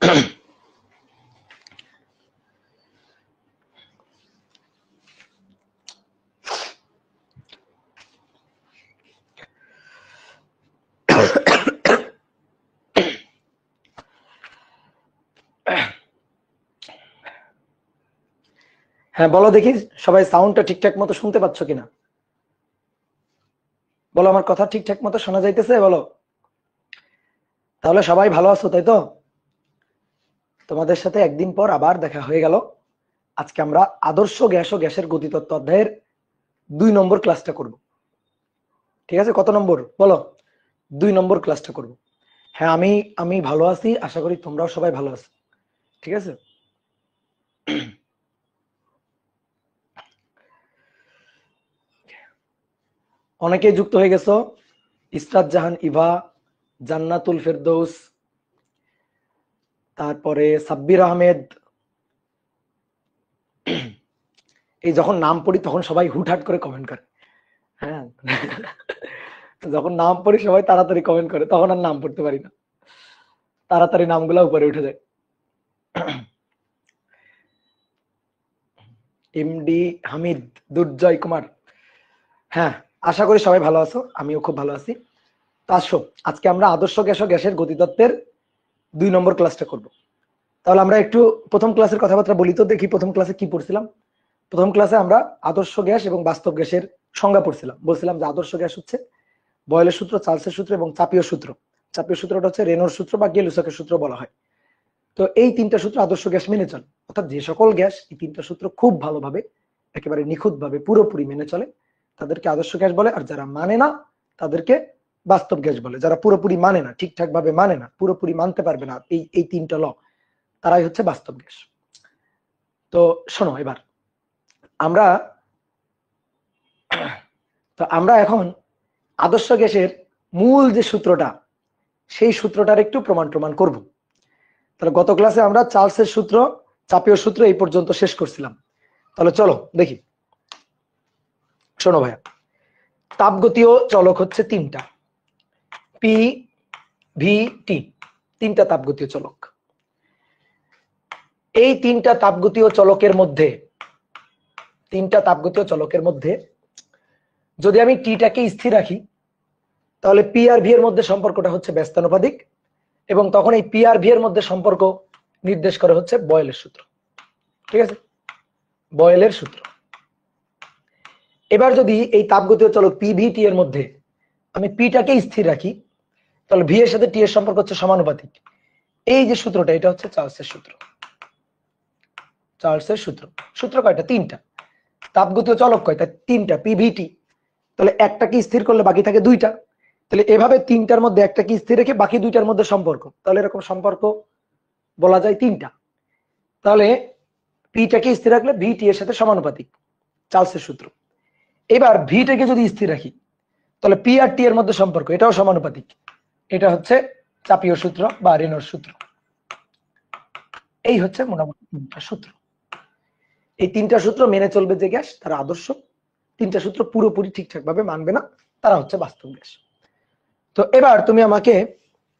হ্যাঁ বলো দেখি, সবাই সাউন্ডটা ঠিকঠাক মতো শুনতে পাচ্ছ কিনা? বলো, আমার কথা ঠিকঠাক মতো শোনা যাইতেছে? বলো। তাহলে সবাই ভালো আছো, তাই তো? তোমাদের সাথে একদিন পর আবার দেখা হয়ে গেল। আজকে আমরা আদর্শ গ্যাস ও গ্যাসের গতিতত্ত্ব অধ্যায়ের 2 নম্বর ক্লাসটা করব। ঠিক আছে, কত নম্বর বলো? 2 নম্বর ক্লাসটা করব। হ্যাঁ, আমি আমি ভালো আছি, আশা করি তোমরাও সবাই ভালো আছো। ঠিক আছে। অনেকেই যুক্ত হয়ে গেছো। ইসরাত জাহান ইভা, জান্নাতুল ফেরদৌস, তারপরে সাব্বির আহমেদ। এই যখন নাম পড়ি তখন সবাই হুটহাট করে কমেন্ট করে। হ্যাঁ, যখন নাম পড়ি সবাই তাড়াতাড়ি কমেন্ট করে, তখন আর নাম পড়তে পারি না, তাড়াতাড়ি নামগুলো উপরে উঠে যায়। এমডি হামিদ, দুর্জয় কুমার। হ্যাঁ, আশা করি সবাই ভালো আছো, আমিও খুব ভালো আছি। তো আসো, আজকে আমরা আদর্শ গ্যাস ও গ্যাসের গতিতত্ত্বের 2 নম্বর ক্লাসটা করব। তাহলে আমরা একটু প্রথম ক্লাসের কথাবার্তা বলি তো, দেখি প্রথম ক্লাসে কি পড়ছিলাম। প্রথম ক্লাসে আমরা আদর্শ গ্যাস এবং বাস্তব গ্যাসের সংজ্ঞা পড়ছিলাম। বলছিলাম যে আদর্শ গ্যাস হচ্ছে বয়েলের সূত্র, চার্লসের সূত্র এবং চাপীয় সূত্র। চাপীয় সূত্রটা হচ্ছে রেনোর সূত্র বা গেলুসকের সূত্র বলা হয়। তো এই 3টা সূত্র আদর্শ গ্যাস মেনে চলে, অর্থাৎ যে সকল গ্যাস এই 3টা সূত্র খুব ভালোভাবে, একেবারে নিখুঁতভাবে পুরোপুরি মেনে চলে তাদেরকে আদর্শ গ্যাস বলে। আর যারা মানে না তাদেরকে বাস্তব গ্যাস বলে। যারা পুরোপুরি মানে না, ঠিকঠাক ভাবে মানে না, পুরোপুরি মানতে পারবে না এই এই 3টা ল, তারাই হচ্ছে বাস্তব গ্যাস। তো শোনো, এবার আমরা আমরা এখন আদর্শ গ্যাসের মূল যে সূত্রটা, সেই সূত্রটার একটু প্রমাণ করব। তাহলে গত ক্লাসে আমরা চার্লসের সূত্র, চাপীয় সূত্র এই পর্যন্ত শেষ করছিলাম। তাহলে চলো দেখি। শোনো ভাইয়া, তাপগতীয় চলক হচ্ছে 3টা, পি, ভি, টি। 3টা তাপগতীয় চলক। এই 3টা তাপগতীয় চলকের মধ্যে, 3টা তাপগতীয় চলকের মধ্যে যদি আমি টিটাকে স্থির রাখি, তাহলে পি আর ভি এর মধ্যে সম্পর্কটা হচ্ছে ব্যস্তানুপাতিক, এবং তখন এই পি আর ভি এর মধ্যে সম্পর্ক নির্দেশ করে হচ্ছে বয়েলের সূত্র। ঠিক আছে, বয়েলের সূত্র। এবার যদি এই তাপগতীয় চলক পি ভি টি এর মধ্যে আমি পিটাকে স্থির রাখি, তাহলে ভি এর সাথে টি এর সম্পর্ক হচ্ছে সমানুপাতিক। এই যে সূত্রটা, এটা হচ্ছে চার্লসের সূত্র। চার্লসের সূত্র। সূত্র কয়টা? 3টা। তাপগতীয় চলক কয়টা? 3টা, পি ভি টি। তাহলে একটাকে স্থির করলে বাকি থাকে 2টা। তাহলে এভাবে 3টার মধ্যে একটাকে স্থির রেখে বাকি 2টার মধ্যে সম্পর্ক, তাহলে এরকম সম্পর্ক বলা যায় 3টা। তাহলে পিটাকে স্থির রাখলে ভি টি এর সাথে সমানুপাতিক, চার্লসের সূত্র। এবার ভিটাকে যদি স্থির রাখি, তাহলে পি আর টি এর মধ্যে সম্পর্ক, এটাও সমানুপাতিক। এটা হচ্ছে চাপীয় সূত্র বা রেনোর সূত্র। এই হচ্ছে মোটামুটি 3টা সূত্র। এই 3টা সূত্র মেনে চলবে যে গ্যাস, তারা আদর্শ। 3টা সূত্র পুরোপুরি ঠিকঠাক ভাবে মানবে না, তারা হচ্ছে বাস্তব গ্যাস। তো এবার তুমি আমাকে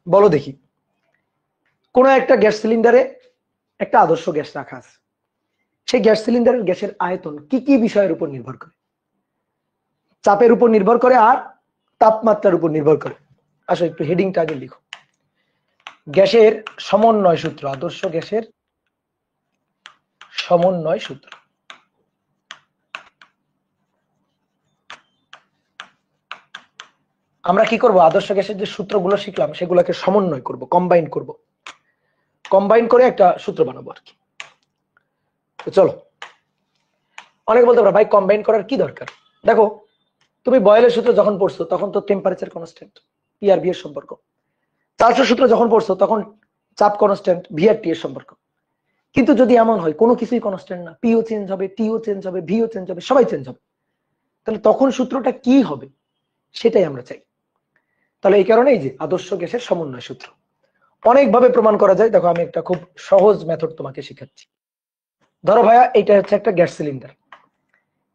বলো দেখি, কোন একটা গ্যাস সিলিন্ডারে একটা আদর্শ গ্যাস রাখা আছে, সেই গ্যাস সিলিন্ডারের গ্যাসের আয়তন কি কি বিষয়ের উপর নির্ভর করে? চাপের উপর নির্ভর করে আর তাপমাত্রার উপর নির্ভর করে। আসো একটু হেডিংটা আগে লিখো। গ্যাসের সমন্বয় সূত্র, আদর্শ গ্যাসের সমন্বয় সূত্র। আমরা কি করব? আদর্শ গ্যাসের যে সূত্রগুলো শিখলাম সেগুলোকে সমন্বয় করব, কম্বাইন করব, কম্বাইন করে একটা সূত্র বানাবো আর কি। তো চলো। অনেক বলতে পারো ভাই কম্বাইন করার কি দরকার? দেখো, তুমি বয়েলের সূত্র যখন পড়ছো তখন তো টেম্পারেচার কনস্ট্যান্ট, পি আর ভি এর সম্পর্ক। চার্লসের সূত্র যখন পড়ছো তখন চাপ কনস্ট্যান্ট, ভি আর টি এর সম্পর্ক। কিন্তু যদি এমন হয় কোনো কিছুই কনস্ট্যান্ট না, পিও চেঞ্জ হবে, টিও চেঞ্জ হবে, ভিও চেঞ্জ হবে, সবাই চেঞ্জ হবে, তাহলে তখন সূত্রটা কি হবে সেটাই আমরা চাই। তাহলে এই কারণেই যে আদর্শ গ্যাসের সমন্বয় সূত্র অনেকভাবে প্রমাণ করা যায়। দেখো, আমি একটা খুব সহজ মেথড তোমাকে শিখাচ্ছি। ধরো ভাইয়া, এটা হচ্ছে একটা গ্যাস সিলিন্ডার।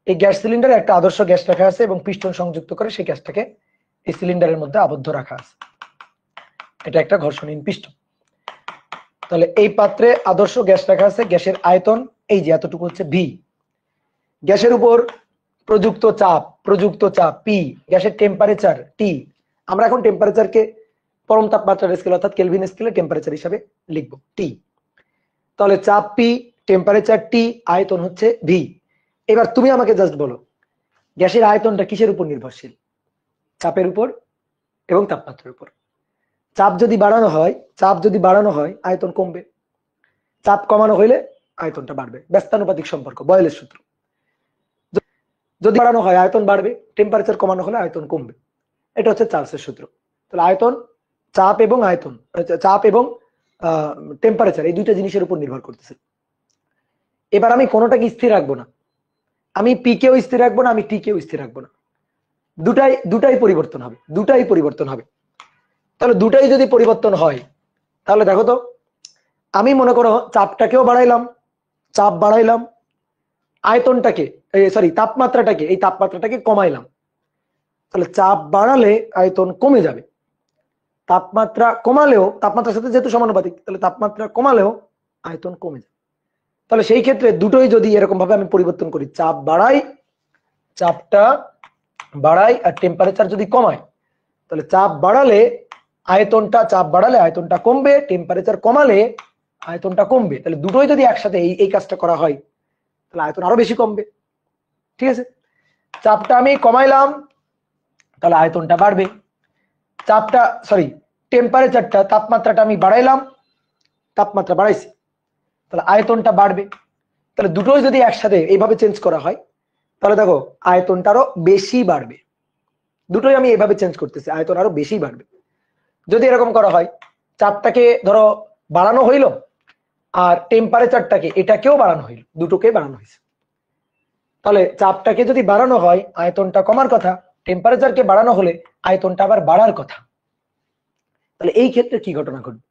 এই গ্যাস সিলিন্ডারে একটা আদর্শ গ্যাস রাখা আছে এবং পিস্টন সংযুক্ত করে সেই গ্যাসটাকে এই সিলিন্ডারের মধ্যে আবদ্ধ রাখা আছে। এটা একটা ঘর্ষণহীন পিস্টন। তো তাহলে এই পাত্রে আদর্শ গ্যাস রাখা আছে, গ্যাসের আয়তন এই যে এতটুকু হচ্ছে ভি, গ্যাসের উপর প্রযুক্ত চাপ পি, গ্যাসের টেম্পারেচার টি। আমরা এখন টেম্পারেচারকে পরম তাপমাত্রার স্কেল অর্থাৎ কেলভিন স্কেলে টেম্পারেচার হিসাবে লিখবো টি। তাহলে চাপ পি, টেম্পারেচার টি, আয়তন হচ্ছে ভি। এবার তুমি আমাকে জাস্ট বলো গ্যাসের আয়তনটা কিসের উপর নির্ভরশীল? চাপের উপর এবং তাপমাত্রার উপর। চাপ যদি বাড়ানো হয় আয়তন কমবে, চাপ কমানো হইলে আয়তনটা বাড়বে, ব্যস্তানুপাতিক সম্পর্ক, বয়েলের সূত্র। যদি বাড়ানো হয় আয়তন বাড়বে, টেম্পারেচার কমানো হলে আয়তন কমবে, এটা হচ্ছে চার্লসের সূত্র। তাহলে আয়তন চাপ এবং টেম্পারেচার এই দুইটা জিনিসের উপর নির্ভর করতেছে। এবার আমি কোনোটাকে স্থির রাখবো না, আমি পি কেও স্থির রাখবো না, আমি টি কেও স্থির রাখবো না, দুটাই পরিবর্তন হবে। তাহলে দুটাই যদি পরিবর্তন হয় তাহলে দেখো তো, আমি মনে করো চাপটাকেও বাড়াইলাম, আয়তনটাকে তাপমাত্রাটাকে কমাইলাম। তাহলে চাপ বাড়ালে আয়তন কমে যাবে, তাপমাত্রা কমালেও, তাপমাত্রার সাথে যেহেতু সমানুপাতিক, তাহলে তাপমাত্রা কমালেও আয়তন কমে যাবে। তাহলে সেই ক্ষেত্রে দুটোই যদি এরকম ভাবে আমি পরিবর্তন করি, চাপটা বাড়াই আর টেম্পারেচার যদি কমায়, তাহলে চাপ বাড়ালে আয়তনটা কমবে, টেম্পারেচার কমালে আয়তনটা কমবে। তাহলে দুটোই যদি একসাথে এই কাজটা করা হয় তাহলে আয়তন আরো বেশি কমবে। ঠিক আছে, চাপটা আমি কমাইলাম তাহলে আয়তনটা বাড়বে, তাপমাত্রাটা আমি বাড়াইলাম, তাপমাত্রা বাড়াইছি তাহলে আয়তনটা বাড়বে। তাহলে দুটোই যদি একসাথে এইভাবে চেঞ্জ করা হয় তাহলে দেখো আয়তনটা আরো বেশি বাড়বে। দুটোই আমি এইভাবে চেঞ্জ করতেছি, আয়তন আরো বেশি বাড়বে। যদি এরকম করা হয়, চাপটাকে ধরো বাড়ানো হইলো আর টেম্পারেচারটাকে এটাকেও বাড়ানো হইলো, দুটোকেই বাড়ানো হয়েছে, তাহলে চাপটাকে যদি বাড়ানো হয় আয়তনটা কমার কথা, টেম্পারেচারকে বাড়ানো হলে আয়তনটা আবার বাড়ার কথা। তাহলে এই ক্ষেত্রে কি ঘটনা ঘটবে?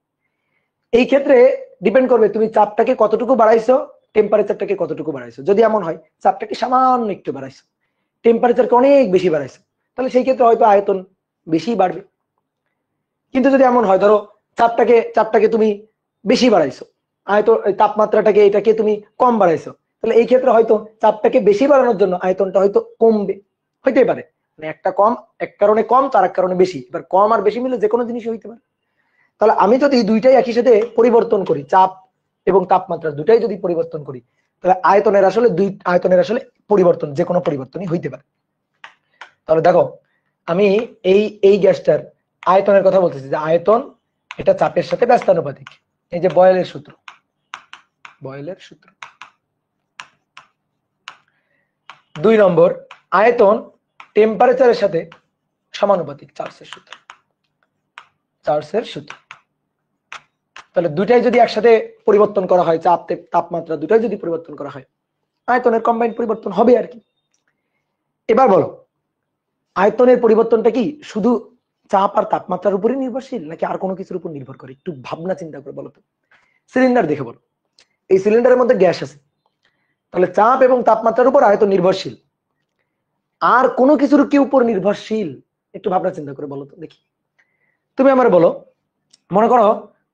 এই ক্ষেত্রে ডিপেন্ড করবে তুমি চাপটাকে কতটুকু বাড়াইছো, টেম্পারেচারটাকে কতটুকু বাড়াইছো। যদি এমন হয় চাপটাকে সামান্য একটু বাড়াইছো, টেম্পারেচারকে অনেক বেশি বাড়াইছো, তাহলে সেই ক্ষেত্রে হয়তো আয়তন বেশি বাড়বে। কিন্তু যদি এমন হয় ধরো চাপটাকে তুমি বেশি বাড়াইছো, তাপমাত্রাটাকে এটাকে তুমি কম বাড়াইছো, তাহলে এই ক্ষেত্রে হয়তো চাপটাকে বেশি বাড়ানোর জন্য আয়তনটা হয়তো কমবে, হইতেই পারে। মানে এক কারণে কম, তার এক কারণে বেশি। এবার কম আর বেশি মিলে যে কোনো জিনিসই হইতে পারে। তাহলে আমি যদি দুইটাই একই সাথে পরিবর্তন করি, চাপ এবং তাপমাত্রা দুটাই যদি পরিবর্তন করি, তাহলে আয়তনের আসলে পরিবর্তন যে কোনো পরিবর্তনই হইতে পারে। তাহলে দেখো আমি এই গ্যাসটার আয়তনের কথা বলতেছি, যে আয়তন এটা চাপের সাথে ব্যস্তানুপাতিক। এই যে বয়েলের সূত্র 2 নম্বর, আয়তন টেম্পারেচারের সাথে সমানুপাতিক, চার্লসের সূত্র। তাহলে দুটাই যদি একসাথে পরিবর্তন করা হয়, চাপ তাপমাত্রা দুটাই যদি পরিবর্তন করা হয়, আয়তনের কম্বাইন্ড পরিবর্তন হবে আর কি। এবার বলো আয়তনের পরিবর্তনটা কি শুধু চাপ আর তাপমাত্রার উপরে নির্ভরশীল নাকি আর কোনো কিছুর উপর নির্ভর করে? একটু ভাবনা চিন্তা করে বলো তো। সিলিন্ডার দেখে বলো, এই সিলিন্ডারের মধ্যে গ্যাস আছে, তাহলে চাপ এবং তাপমাত্রার উপর আয়তন নির্ভরশীল, আর কোনো কিছুর কি উপর নির্ভরশীল? একটু ভাবনা চিন্তা করে বলো তো দেখি। তুমি আমার বলো, মনে করো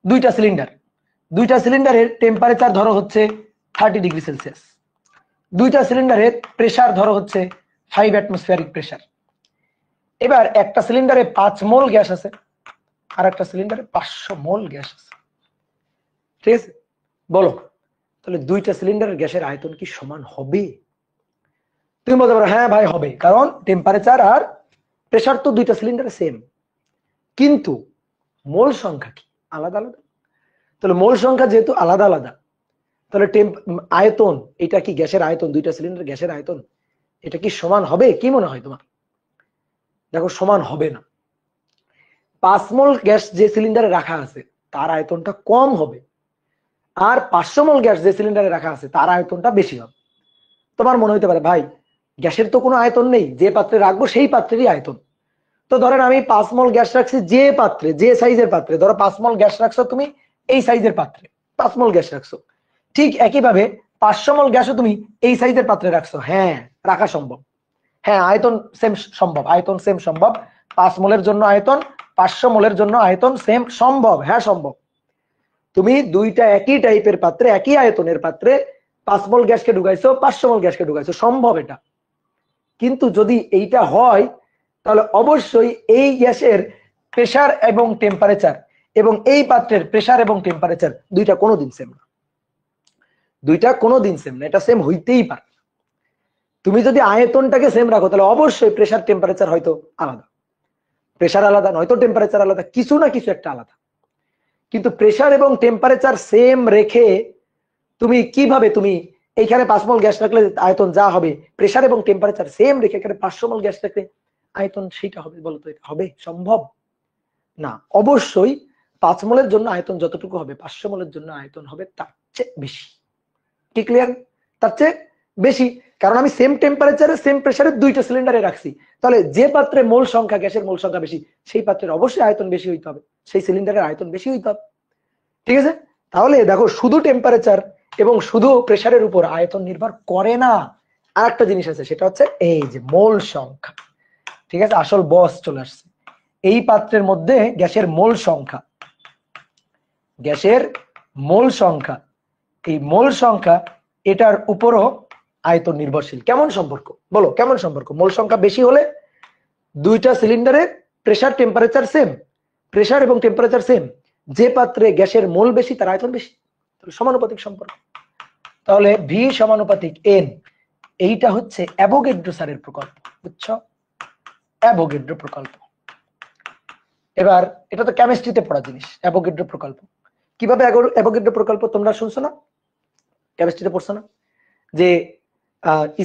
দুইটা সিলিন্ডারের টেম্পারেচার ধরো হচ্ছে 30 ডিগ্রি সেলসিয়াস, দুইটা সিলিন্ডারের প্রেসার ধরো হচ্ছে 5 অ্যাটমসফিয়ারিক প্রেসার। এবার একটা সিলিন্ডারে 5 মোল গ্যাস আছে আর একটা সিলিন্ডারে 500 মোল গ্যাস আছে। ঠিক আছে, বলো তাহলে দুইটা সিলিন্ডারের গ্যাসের আয়তন কি সমান হবে? তুমি বলতে পারো হ্যাঁ ভাই হবে, কারণ টেম্পারেচার আর প্রেসার তো দুইটা সিলিন্ডারে সেম, কিন্তু মোল সংখ্যা কি আলাদা আলাদা। তাহলে মোল সংখ্যা যেহেতু আলাদা আলাদা, তাহলে আয়তন, এটা কি গ্যাসের আয়তন, দুইটা সিলিন্ডার গ্যাসের আয়তন এটা কি সমান হবে? কি মনে হয় তোমার? দেখো সমান হবে না। 5 মোল গ্যাস যে সিলিন্ডারে রাখা আছে তার আয়তনটা কম হবে, আর 500 মোল গ্যাস যে সিলিন্ডারে রাখা আছে তার আয়তনটা বেশি হবে। তোমার মনে হইতে পারে ভাই গ্যাসের তো কোনো আয়তন নেই, যে পাত্রে রাখবো সেই পাত্রেরই আয়তন। তো ধরেন আমি 5 মোল গ্যাস রাখছি যে পাত্রে, যে সাইজের পাত্রে, ধরো 5 মোল গ্যাস রাখছো তুমি এই সাইজের পাত্রে, 5 মোল গ্যাস রাখছো, ঠিক একইভাবে 500 মোল গ্যাসও তুমি এই সাইজের পাত্রে রাখছো। হ্যাঁ, রাখা সম্ভব, হ্যাঁ আয়তন সেম সম্ভব, 5 মোলের জন্য আয়তন 500 মোলের জন্য আয়তন সেম সম্ভব, হ্যাঁ সম্ভব। তুমি দুইটা একই টাইপের পাত্রে, একই আয়তনের পাত্রে 5 মোল গ্যাসকে ঢুকাইছো, 500 মোল গ্যাসকে ঢুকাইছো, সম্ভব এটা। কিন্তু যদি এইটা হয় তাহলে অবশ্যই এই গ্যাসের প্রেসার এবং টেম্পারেচার এবং এই পাত্রের প্রেসার এবং টেম্পারেচার দুইটা কোনোদিন সেম না, দুইটা কোনোদিন সেম না, এটা সেম হইতেই পারে। তুমি যদি আয়তনটাকে সেম রাখো তাহলে অবশ্যই প্রেসার টেম্পারেচার হয়তো আলাদা, প্রেসার আলাদা নয়তো টেম্পারেচার আলাদা, কিছু না কিছু একটা আলাদা। কিন্তু প্রেসার এবং টেম্পারেচার সেম রেখে তুমি কিভাবে, তুমি এইখানে 5 মোল গ্যাস রাখলে আয়তন যা হবে, প্রেসার এবং টেম্পারেচার সেম রেখে এখানে 500 মোল গ্যাস রাখলে আয়তন সেটা হবে? বলতো এটা হবে সম্ভব না। অবশ্যই 5 মোলের জন্য আয়তন যতটুকু হবে 500 মোলের জন্য আয়তন হবে তার চেয়ে বেশি। কি ক্লিয়ার? তার চেয়ে বেশি, কারণ আমি সেম টেম্পারেচারে সেম প্রেসারে দুইটা সিলিন্ডারে রাখছি। তাহলে যে পাত্রে মোল সংখ্যা, গ্যাসের মোল সংখ্যা বেশি, সেই পাত্রের অবশ্যই আয়তন বেশি হইতে হবে, সেই সিলিন্ডারের আয়তন বেশি হইতে হবে। ঠিক আছে? তাহলে দেখো শুধু টেম্পারেচার এবং শুধু প্রেসারের উপর আয়তন নির্ভর করে না, আর একটা জিনিস আছে, সেটা হচ্ছে এই যে মোল সংখ্যা। ঠিক আছে, আসল বস চলে আসছে। এই পাত্রের মধ্যে গ্যাসের মোল সংখ্যা, গ্যাসের মোল সংখ্যা, এই মোল সংখ্যা এটার উপরও আয়তন নির্ভরশীল। কেমন সম্পর্ক বলো, কেমন সম্পর্ক? মোল সংখ্যা বেশি হলে দুইটা সিলিন্ডারে প্রেসার টেম্পারেচার সেম, প্রেসার এবং টেম্পারেচার সেম, যে পাত্রে গ্যাসের মোল বেশি তার আয়তন বেশি, সমানুপাতিক সম্পর্ক। তাহলে ভি সমানুপাতিক এন, এইটা হচ্ছে অ্যাভোগাড্রো স্যারের প্রকল্প, বুঝছো? অ্যাভোগাড্রো প্রকল্প। এবার এটা তো কেমিস্ট্রিতে পড়া জিনিস, অ্যাভোগাড্রো প্রকল্প। কিভাবে অ্যাভোগাড্রো প্রকল্প তোমরা শুনছো না, কেমিস্ট্রিতে পড়ছো না? যে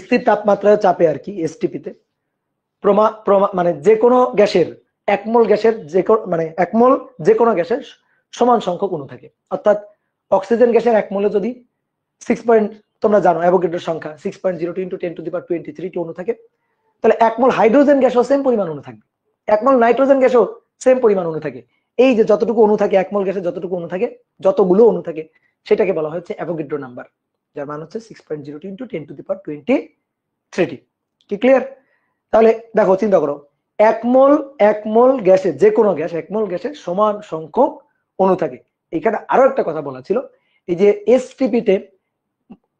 স্থির তাপমাত্রায় চাপে আর কি, এসটিপিতে মানে যে কোনো গ্যাসের 1 মোল গ্যাসের মানে 1 মোল যে কোনো গ্যাসের সমান সংখ্যক অণু থাকে। অর্থাৎ অক্সিজেন গ্যাসের 1 মোলে যদি 6 তোমরা জানো অ্যাভোগাড্রোর সংখ্যা 6.02 × 10⁻23 অণু থাকে, তাহলে 1 মোল হাইড্রোজেন গ্যাসও সেম পরিমাণ অণু থাকবে, 1 মোল নাইট্রোজেন গ্যাসও সেম পরিমাণ অণু থাকে। এই যে যতটুকু অণু থাকে 1 মোল গ্যাসে, যতটুকু অণু থাকে, যতগুলো অণু থাকে, সেটাকে বলা হচ্ছে অ্যাভোগাড্রো নাম্বার, যার মান হচ্ছে 6.02 × 10⁻23। কি ক্লিয়ার? তাহলে দেখো চিন্তা করো, 1 মোল গ্যাসে, যে কোনো গ্যাস 1 মোল গ্যাসে সমান সংখ্যক অণু থাকে। এখানে আরো একটা কথা বলা ছিল, এই যে এসটিপিতে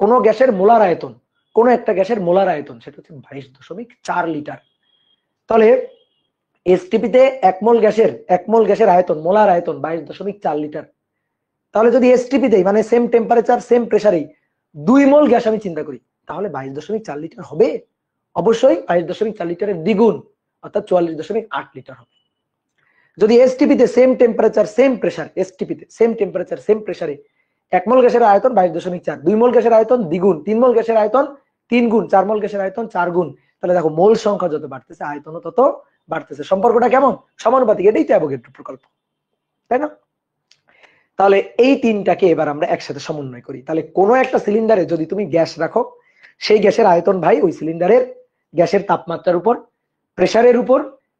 কোন গ্যাসের মোলার আয়তন, কোন একটা গ্যাসের মোলার আয়তন সেটা হচ্ছে 22.4 লিটার। তাহলে এসটিপিতে 1 মোল গ্যাসের আয়তন, মোলার আয়তন 22.4 লিটার। তাহলে যদি এসটিপিতে মানে সেম টেম্পারেচার সেম প্রেসারে 2 মোল গ্যাস আমি চিন্তা করি, তাহলে 22.4 লিটার হবে? অবশ্যই 22.4 লিটারের দ্বিগুণ, অর্থাৎ 44.8 লিটার হবে। যদি এসটিপিতে সেম টেম্পারেচার সেম প্রেসার, এসটিপিতে সেম টেম্পারেচার সেম প্রেসারে 1 মোল গ্যাসের আয়তন 22.4, 2 মোল গ্যাসের আয়তন দ্বিগুণ, 3 মোল গ্যাসের আয়তন 3 গুণ, 4 মোল গ্যাসের আয়তন 4 গুণ। তাহলে দেখো মোল সংখ্যা যত বাড়তেছে আয়তনও তত বাড়তেছে। সম্পর্কটা কেমন? সমানুপাতিক। এটাই তো অ্যাভোগাড্রো প্রকল্প, তাই না? তাহলে এই তিনটাকে এবার আমরা একসাথে সমন্বয় করি। তাহলে কোনো একটা সিলিন্ডারে যদি তুমি গ্যাস রাখো, সেই গ্যাসের আয়তন ভাই ওই সিলিন্ডারের গ্যাসের তাপমাত্রার উপর, প্রেসারের উপর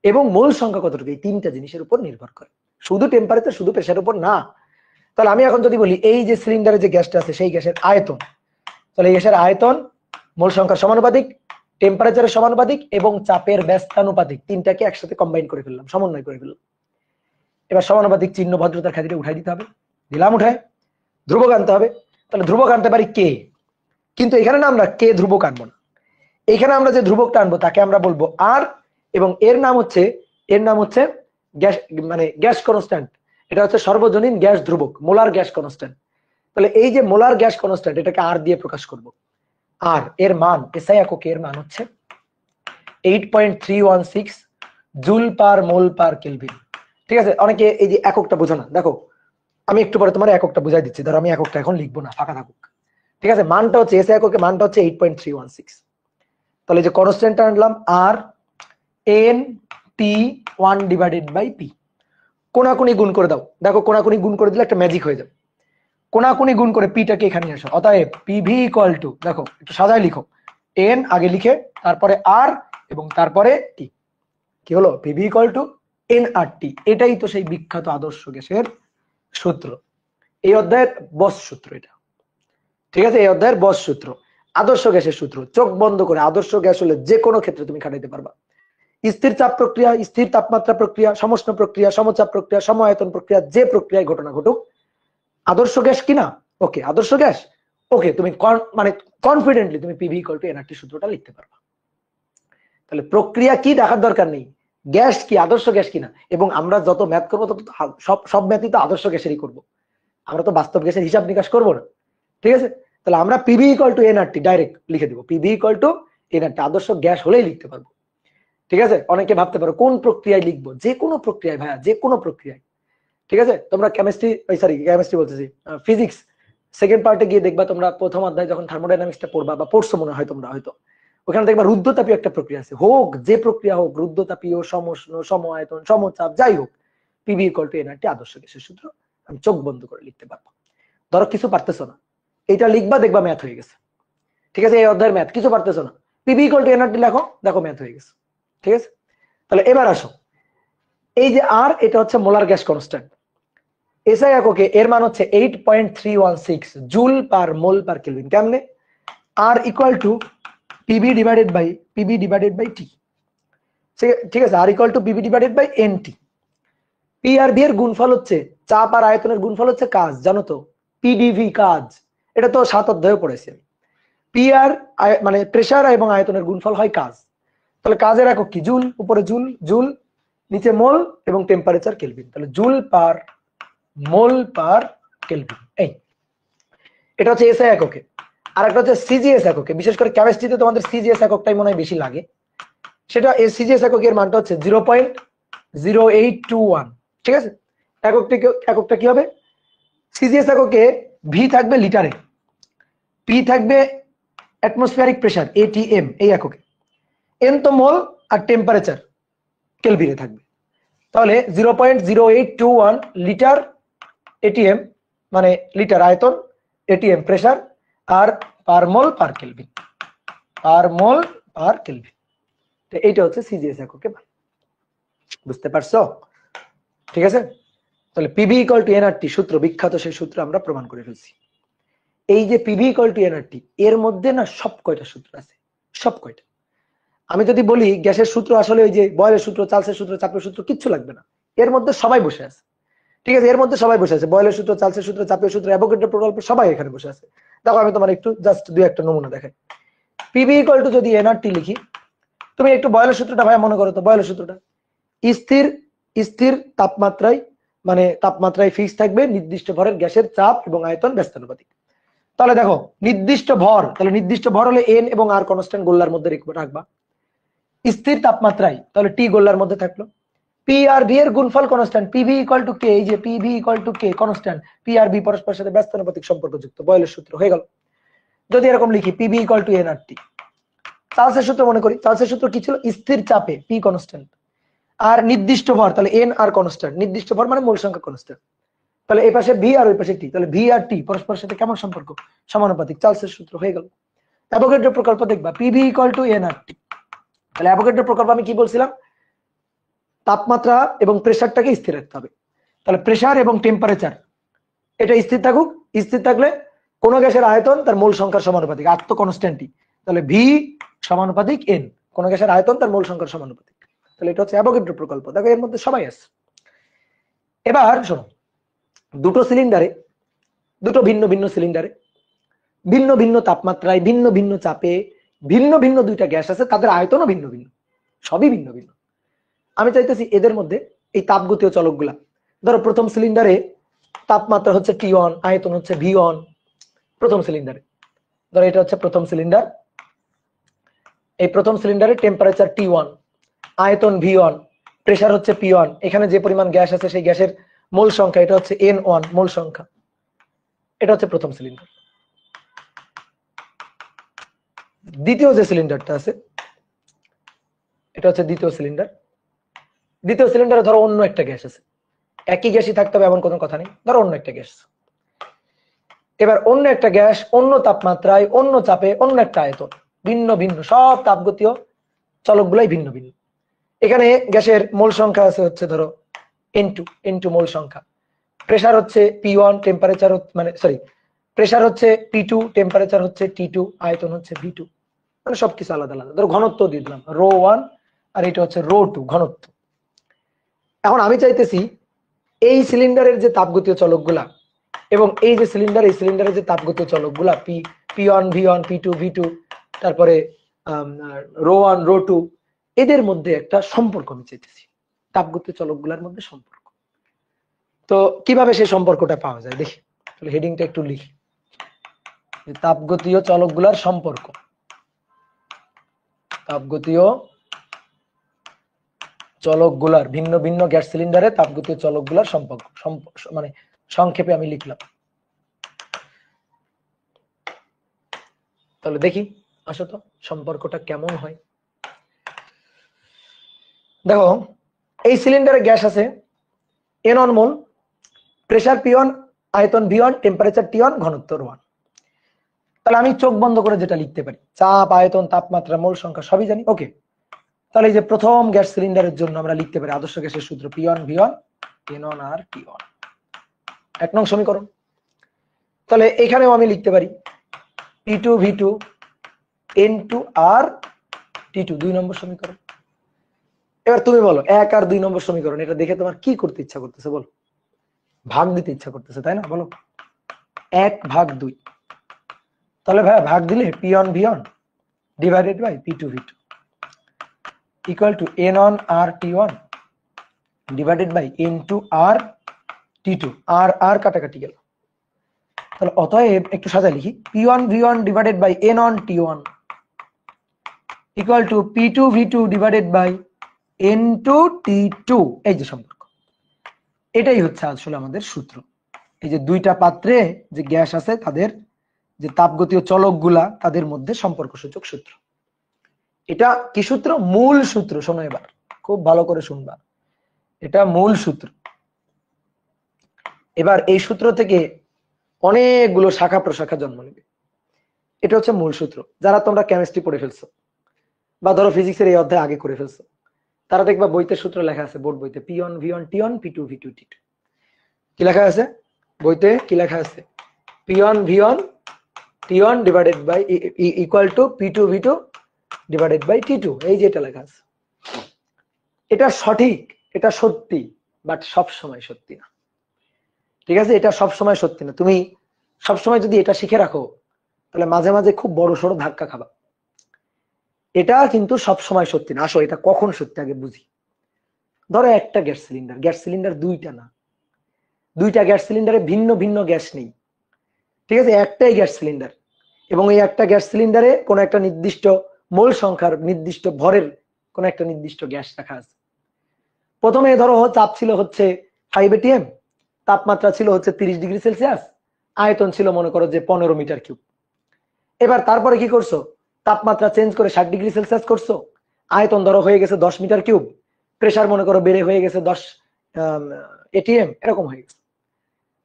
এবং মোল সংখ্যা কতটুকু, এই তিনটা জিনিসের উপর নির্ভর করে, শুধু টেম্পারেচার শুধু প্রেসারের উপর না। তাহলে আমি এখন যদি বলি এই যে সিলিন্ডারে যে গ্যাসটা আছে সেই গ্যাসের আয়তন, তাহলে এই গ্যাসের আয়তন মোল সংখ্যার সমানুপাতিক, টেম্পারেচারের সমানুপাতিক এবং চাপের ব্যস্তানুপাতিক, তিনটাকে একসাথে কম্বাইন করে ফেললাম, সমন্বয় করে ফেললাম। এবার সমানুপাতিক চিহ্ন ভদ্রতার খাতিরে উঠাই দিতে হবে, দিলাম উঠায়। ধ্রুবক আনতে হবে, তাহলে ধ্রুবক আনতে পারি কে, কিন্তু এখানে না আমরা কে ধ্রুবক আনবো না, এখানে আমরা যে ধ্রুবকটা আনবো তাকে আমরা বলবো আর, এবং এর নাম হচ্ছে গ্যাস, মানে গ্যাস কনস্ট্যান্ট। এটা হচ্ছে সর্বজনীন গ্যাস ধ্রুবক, মোলার গ্যাস কনস্ট্যান্ট। তাহলে এই যে মোলার গ্যাস কনস্ট্যান্ট, এটাকে আর দিয়ে প্রকাশ করব। আর এর মান, এসআই এককে এর মান হচ্ছে 8.316 জুল পার মোল পার কেলভিন। ঠিক আছে, অনেকে এই যে এককটা বোঝো না, দেখো আমি একটু পরে তোমার এককটা বুঝাই দিচ্ছি, ধরো আমি এককটা এখন লিখবো না, ফাঁকা থাকুক। ঠিক আছে, মানটা হচ্ছে এসআই এককে মানটা হচ্ছে 8.316। তাহলে যে কনস্ট্যান্টটা আনলাম আর এন টি 1/p, কোনাকুনি গুণ করে দাও। দেখো কোনাকুনি গুণ করে দিলে একটা ম্যাজিক হয়ে যাবে, কোনাকুনি গুণ করে পিটাকে এখানে আসো। অতএব পিভি ইকুয়াল টু, দেখো একটু সাজায় লিখো, এন আগে লিখে তারপরে আর এবং তারপরে টি। কি হলো? পিভি ইকুয়াল টু এন আর টি। এটাই তো সেই বিখ্যাত আদর্শ গ্যাসের সূত্র, এই অধ্যায়ের বস সূত্র এটা। ঠিক আছে, এই অধ্যায়ের বস সূত্র, আদর্শ গ্যাসের সূত্র। চোখ বন্ধ করে আদর্শ গ্যাস হলে যে কোনো ক্ষেত্রে তুমি খাটাইতে পারবা। স্থির চাপ প্রক্রিয়া, স্থির তাপমাত্রা প্রক্রিয়া, সমষ্ণ প্রক্রিয়া, সমচাপ প্রক্রিয়া, সম আয়তন প্রক্রিয়া, যে প্রক্রিয়ায় ঘটনা ঘটুক, আদর্শ গ্যাস কিনা? ওকে, আদর্শ গ্যাস। ওকে, তুমি মানে কনফিডেন্টলি তুমি পিভি ইকুয়াল টু এনআরটি সূত্রটা লিখতে পারবা। তাহলে প্রক্রিয়া কি দেখার দরকার নেই, গ্যাস কি, আদর্শ গ্যাস কিনা। এবং আমরা যত ম্যাথ করবো তত সব ম্যাথই তো আদর্শ গ্যাসেরই করব, আমরা তো বাস্তব গ্যাসের হিসাব নিকাশ করবো না। ঠিক আছে, তাহলে আমরা PV equal two nRT direct লিখে দিব, পিভি ইকুয়াল টু এনআরটি, আদর্শ গ্যাস হলেই লিখতে পারবো। ঠিক আছে, অনেকে ভাবতে পারো কোন প্রক্রিয়ায় লিখবো, যে কোনো প্রক্রিয়ায় ভাইয়া, যে কোনো প্রক্রিয়ায়। ঠিক আছে, তোমরা কেমিস্ট্রি বলতেছি, ফিজিক্স সেকেন্ড পার্টে গিয়ে দেখবা, তোমরা প্রথম অধ্যায় যখন থার্মোডাইনামিক্সটা পড়বা বা পড়ছো মনে হয় তোমরা হয়তো, ওখানে দেখবা রুদ্ধতাপীয় একটা প্রক্রিয়া আছে, হোক যে প্রক্রিয়া হোক, রুদ্ধতাপীয়, সমউষ্ণ, সম আয়তন, সমচাপ, যাই হোক, পিভি ইকুয়াল টু এনআরটি আদর্শ গ্যাসের সূত্র আমি চোখ বন্ধ করে লিখতে পারবো। ধরো কিছু পারতেছো না, এইটা লিখবা, দেখবা ম্যাথ হয়ে গেছে। ঠিক আছে, এই অধ্যায়ের ম্যাথ কিছু পারতেছো না, পিভি ইকুয়াল টু এনআরটি লেখো, দেখো ম্যাথ হয়ে গেছে। ঠিক আছে, তাহলে এবার আসো, এই যে আর, এটা হচ্ছে মোলার গ্যাস কনস্ট্যান্ট, এসআই এককে এর মান হচ্ছে 8.316 জুল পার মোল পার কেলভিন। কেমনে? R equal to PV divided by T. ঠিক আছে, R equal to PV divided by NT. P আর বি এর গুণফল হচ্ছে চাপ আর আয়তনের গুণফল হচ্ছে কাজ, জানো তো, পিডিভি কাজ, এটা তো 7 অধ্যায়ে পড়েছি আমি। পি আর মানে প্রেসার এবং আয়তনের গুণফল হয় কাজ, তাহলে কাজের একক কি? জুল, উপরে জুল, জুল নিচে মোল এবং টেম্পারেচার কেলভিন, তাহলে জুল পার মোল পার কেলভিন। এই এটা হচ্ছে এসআই এককে। আর একটা হচ্ছে সিজিএস এককে, বিশেষ করে কেমিস্ট্রিতে তোমাদের সিজিএস এককটাই মনে হয় বেশি লাগে, সেটা এই সিজিএস এককের মানটা হচ্ছে 0.0821। ঠিক আছে, এককটা কি হবে? সিজিএস এককে ভি থাকবে লিটারে, পি থাকবে অ্যাটমসফিয়ারিক প্রেসার এটিএম এই এককে, এন তো মোল, আর টেম্পারেচার কেলভিনে থাকবে। তাহলে 0.0821 লিটার এটিএম মানে লিটার আয়তন, এটিএম প্রেসার, আর পার মোল পার কেলভিন, পার মোল পার কেলভিন। তো এইটা হচ্ছে সিজিএস এককে, বুঝতে পারছো? ঠিক আছে, তাহলে পিভি ইকুয়াল টু এনআরটি সূত্র, বিখ্যাত সেই সূত্র আমরা প্রমাণ করে ফেলছি। এই যে পিভি ইকুয়াল টু এনআরটি, এর মধ্যে না সব কয়টা সূত্র আছে, সব কয়টা। আমি যদি বলি গ্যাসের সূত্র আসলে ওই যে বয়েলের সূত্র, চার্লসের সূত্র, চাপের সূত্র, কিচ্ছু লাগবে না, এর মধ্যে সবাই বসে আছে। ঠিক আছে, এর মধ্যে সবাই বসে আছে, বয়েলের সূত্র, চার্লসের সূত্র, চাপের সূত্র, অ্যাভোগাড্রো প্রকল্প, সবাই এখানে বসে আছে। দেখো আমি তোমার একটু জাস্ট দুই একটা নমুনা দেখাই। পিভি ইকুয়াল টু যদি এনআরটি লিখি, তুমি একটু বয়েলের সূত্রটা ভাই মনে করো তো, বয়েলের সূত্রটা স্থির স্থির তাপমাত্রায়, মানে তাপমাত্রায় ফিক্স থাকবে নির্দিষ্ট ভরের গ্যাসের চাপ এবং আয়তন ব্যস্তানুপাতিক। তাহলে দেখো নির্দিষ্ট ভর, তাহলে নির্দিষ্ট ভর হলে এন এবং আর কনস্ট্যান্ট গোল্লার মধ্যে রাখবা। স্থির তাপমাত্রায় তাহলে টি গোল্লার মধ্যে থাকলো। পি আর ভি এর গুণফল constant, PV equal to K, এই যে PV equal to K constant, P আর ভি পরস্পরের সাথে ব্যস্তানুপাতিক সম্পর্কযুক্ত, বয়েলের সূত্র হয়ে গেল। যদি এরকম লিখি পিভি ইকুয়াল টু এনআরটি, চার্লসের সূত্র মনে করি, চার্লসের সূত্র কি ছিল? স্থির চাপে পি কনস্ট্যান্ট, আর নির্দিষ্ট ভর তাহলে এন আর কনস্ট্যান্ট, নির্দিষ্ট ভর মানে মূল সংখ্যা কনস্ট্যান্ট, তাহলে এই পাশে ভি আর ওই পাশে টি, তাহলে ভি আর টি পরস্পরের সাথে কেমন সম্পর্ক? সমানুপাতিক, চার্লসের সূত্র হয়ে গেল। অ্যাভোগাড্রো প্রকল্প দেখবা, পিভি ইকুয়াল টু এনআরটি, তাহলে অ্যাভোগাড্রো প্রকল্প আমি কি বলছিলাম? তাপমাত্রা এবং প্রেসারটাকে স্থির রাখতে হবে, তাহলে প্রেসার এবং টেম্পারেচার এটা স্থির থাকুক, স্থির থাকলে কোন গ্যাসের আয়তন তার মূল সংখ্যার সমানুপাতিক, আর তো কনস্ট্যান্টই, তাহলে ভি সমানুপাতিক এন, কোন গ্যাসের আয়তন তার মূল সংখ্যার সমানুপাতিক, তাহলে এটা হচ্ছে অ্যাভোগাড্রো প্রকল্প। দেখো এর মধ্যে সবাই আছে। এবার শোনো, দুটো সিলিন্ডারে, দুটো ভিন্ন ভিন্ন সিলিন্ডারে ভিন্ন ভিন্ন তাপমাত্রায়, ভিন্ন ভিন্ন চাপে, ভিন্ন ভিন্ন দুইটা গ্যাস আছে, তাদের আয়তনও ভিন্ন ভিন্ন, সবই ভিন্ন ভিন্ন। আমি চাইতেছি এদের মধ্যে এই তাপগতীয় চলকগুলা, ধরো প্রথম সিলিন্ডারে তাপমাত্রা হচ্ছে টি1, আয়তন হচ্ছে ভি1, প্রথম সিলিন্ডারে, ধরো এটা হচ্ছে প্রথম সিলিন্ডার, এই প্রথম সিলিন্ডারে টেম্পারেচার টি1, আয়তন ভি1, প্রেসার হচ্ছে পি1, এখানে যে পরিমাণ গ্যাস আছে সেই গ্যাসের মোল সংখ্যা এটা হচ্ছে n1 মোল সংখ্যা, এটা হচ্ছে প্রথম সিলিন্ডার। দ্বিতীয় যে সিলিন্ডারটা আছে এটা হচ্ছে দ্বিতীয় সিলিন্ডার, দ্বিতীয় সিলিন্ডারে ধরো অন্য একটা গ্যাস আছে, একই গ্যাসই থাকতে হবে এমন কোনো কথা নেই, ধরো অন্য একটা গ্যাস, এবার অন্য একটা গ্যাস অন্য তাপমাত্রায়, অন্য চাপে, অন্য একটা আয়তন, ভিন্ন ভিন্ন, সব তাপগতীয় চলকগুলাই ভিন্ন ভিন্ন। এখানে গ্যাসের মোল সংখ্যা আছে হচ্ছে ধরো n2 মোল সংখ্যা, প্রেসার হচ্ছে p1, টেম্পারেচার মানে সরি, প্রেসার হচ্ছে p2, টেম্পারেচার হচ্ছে t2, আয়তন হচ্ছে v2, মানে সবকিছু আলাদা আলাদা। ধরো ঘনত্ব দিয়ে দিলাম ρ1 আর এটা হচ্ছে ρ2 ঘনত্ব। এখন আমি চাইতেছি এই সিলিন্ডারের যে তাপগতীয় চলকগুলা এবং এই যে সিলিন্ডার, এই সিলিন্ডারের যে তাপগতীয় চলকগুলা P1 V1 P2 V2 তারপরে রো 1 রো 2 এদের মধ্যে একটা সম্পর্ক আমি চাইতেছি, তাপগতীয় চলকগুলোর মধ্যে সম্পর্ক। তো কিভাবে সেই সম্পর্কটা পাওয়া যায় দেখি, তাহলে হেডিংটা একটু লিখি, তাপগতীয় চলকগুলোর সম্পর্ক। তাপগতীয় চলকগুলার, ভিন্ন ভিন্ন গ্যাস সিলিন্ডারে তাপগতীয় চলকগুলার সম্পর্ক, মানে সংক্ষেপে আমি লিখলাম। তাহলে দেখি আসো তো সম্পর্কটা কেমন হয়। দেখো এই সিলিন্ডারে গ্যাস আছে N1 মোল, প্রেসার P1, আয়তন V1, টেম্পারেচার T1, ঘনত্ব ρ1। তাহলে আমি চোখ বন্ধ করে যেটা লিখতে পারি, চাপ, আয়তন, তাপমাত্রা, মোল সংখ্যা সবই জানি। ওকে, তাহলে এই যে প্রথম গ্যাস সিলিন্ডারের জন্য আমরা লিখতে পারি আদর্শ গ্যাসের সূত্র P1 V1 N1 আর T1, 1 নং সমীকরণ। তাহলে এখানেও আমি লিখতে পারি P2 V2 N2 আর T2, 2 নম্বর সমীকরণ। এবার তুমি বলো 1 আর 2 নম্বর সমীকরণ, এটা দেখে তোমার কি করতে ইচ্ছা করতেছে বলো? ভাগ দিতে ইচ্ছা করতেছে, তাই না? বলো 1/2। তাহলে ভাই ভাগ দিলে P1 V1 divided by P2 V2 equal to N1 আর T1 ডিভাইডেড বাই N2 আর T2, আর কাটাকাটি গেল। তাহলে অতএব একটু সাজায় লিখি, P1 V1 divided by N1 T1 equal to P2 V2 divided by N2 T2। এই যে সম্পর্ক, এটাই হচ্ছে আসলে আমাদের সূত্র। এই যে দুইটা পাত্রে যে গ্যাস আছে তাদের যে তাপগতীয় চলকগুলা তাদের মধ্যে সম্পর্ক সূচক সূত্র। এটা কি সূত্র? মূল সূত্র। শোনো এবার খুব ভালো করে শুনবা, এটা মূল সূত্র। এবার এই সূত্র থেকে অনেকগুলো শাখা প্রশাখা জন্ম নেবে। এটা হচ্ছে মূল সূত্র। যারা তোমরা কেমিস্ট্রি পড়ে ফেলছো বা ধরো ফিজিক্সের এই অধ্যায় আগে করে ফেলছো, তারা দেখবা বইতে সূত্র লেখা আছে, বোর্ড বইতে P1 V1 T1 P2 V2 T2। কি লেখা আছে বইতে? কি লেখা আছে? P1 V1 T1 divided by equal to P2 V2 divided by T2। এই যে এটা লেখা আছে, এটা সঠিক, এটা সত্যি, বাট সব সময় সত্যি না। ঠিক আছে, এটা সব সময় সত্যি না। তুমি সব সময় যদি এটা শিখে রাখো তাহলে মাঝে মাঝে খুব বড় সড়ো ধাক্কা খাবা। এটা কিন্তু সব সময় সত্যি না। আসো এটা কখন সত্যি আগে বুঝি। ধরো একটা গ্যাস সিলিন্ডার, গ্যাস সিলিন্ডার দুইটা না, দুইটা গ্যাস সিলিন্ডারে ভিন্ন ভিন্ন গ্যাস নেই। ঠিক আছে, একটাই গ্যাস সিলিন্ডার, এবং এই একটা গ্যাস সিলিন্ডারে কোনো একটা নির্দিষ্ট মোল সংখ্যার, নির্দিষ্ট ভরের কোন একটা নির্দিষ্ট গ্যাস রাখা আছে। প্রথমে ধরো চাপ ছিল হচ্ছে 5 atm, তাপমাত্রা ছিল হচ্ছে 30 ডিগ্রি সেলসিয়াস, আয়তন ছিল মনে করো যে 15 মিটার কিউব। এবার তারপরে কি করছো? তাপমাত্রা চেঞ্জ করে 60 ডিগ্রি সেলসিয়াস করছো, আয়তন ধরো হয়ে গেছে 10 মিটার কিউব, প্রেসার মনে করো বেড়ে হয়ে গেছে 10 atm, এরকম হয়ে গেছে।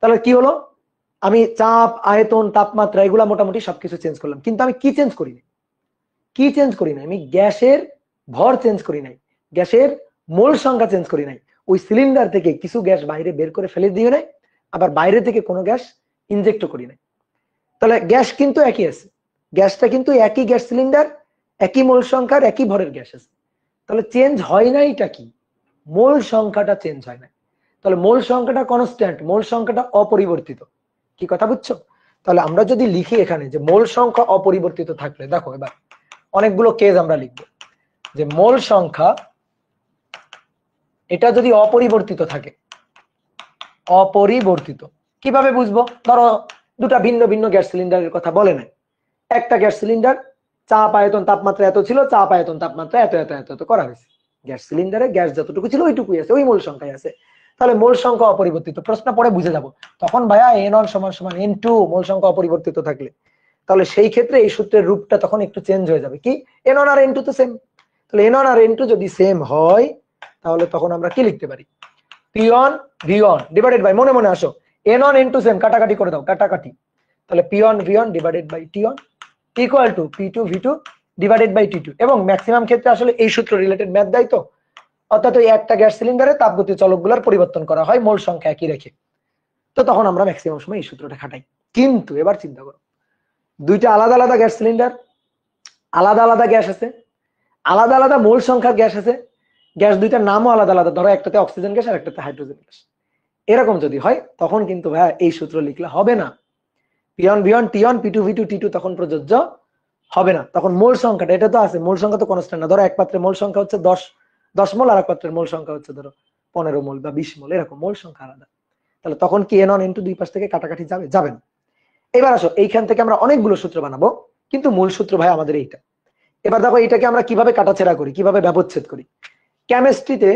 তাহলে কি হলো? আমি চাপ, আয়তন, তাপমাত্রা এগুলা মোটামুটি সবকিছু চেঞ্জ করলাম, কিন্তু আমি কি চেঞ্জ করি নাই? কি চেঞ্জ করি নাই? আমি গ্যাসের ভর চেঞ্জ করি নাই, গ্যাসের মোল সংখ্যা চেঞ্জ করি নাই। ওই সিলিন্ডার থেকে কিছু গ্যাস বাইরে বের করে ফেলে দিয়ে নাই, আবার বাইরে থেকে কোনো গ্যাস ইনজেক্ট করি নাই। তাহলে গ্যাস কিন্তু একই আছে, গ্যাসটা কিন্তু একই গ্যাস সিলিন্ডার, একই মোল সংখ্যার, একই ভরের গ্যাস আছে। তাহলে চেঞ্জ হয় না, এটা কি? মোল সংখ্যাটা চেঞ্জ হয় না। তাহলে মোল সংখ্যাটা কনস্ট্যান্ট, মোল সংখ্যাটা অপরিবর্তিত। কি কথা বুঝছো? তাহলে আমরা যদি লিখি এখানে যে মোল সংখ্যা অপরিবর্তিত থাকলে, দেখো এবার অনেকগুলো কেস আমরা লিখবো যে মোল সংখ্যা এটা যদি অপরিবর্তিত থাকে, অপরিবর্তিত কিভাবে বুঝবো? ধরো দুটা ভিন্ন ভিন্ন গ্যাস সিলিন্ডারের কথা বলে নাই। একটা গ্যাস সিলিন্ডার চাপ, আয়তন, তাপমাত্রা এত ছিল, চাপ, আয়তন, তাপমাত্রা এত এত এত এত করা হয়েছে। গ্যাস সিলিন্ডারে গ্যাস যতটুকু ছিল ওইটুকুই আছে, ওই মোল সংখ্যায় আছে। তাহলে মোল সংখ্যা অপরিবর্তিত, প্রশ্ন পরে বুঝে যাব তখন ভাইয়া N1 সমান সমান N2, মোল সংখ্যা অপরিবর্তিত থাকলে। তাহলে সেই ক্ষেত্রে এই সূত্রের রূপটা তখন একটু চেঞ্জ হয়ে যাবে। কি? N1 আর N2 তো সেম। তাহলে N1 আর N2 যদি সেম হয় তাহলে তখন আমরা কি লিখতে পারি? P1 V1 ডিভাইডেড বাই, মনে মনে আসো, N1 N2 সেম, কাটাকাটি করে দাও, কাটাকাটি। তাহলে P1 V1 divided by T1 equal to P2 V2 divided by T2। এবং ম্যাক্সিমাম ক্ষেত্রে আসলে এই সূত্র রিলেটেড ম্যাথ দেয় তো, অর্থাৎ ওই একটা গ্যাস সিলিন্ডারে তাপগতীয় চলকগুলোর পরিবর্তন করা হয় মোল সংখ্যা একই রেখে। তো তখন আমরা ম্যাক্সিমাম সময় এই সূত্রটা খাটাই। কিন্তু এবার চিন্তা করো, দুইটা আলাদা আলাদা গ্যাস সিলিন্ডার, আলাদা আলাদা গ্যাস আছে, আলাদা আলাদা মোল সংখ্যার গ্যাস আছে, গ্যাস দুইটার নামও আলাদা আলাদা। ধরো একটাতে অক্সিজেন গ্যাস আর একটাতে হাইড্রোজেন গ্যাস। এরকম যদি হয় তখন কিন্তু ভাইয়া এই সূত্র লিখলে হবে না। P1 V1 T1 P2 V2 T2 তখন প্রযোজ্য হবে না। তখন মোল সংখ্যাটা, এটা তো আছে, মোল সংখ্যা তো কনস্ট্যান্ট না। ধরো এক পাত্রের মোল সংখ্যা হচ্ছে 10 মোল, আর এক পাত্রের মোল সংখ্যা হচ্ছে ধরো 15 মোল বা 20 মোল, এরকম মোল সংখ্যা আলাদা। তাহলে তখন কি n1 n2 দুই পাশ থেকে কাটাকাটি যাবে না। এবার আসো, এইখান থেকে আমরা অনেকগুলো সূত্র বানাবো, কিন্তু মূল সূত্র ভাই আমাদের এইটা। এবার দেখো এটাকে আমরা কিভাবে কাটাছেড়া করি, কিভাবে ব্যবচ্ছেদ করি। কেমিস্ট্রিতে,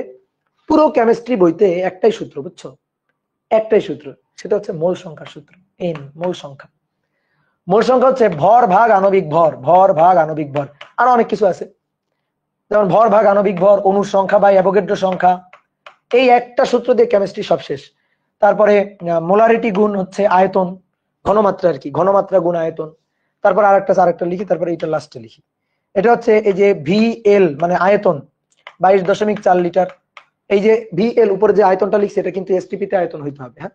পুরো কেমিস্ট্রি বইতে একটাই সূত্র, বুঝছো, একটাই সূত্র, সেটা হচ্ছে মোল সংখ্যার সূত্র। n মোল সংখ্যা, মোল সংখ্যা হচ্ছে ভর ভাগ আণবিক ভর, ভর ভাগ আণবিক ভর। আর অনেক কিছু আছে, যেমন ভর ভাগ আণবিক ভর, অণুর সংখ্যা বা অ্যাভোগাড্রো সংখ্যা। এই একটা সূত্র দিয়ে কেমিস্ট্রি সব শেষ। তারপরে মোলারিটি গুণ হচ্ছে আয়তন, ঘনমাত্রা আর কি, ঘনমাত্রা গুণ আয়তন। তারপর আরেকটা লিখি, তারপরে এটা লাস্টে লিখি। এটা হচ্ছে এই যে VL মানে আয়তন 22.4 লিটার। এই যে VL উপরে যে আয়তনটা লিখছি এটা কিন্তু STP তে আয়তন হইতে হবে, হ্যাঁ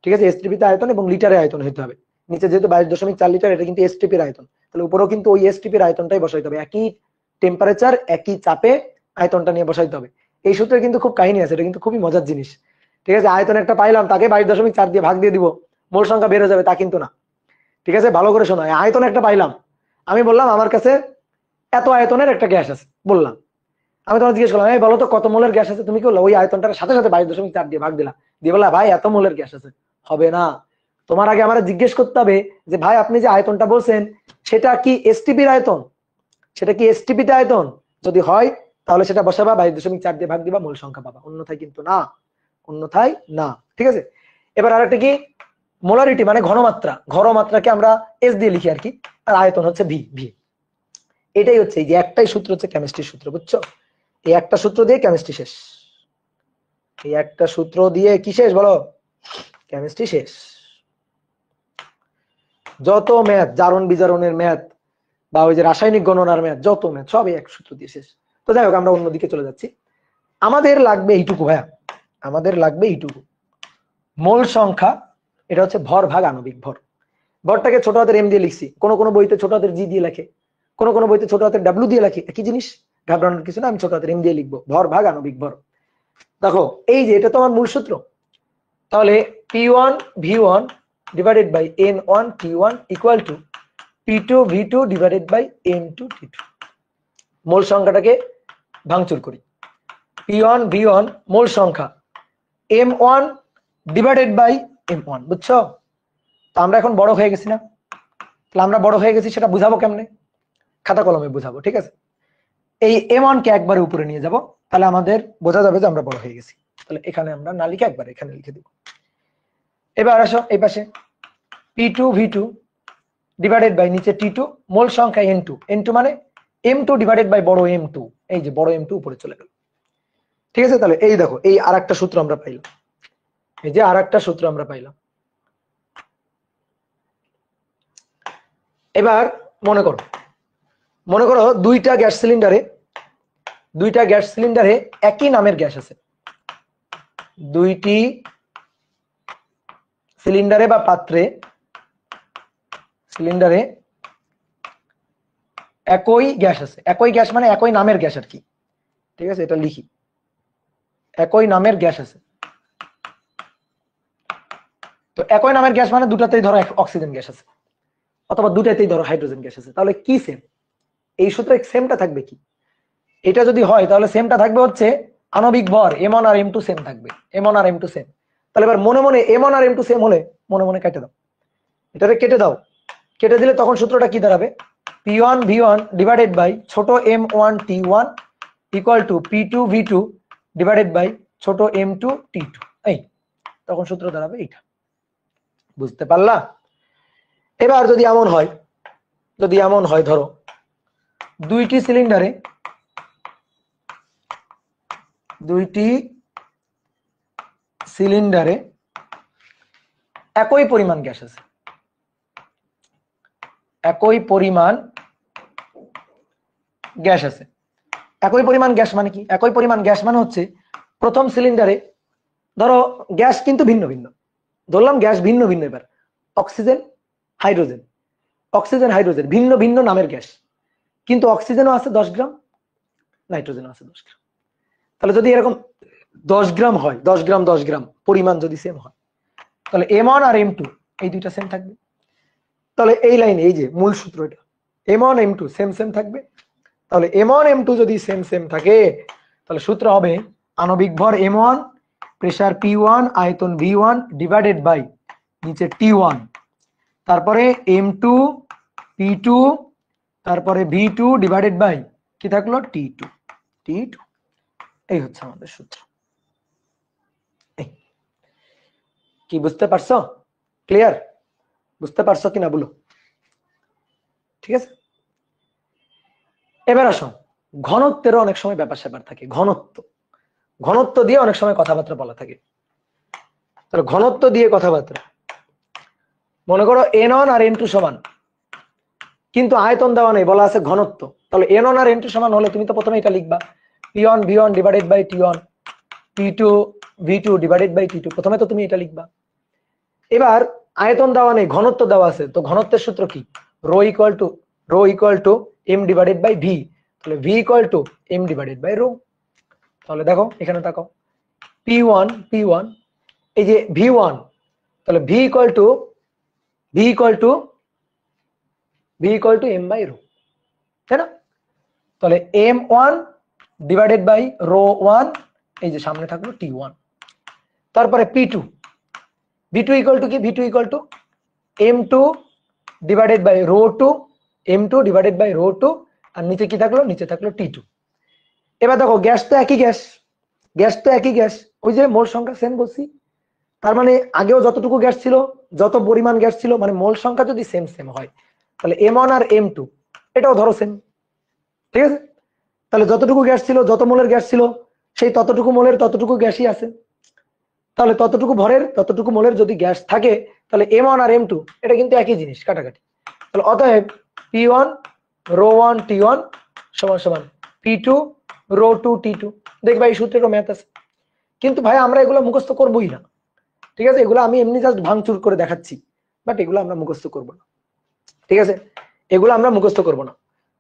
ঠিক আছে, STP তে আয়তন এবং লিটারে আয়তন হইতে হবে। নিচে যেহেতু 22.4 লিটার, এটা কিন্তু STP এর আয়তন, তাহলে উপরেও কিন্তু ওই STP এর আয়তনটাই বসাইতে হবে। একই টেম্পারেচার একই চাপে আয়তনটা নিয়ে বসাইতে হবে। এই সূত্রে কিন্তু খুব কাহিনী আছে, এটা কিন্তু খুবই মজার জিনিস। ঠিক আছে, আয়তন একটা পাইলাম, তাকে 22.4 দিয়ে ভাগ দিয়ে দিব, মোল সংখ্যা বেড়ে যাবে, তা কিন্তু না। ঠিক আছে, ভালো করে শোনো, আয়তন একটা পাইলাম, আমি বললাম আমার কাছে এত আয়তনের একটা গ্যাস আছে, বললাম, আমি তোমার জিজ্ঞেস করলাম এই বলো তো কত মোলের গ্যাস আছে, তুমি কি বললো ওই আয়তনটার সাথে সাথে 22.4 দিয়ে ভাগ দিলা, দিয়ে বললা ভাই এত মোলের গ্যাস আছে। হবে না, তোমার আগে আমার জিজ্ঞেস করতে হবে যে ভাই আপনি যে আয়তনটা বলছেন সেটা কি STPর আয়তন, সেটা কি STPতে আয়তন, যদি হয় তাহলে সেটা বসাবা, 22.4 দিয়ে ভাগ দিবা, মোল সংখ্যা পাবা, অন্যথায় কিন্তু না, অন্যথায় না। ঠিক আছে, এবার আরেকটা কি, মোলারিটি মানে ঘনমাত্রা, ঘনমাত্রাকে আমরা S দিয়ে লিখি আর কি, আর আয়তন হচ্ছে V। এটাই হচ্ছে, এই যে একটাই সূত্র হচ্ছে কেমিস্ট্রির সূত্র, বুঝছো, এই একটা সূত্র দিয়ে কেমিস্ট্রি শেষ। এই একটা সূত্র দিয়ে কি শেষ বলো, কেমিস্ট্রি শেষ। যত ম্যাথ, জারণ বিজারণের ম্যাথ বা ওই যে রাসায়নিক গণনার ম্যাথ, যত ম্যাথ সবই এক সূত্র দিয়ে শেষ। তো যাই হোক, আমরা অন্যদিকে চলে যাচ্ছি। আমাদের লাগবে এইটুকু ভাইয়া, আমাদের লাগবে এইটুকু, মোল সংখ্যা। এটা হচ্ছে ভর ভাগ আণবিক ভর। ভরটাকে ছোট হাতের M দিয়ে লিখছি, কোন বইতে ছোট হাতের G দিয়ে লেখে, কোন বইতে ছোট হাতের W দিয়ে লেখে, একই জিনিস, ঘাবড়ানোর কিছু না, আমি ছোট হাতের M দিয়ে লিখবো, ভর ভাগ আণবিক ভর। দেখো এই যে এটা তো আমার মূল সূত্র, তাহলে P1 V1 divided by N1 T1 equal to P2 V2 divided by N2 T2। Mole সংখ্যাটাকে ভাঙচুর করি, P1 V1 মোল সংখ্যা M1 ডিভাইডেড বাই M1, বুঝছো। তো আমরা এখন বড় হয়ে গেছি না, তাহলে আমরা বড় হয়ে গেছি সেটা বুঝাবো কেমনে, খাতা কলমে বুঝাবো। ঠিক আছে, এই M1 কে একবারে উপরে নিয়ে যাব, তাহলে আমাদের বোঝা যাবে যে আমরা বড় হয়ে গেছি। তাহলে এখানে আমরা না লিখে একবার এখানে লিখে দেব। এবার আসো এই পাশে, P2 V2 ডিভাইডেড বাই নিচে T2, মোল সংখ্যা N2, N2 মানে M2 ডিভাইডেড বাই বড় M2, এই যে বড় M2 উপরে চলে গেল। ঠিক আছে, তাহলে এই দেখো এই আরেকটা সূত্র আমরা পাইলাম, এই যে আরেকটা সূত্র আমরা পাইলাম। এবার মনে করো দুইটা গ্যাস সিলিন্ডারে একই নামের গ্যাস আছে, দুইটি সিলিন্ডারে বা পাত্রে, সিলিন্ডারে একই গ্যাস আছে, একই গ্যাস মানে একই নামের গ্যাস আর কি। ঠিক আছে, এটা লিখি, একই নামের গ্যাস আছে। তো একই নামের গ্যাস মানে দুটাতেই ধরো অক্সিজেন গ্যাস আছে, অথবা দুটাতেই ধরো হাইড্রোজেন গ্যাস আছে। তাহলে কি সেম, এই সূত্রে সেমটা থাকবে কি, এটা যদি হয় তাহলে সেমটা থাকবে হচ্ছে আণবিক ভর M1 আর M2 সেম থাকবে, M1 আর M2 সেম। তাহলে এবার মনে মনে M1 আর M2 সেম হলে মনে মনে কেটে দাও, এটারে কেটে দাও, কেটে দিলে তখন সূত্রটা কি দাঁড়াবে, P1 V1 ডিভাইডেড বাই ছোট M1 T1 equal to P2 V2 divided by ছোট M2 T2। এই তখন সূত্র দাঁড়াবে এইটা, বুঝতে পারলা। এবার যদি এমন হয় ধরো দুইটি সিলিন্ডারে একই পরিমাণ গ্যাস আছে, একই পরিমাণ গ্যাস আছে। একই পরিমাণ গ্যাস মানে কি, একই পরিমাণ গ্যাস মানে হচ্ছে প্রথম সিলিন্ডারে ধরো গ্যাস কিন্তু ভিন্ন ভিন্ন, ধরলাম গ্যাস ভিন্ন ভিন্ন, এবার অক্সিজেন হাইড্রোজেন ভিন্ন ভিন্ন নামের গ্যাস, কিন্তু অক্সিজেনও আছে 10 গ্রাম, নাইট্রোজেনও আছে 10 গ্রাম। তাহলে যদি এরকম 10 গ্রাম হয়, 10 গ্রাম পরিমাণ যদি সেম হয়, তাহলে m1 আর m2 এই দুইটা সেম থাকবে। তাহলে এই লাইনে এই যে মূল সূত্র এটা, m1 m2 সেম সেম থাকবে। তাহলে m1 m2 যদি সেম সেম থাকে তাহলে সূত্র হবে আণবিক ভর m1 প্রেসার p1 আয়তন v1 ডিভাইডেড বাই নিচে t1, তারপরে m2 p2 তারপরে v2 ডিভাইডেড বাই কি থাকলো t2। এই হচ্ছে আমাদের সূত্র। কি বুঝতে পারছো? ক্লিয়ার? বুঝতে পারছো কিনা বলো। ঠিক আছে, এবার আসো ঘনত্বেরও অনেক সময় ব্যাপার স্যাপার থাকে। ঘনত্ব দিয়ে অনেক সময় কথাবার্তা বলা থাকে। তাহলে ঘনত্ব দিয়ে কথাবার্তা, মনে করো n1 আর n2 সমান, কিন্তু আয়তন দেওয়া নেই, বলা আছে ঘনত্ব। তাহলে n1 আর n2 সমান হলে তুমি তো প্রথমে এটা লিখবা p1 v1 divided by t1, p2 v2 divided by t2, প্রথমে তো তুমি এটা লিখবা। এবার আয়তন দেওয়া নেই, ঘনত্ব দেওয়া আছে, তো ঘনত্বের সূত্র কি? Rho equal to m divided by v। তাহলে v equal to m divided by rho. তাহলে দেখো এখানে তাকো p1 এই যে v1, তাহলে v equal to m by rho, তাই না? তাহলে m1 ডিভাইডেড বাই রো 1, এই যে সামনে থাকলো t1। তারপরে p2 v2 ইকুয়াল টু কি? v2 equal to m2 divided by rho 2, m2 divided by rho 2, আর নিচে কি থাকলো? নিচে থাকলো t2। এবার দেখো গ্যাস তো একই গ্যাস, ওই যে মোল সংখ্যা সেম বলছি, তার মানে আগেও যতটুকু গ্যাস ছিল, যত পরিমাণ গ্যাস ছিল, মানে মোল সংখ্যা যদি সেম সেম হয় তাহলে m1 আর m2 এটাও ধরো সেম। ঠিক আছে, তাহলে যতটুকু গ্যাস ছিল, যত মোলের গ্যাস ছিল, সেই ততটুকু মোলের ততটুকু গ্যাসই আছে। তাহলে ততটুকু ভরের ততটুকু মোলের যদি গ্যাস থাকে তাহলে m1 আর m2 এটা কিন্তু একই জিনিস, কাটাকাটি। তাহলে অতএব p1 রো 1 t1 সমান সমান p2 রো 2 t2। দেখবা এই সূত্রেরও ম্যাথ আছে, কিন্তু ভাই আমরা এগুলো মুখস্থ করবোই না। ঠিক আছে, এগুলো আমি এমনি জাস্ট ভাঙচুর করে দেখাচ্ছি, বাট এগুলো আমরা মুখস্থ করব না। ঠিক আছে, এগুলো আমরা মুখস্থ করব না।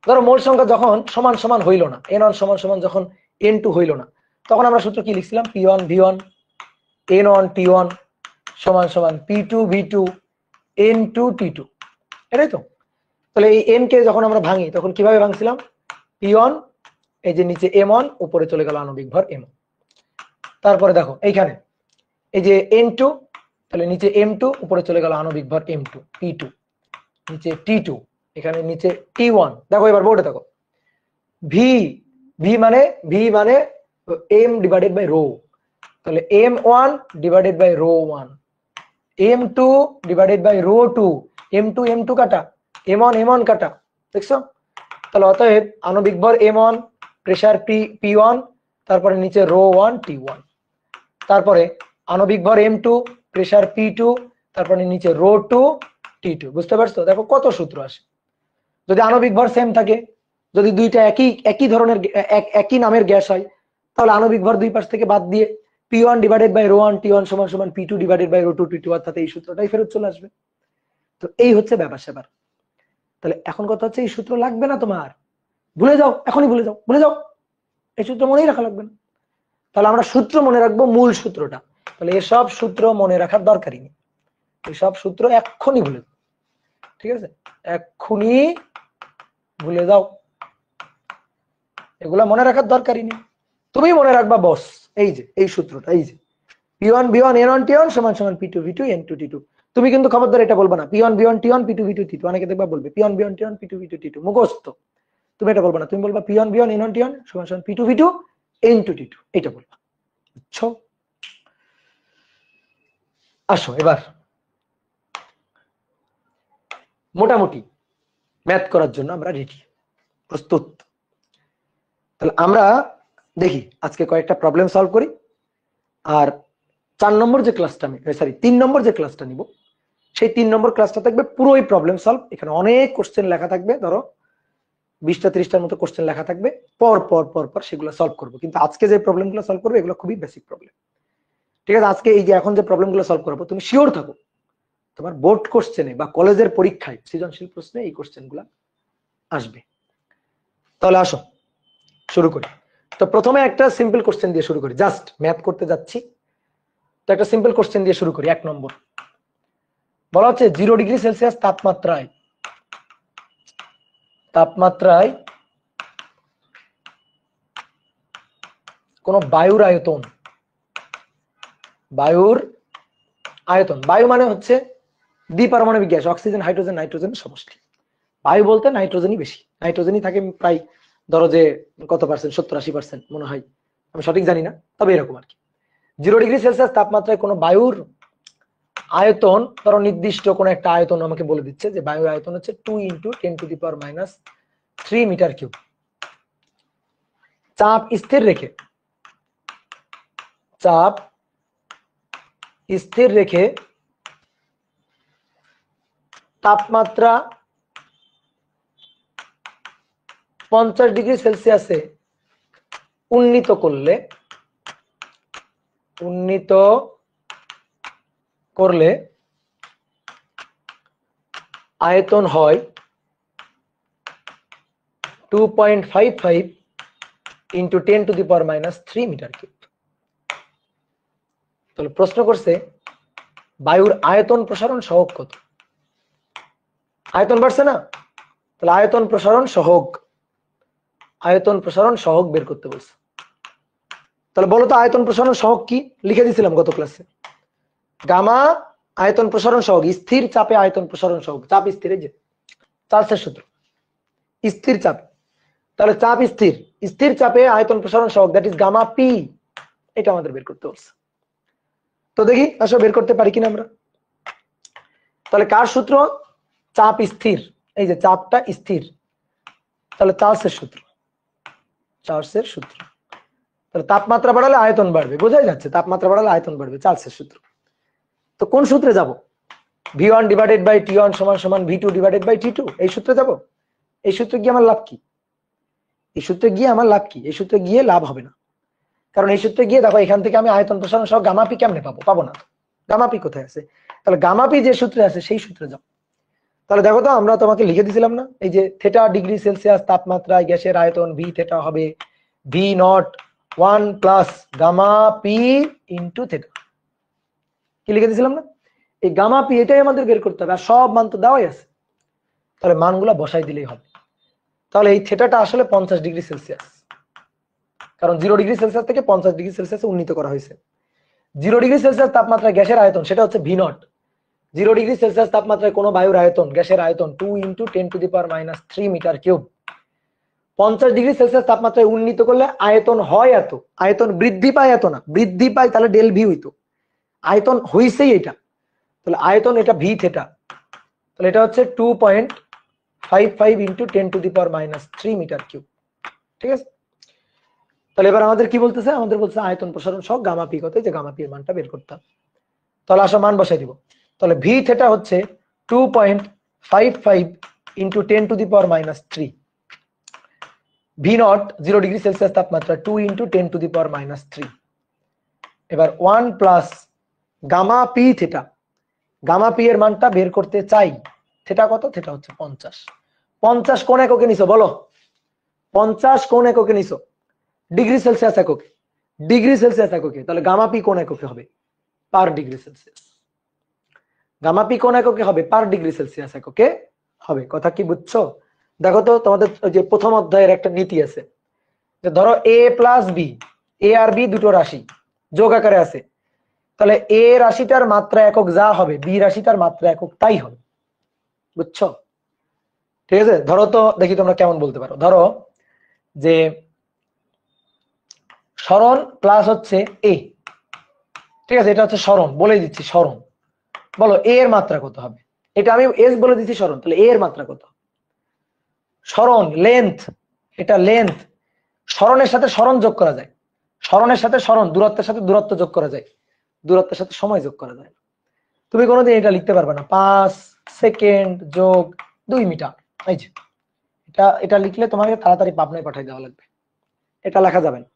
ধরো মোল সংখ্যা যখন সমান সমান হইল না, n1 সমান সমান যখন n2 হইল না, তখন আমরা সূত্র কি লিখছিলাম? p1 v1 n1 t1 সমান সমান p2 v2 n2 t2, এটাই তো। তাহলে এই n কে যখন আমরা ভাঙি তখন কিভাবে ভাঙছিলাম? p1 এই যে নিচে m1, উপরে চলে গেল আণবিক ভর m। তারপরে দেখো এইখানে এই যে n2, তাহলে নিচে m2, উপরে চলে গেল আণবিক ভর m2, p2 নিচে t2, এখানে নিচে t1। দেখো এবার বোর্ডে দেখো v মানে m ডিভাইডেড বাই রো, তাহলে m1 divided by rho 1, m2 divided by rho 2, m2 কাটা, m1 কাটা, দেখছো? তাহলে অতএব আণবিক ভর m1 প্রেসার p1, তারপরে নিচে রো 1 t1, তারপরে আণবিক ভর m2 প্রেসার p2, তারপরে নিচে রো 2 t2। বুঝতে পারছো? দেখো কত সূত্র আসে। যদি আণবিক ভর সেম থাকে, যদি দুইটা একই ধরনের একই নামের গ্যাস হয়, তাহলে আণবিক ভর দুই পাশ থেকে বাদ দিয়ে p1 divided by rho 1 t1 সমান সমান p2 divided by rho 2 t2, অর্থাৎ এই সূত্রটাই ফেরত চলে আসবে। তো এই হচ্ছে ব্যাপার স্যাপার। তাহলে এখন কথা হচ্ছে এই সূত্র লাগবে না তোমার, ভুলে যাও, এখনই ভুলে যাও, এই সূত্র মনেই রাখা লাগবে না। তাহলে আমরা সূত্র মনে রাখবো মূল সূত্রটা। তাহলে এসব সূত্র মনে রাখার দরকারই নেই, এসব সূত্র এক্ষুনি ভুলে যাও। ঠিক আছে, এক্ষুনি ভুলে যাও, এগুলা মনে রাখার দরকারই নেই। তুমি মনে রাখবা বস এই যে এই সূত্রটা, এই যে p1 v1 n1 t1 সমান সমান p2 v2 n2 t2। তুমি কিন্তু খবরদার এটা বলবা না p1 v1 t1 p2 v2 t2। অনেকে দেখবা বলবে p1 v1 t1 p2 v2 t2, মুখস্থ। তুমি এটা বলবা না, তুমি বলবা p1 v1 n1 t1 সমান সমান p2 v2 n2 t2, এটা বলবা। বুঝছো? আসো এবার মোটামুটি ম্যাথ করার জন্য আমরা রেডি, প্রস্তুত। তাহলে আমরা দেখি আজকে কয়েকটা প্রবলেম সলভ করি, আর 4 নম্বর যে ক্লাসটা আমি সরি 3 নম্বর যে ক্লাসটা নিব, সেই 3 নম্বর ক্লাসটা থাকবে পুরোই প্রবলেম সলভ। এখানে অনেক কোশ্চেন লেখা থাকবে, ধরো 20টা 30টার মতো কোশ্চেন লেখা থাকবে, পর সেগুলো সলভ করবো। কিন্তু আজকে যে প্রবলেমগুলো সলভ করবো এগুলো খুবই বেসিক প্রবলেম। ঠিক আছে, আজকে এই যে এখন যে প্রবলেমগুলো সলভ করবো, তুমি শিওর থাকো তোমার বোর্ড কোশ্চেনে বা কলেজের পরীক্ষায় সৃজনশীল প্রশ্নে এই কোশ্চেনগুলো আসবে। তাহলে আসো শুরু করি। তো প্রথমে একটা সিম্পল কোশ্চেন দিয়ে শুরু করি, জাস্ট ম্যাথ করতে যাচ্ছি, তো একটা সিম্পল কোশ্চেন দিয়ে শুরু করি। 1 নম্বর বলা হচ্ছে 0 ডিগ্রি সেলসিয়াস তাপমাত্রায় কোন বায়ুর আয়তন, বায়ু মানে হচ্ছে দ্বিপারমাণবিক গ্যাস, অক্সিজেন হাইড্রোজেন নাইট্রোজেনের সমষ্টি। বায়ু বলতে নাইট্রোজেনই বেশি, নাইট্রোজেনই থাকে প্রায় ধরো যে কত পার্সেন্ট, 70-80% মনে হয়, আমি সঠিক জানি না, তবে এরকম আর কি। 0 ডিগ্রি সেলসিয়াস তাপমাত্রায় কোনো বায়ুর আয়তন, ধরো নির্দিষ্ট কোন একটা আয়তন আমাকে বলে দিচ্ছে যে বায়ুর আয়তন হচ্ছে 2 × 10⁻³ মিটার কিউব। চাপ স্থির রেখে তাপমাত্রা 50 ডিগ্রি সেলসিয়াসে উন্নীত করলে আয়তন হয় 2.55 × 10⁻³ মিটার কিউব। তাহলে প্রশ্ন করছে বায়ুর আয়তন প্রসারণ সহগ কত? আয়তন বাড়ছে না, তাহলে আয়তন প্রসারণ সহগ বের করতে বলছে। তাহলে বলো তো আয়তন প্রসারণ সহগ কি? লিখে দিয়েছিলাম গত ক্লাসে, গামা আয়তন প্রসারণ সহগ, স্থির চাপে আয়তন প্রসারণ সহগ। চাপ স্থির, যে চার্লসের সূত্র, স্থির চাপ। তাহলে চাপ স্থির চাপে আয়তন প্রসারণ সহগ, দ্যাট ইজ গামা পি, এটা আমাদের বের করতে বলছে। তো দেখি আসলে বের করতে পারি কিনা আমরা। তাহলে কার সূত্র? চাপ স্থির, এই যে চাপটা স্থির, তাহলে চার্লসের সূত্র। তাহলে তাপমাত্রা বাড়ালে আয়তন বাড়বে, বোঝাই যাচ্ছে, তাপমাত্রা বাড়ালে আয়তন বাড়বে, চার্লসের সূত্র। তো কোন সূত্রে যাব? V1 / T1 = V2 / T2, এই সূত্রে যাব? এই সূত্রে গিয়ে আমার লাভ কি? এই সূত্রে গিয়ে লাভ হবে না, কারণ এই সূত্রে গিয়ে দেখো এখান থেকে আমি আয়তন প্রসারণ সহ গামা পি কেমনে পাবো না। গামা পি কোথায় আছে? তাহলে গামা পি যে সূত্রে আছে সেই সূত্রে যাও। তাহলে দেখো তো, আমরা তোমাকে লিখে দিছিলাম না, এই যে θ ডিগ্রি সেলসিয়াস তাপমাত্রায় গ্যাসের আয়তন V θ হবে V0 1 + গামা পি × θ, কি লিখে দিছিলাম না? এই গামা পি এটাই আমাদের বের করতে হবে, আর সব মান তো দেওয়াই আছে, তাহলে মানগুলো বসাই দিলেই হবে। তাহলে এই থেটাটা আসলে 50 ডিগ্রি সেলসিয়াস, কারণ 0 ডিগ্রি সেলসিয়াস থেকে 50 ডিগ্রি সেলসিয়াসে উন্নীত করা হয়েছে। 0 ডিগ্রি সেলসিয়াস তাপমাত্রায় গ্যাসের আয়তন, সেটা হচ্ছে V0। 0 ডিগ্রি সেলসিয়াস তাপমাত্রায় কোনো বায়ুর আয়তন, গ্যাসের আয়তন 2 × 10⁻³ মিটার কিউব। 50 ডিগ্রি সেলসিয়াস তাপমাত্রায় উন্নীত করলে আয়তন হয় এত, আয়তন বৃদ্ধি পায় এত না, বৃদ্ধি পায় তাহলে ডেল ভি হইতো, আয়তন হইছেই এটা, তাহলে আয়তন এটা V θ, তাহলে এটা হচ্ছে 2.55 × 10⁻³ মিটার কিউব। ঠিক আছে, তাহলে এবার আমাদের কি বলতেছে? আমাদের বলছে আয়তন প্রসারণ সহগ গামা পি কত, যে গামা পি এর মানটা বের করতাম। তাহলে আসা মান বসাই দিব। তাহলে V θ হচ্ছে 2.55 × 10⁻³ V0 0 ডিগ্রি সেলসিয়াস তাপমাত্রা 2 × 10⁻³ এবার 1 + গামা পি θ, গামা পি এর মানটা বের করতে চাই। থেটা কত? থেটা হচ্ছে 50। 50 কোন এককে নিছো বলো? 50 কোন এককে নিছো? ডিগ্রি সেলসিয়াস এককে, ডিগ্রি সেলসিয়াস এককে। তাহলে গামা পি কোন এককে হবে? Per degree Celsius. Gamma P কোন এককে হবে? পার ডিগ্রি সেলসিয়াস এককে হবে। কথা কি বুঝছো? দেখো তো, তোমাদের যে প্রথম অধ্যায়ের একটা নীতি আছে, যে ধরো a + b, a R b দুটো রাশি যোগ আকারে আছে, তাহলে a রাশিটার মাত্রা একক যা হবে b রাশিটার মাত্রা একক তাই হবে। বুঝছো? ঠিক আছে, ধরো তো দেখি তোমরা কেমন বলতে পারো। ধরো যে সরণ প্লাস হচ্ছে a, ঠিক আছে, এটা হচ্ছে সরণ, বলে দিচ্ছি সরণ। বলো a এর মাত্রা কত হবে? এটা আমি s বলে দিচ্ছি সরণ, তাহলে a এর মাত্রা কত? সরণ লেন্থ, এটা লেন্থ। সরণের সাথে সরণ যোগ করা যায়, সরণের সাথে সরণ, দূরত্বের সাথে দূরত্ব যোগ করা যায়, দূরত্বের সাথে সময় যোগ করা যায়। তুমি কোনোদিন এটা লিখতে পারবে না 5 সেকেন্ড যোগ 2 মিটার। এই যে এটা লিখলে তোমাকে তাড়াতাড়ি পাবনায় পাঠিয়ে দেওয়া লাগবে, এটা লেখা যাবে না।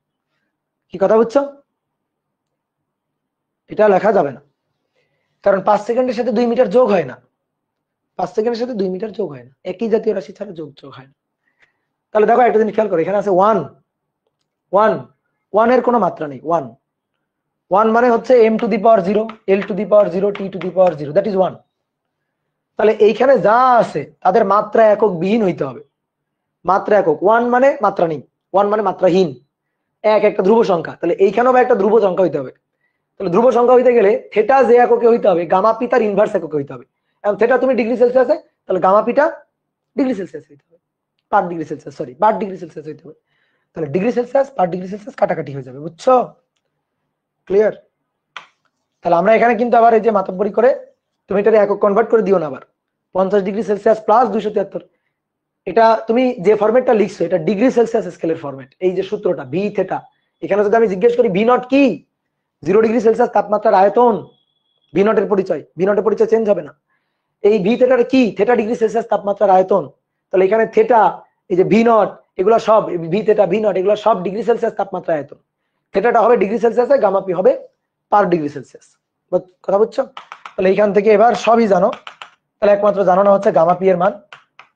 কি কথা বুঝছো? এটা লেখা যাবে না, কারণ 5 সেকেন্ডের সাথে 2 মিটার যোগ হয় না, 5 সেকেন্ডের সাথে 2 মিটার যোগ হয় না, একই জাতীয় রাশি ছাড়া যোগ হয় না। তাহলে দেখো একটা জিনিস খেয়াল করো, এখানে আছে 1 এর কোনো মাত্রা নেই, 1 1 মানে হচ্ছে m to the power 0, l to the power 0, t to the power 0, that is 1। তাহলে এইখানে যা আছে তাদের মাত্রা একক বিহীন হইতে হবে। মাত্রা একক, 1 মানে মাত্রা নেই, 1 মানে মাত্রাহীন, এক একটা ধ্রুব সংখ্যা। তাহলে এইখানেও একটা ধ্রুব সংখ্যা হইতে হবে। তাহলে ধ্রুব সংখ্যা হইতে গেলে থেটা যে এককে হইতে হবে, গামা পি তার ইনভার্স এককে হইতে হবে। এবং থেটা তুমি ডিগ্রি সেলসিয়াসে, তাহলে গামা পিটা ডিগ্রি সেলসিয়াস হইতে হবে, পার ডিগ্রি সেলসিয়াস, সরি পার ডিগ্রি সেলসিয়াস হইতে হবে। তাহলে ডিগ্রি সেলসিয়াস পার ডিগ্রি সেলসিয়াস কাটাকাটি হয়ে যাবে, বুঝছো? ক্লিয়ার? তাহলে আমরা এখানে কিন্তু আবার এই যে মাতব্বরি করে তুমি এটা একক কনভার্ট করে দিও না আবার। 50 ডিগ্রি সেলসিয়াস প্লাস 273, এটা তুমি যে ফরম্যাটটা লিখছো এটা ডিগ্রি সেলসিয়াস স্কেলের ফরম্যাট। এই যে সূত্রটা ভি থেটা, এখানে যদি আমি জিজ্ঞেস করি ভি নট কি, 0 ডিগ্রি সেলসিয়াস তাপমাত্রার আয়তন, ভি নটের পরিচয়, ভি নটের পরিচয় চেঞ্জ হবে না। এই ভি থেটার কি, থেটা ডিগ্রি সেলসিয়াস তাপমাত্রার আয়তন। তাহলে এখানে থেটা, এই যে ভি নট, এগুলো সব ভি থেটা ভি নট এগুলো সব ডিগ্রি সেলসিয়াস তাপমাত্রা আয়তন। থেটাটা হবে ডিগ্রি সেলসিয়াসে, গামা পি হবে পার ডিগ্রি সেলসিয়াস। কথা বুঝছো? তাহলে এইখান থেকে এবার সবই জানো। তাহলে একমাত্র জানো না হচ্ছে গামা পি এর মান,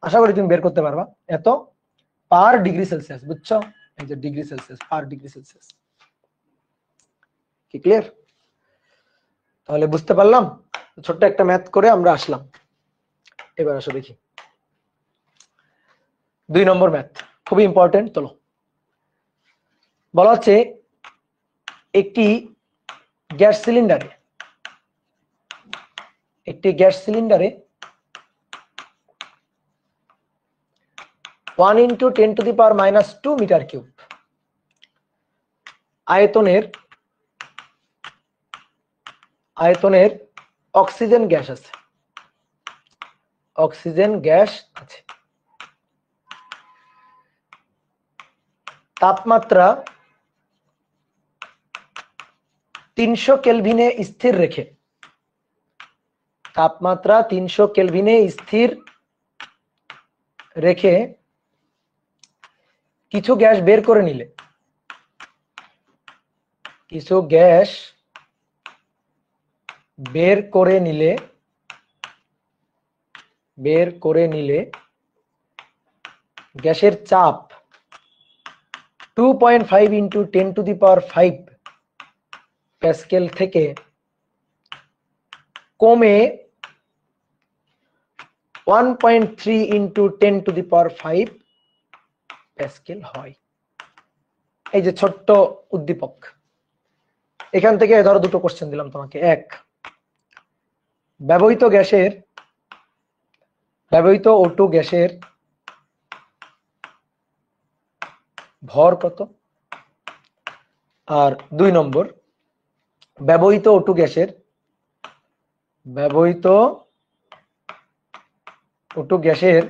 আশা করি তুমি বের করতে পারবা, এত পার ডিগ্রি সেলসিয়াস, বুঝছো? এই যে ডিগ্রি সেলসিয়াস, পার ডিগ্রি সেলসিয়াস। কি ক্লিয়ার? তাহলে বুঝতে পারলাম, ছোট্ট একটা ম্যাথ করে আমরা আসলাম। এবার আসো দেখি 2 নম্বর ম্যাথ, খুবই ইম্পর্টেন্ট। চলো, বলা হচ্ছে একটি গ্যাস সিলিন্ডারে 1 × 10⁻² মিটার কিউব আয়তনের অক্সিজেন গ্যাস আছে, তাপমাত্রা 300 কেলভিনে স্থির রেখে কিছু গ্যাস বের করে নিলে গ্যাসের চাপ 2.5 × 10⁵ প্যাসকেল থেকে কমে 1.3 × 10⁵ প্যাসকেল হয়। এই যে ছোট্ট উদ্দীপক, এখান থেকে ধরো দুটো কোশ্চেন দিলাম তোমাকে। এক, ব্যবহৃত O2 গ্যাসের ভর কত? আর 2 নম্বর, ব্যবহৃত O2 গ্যাসের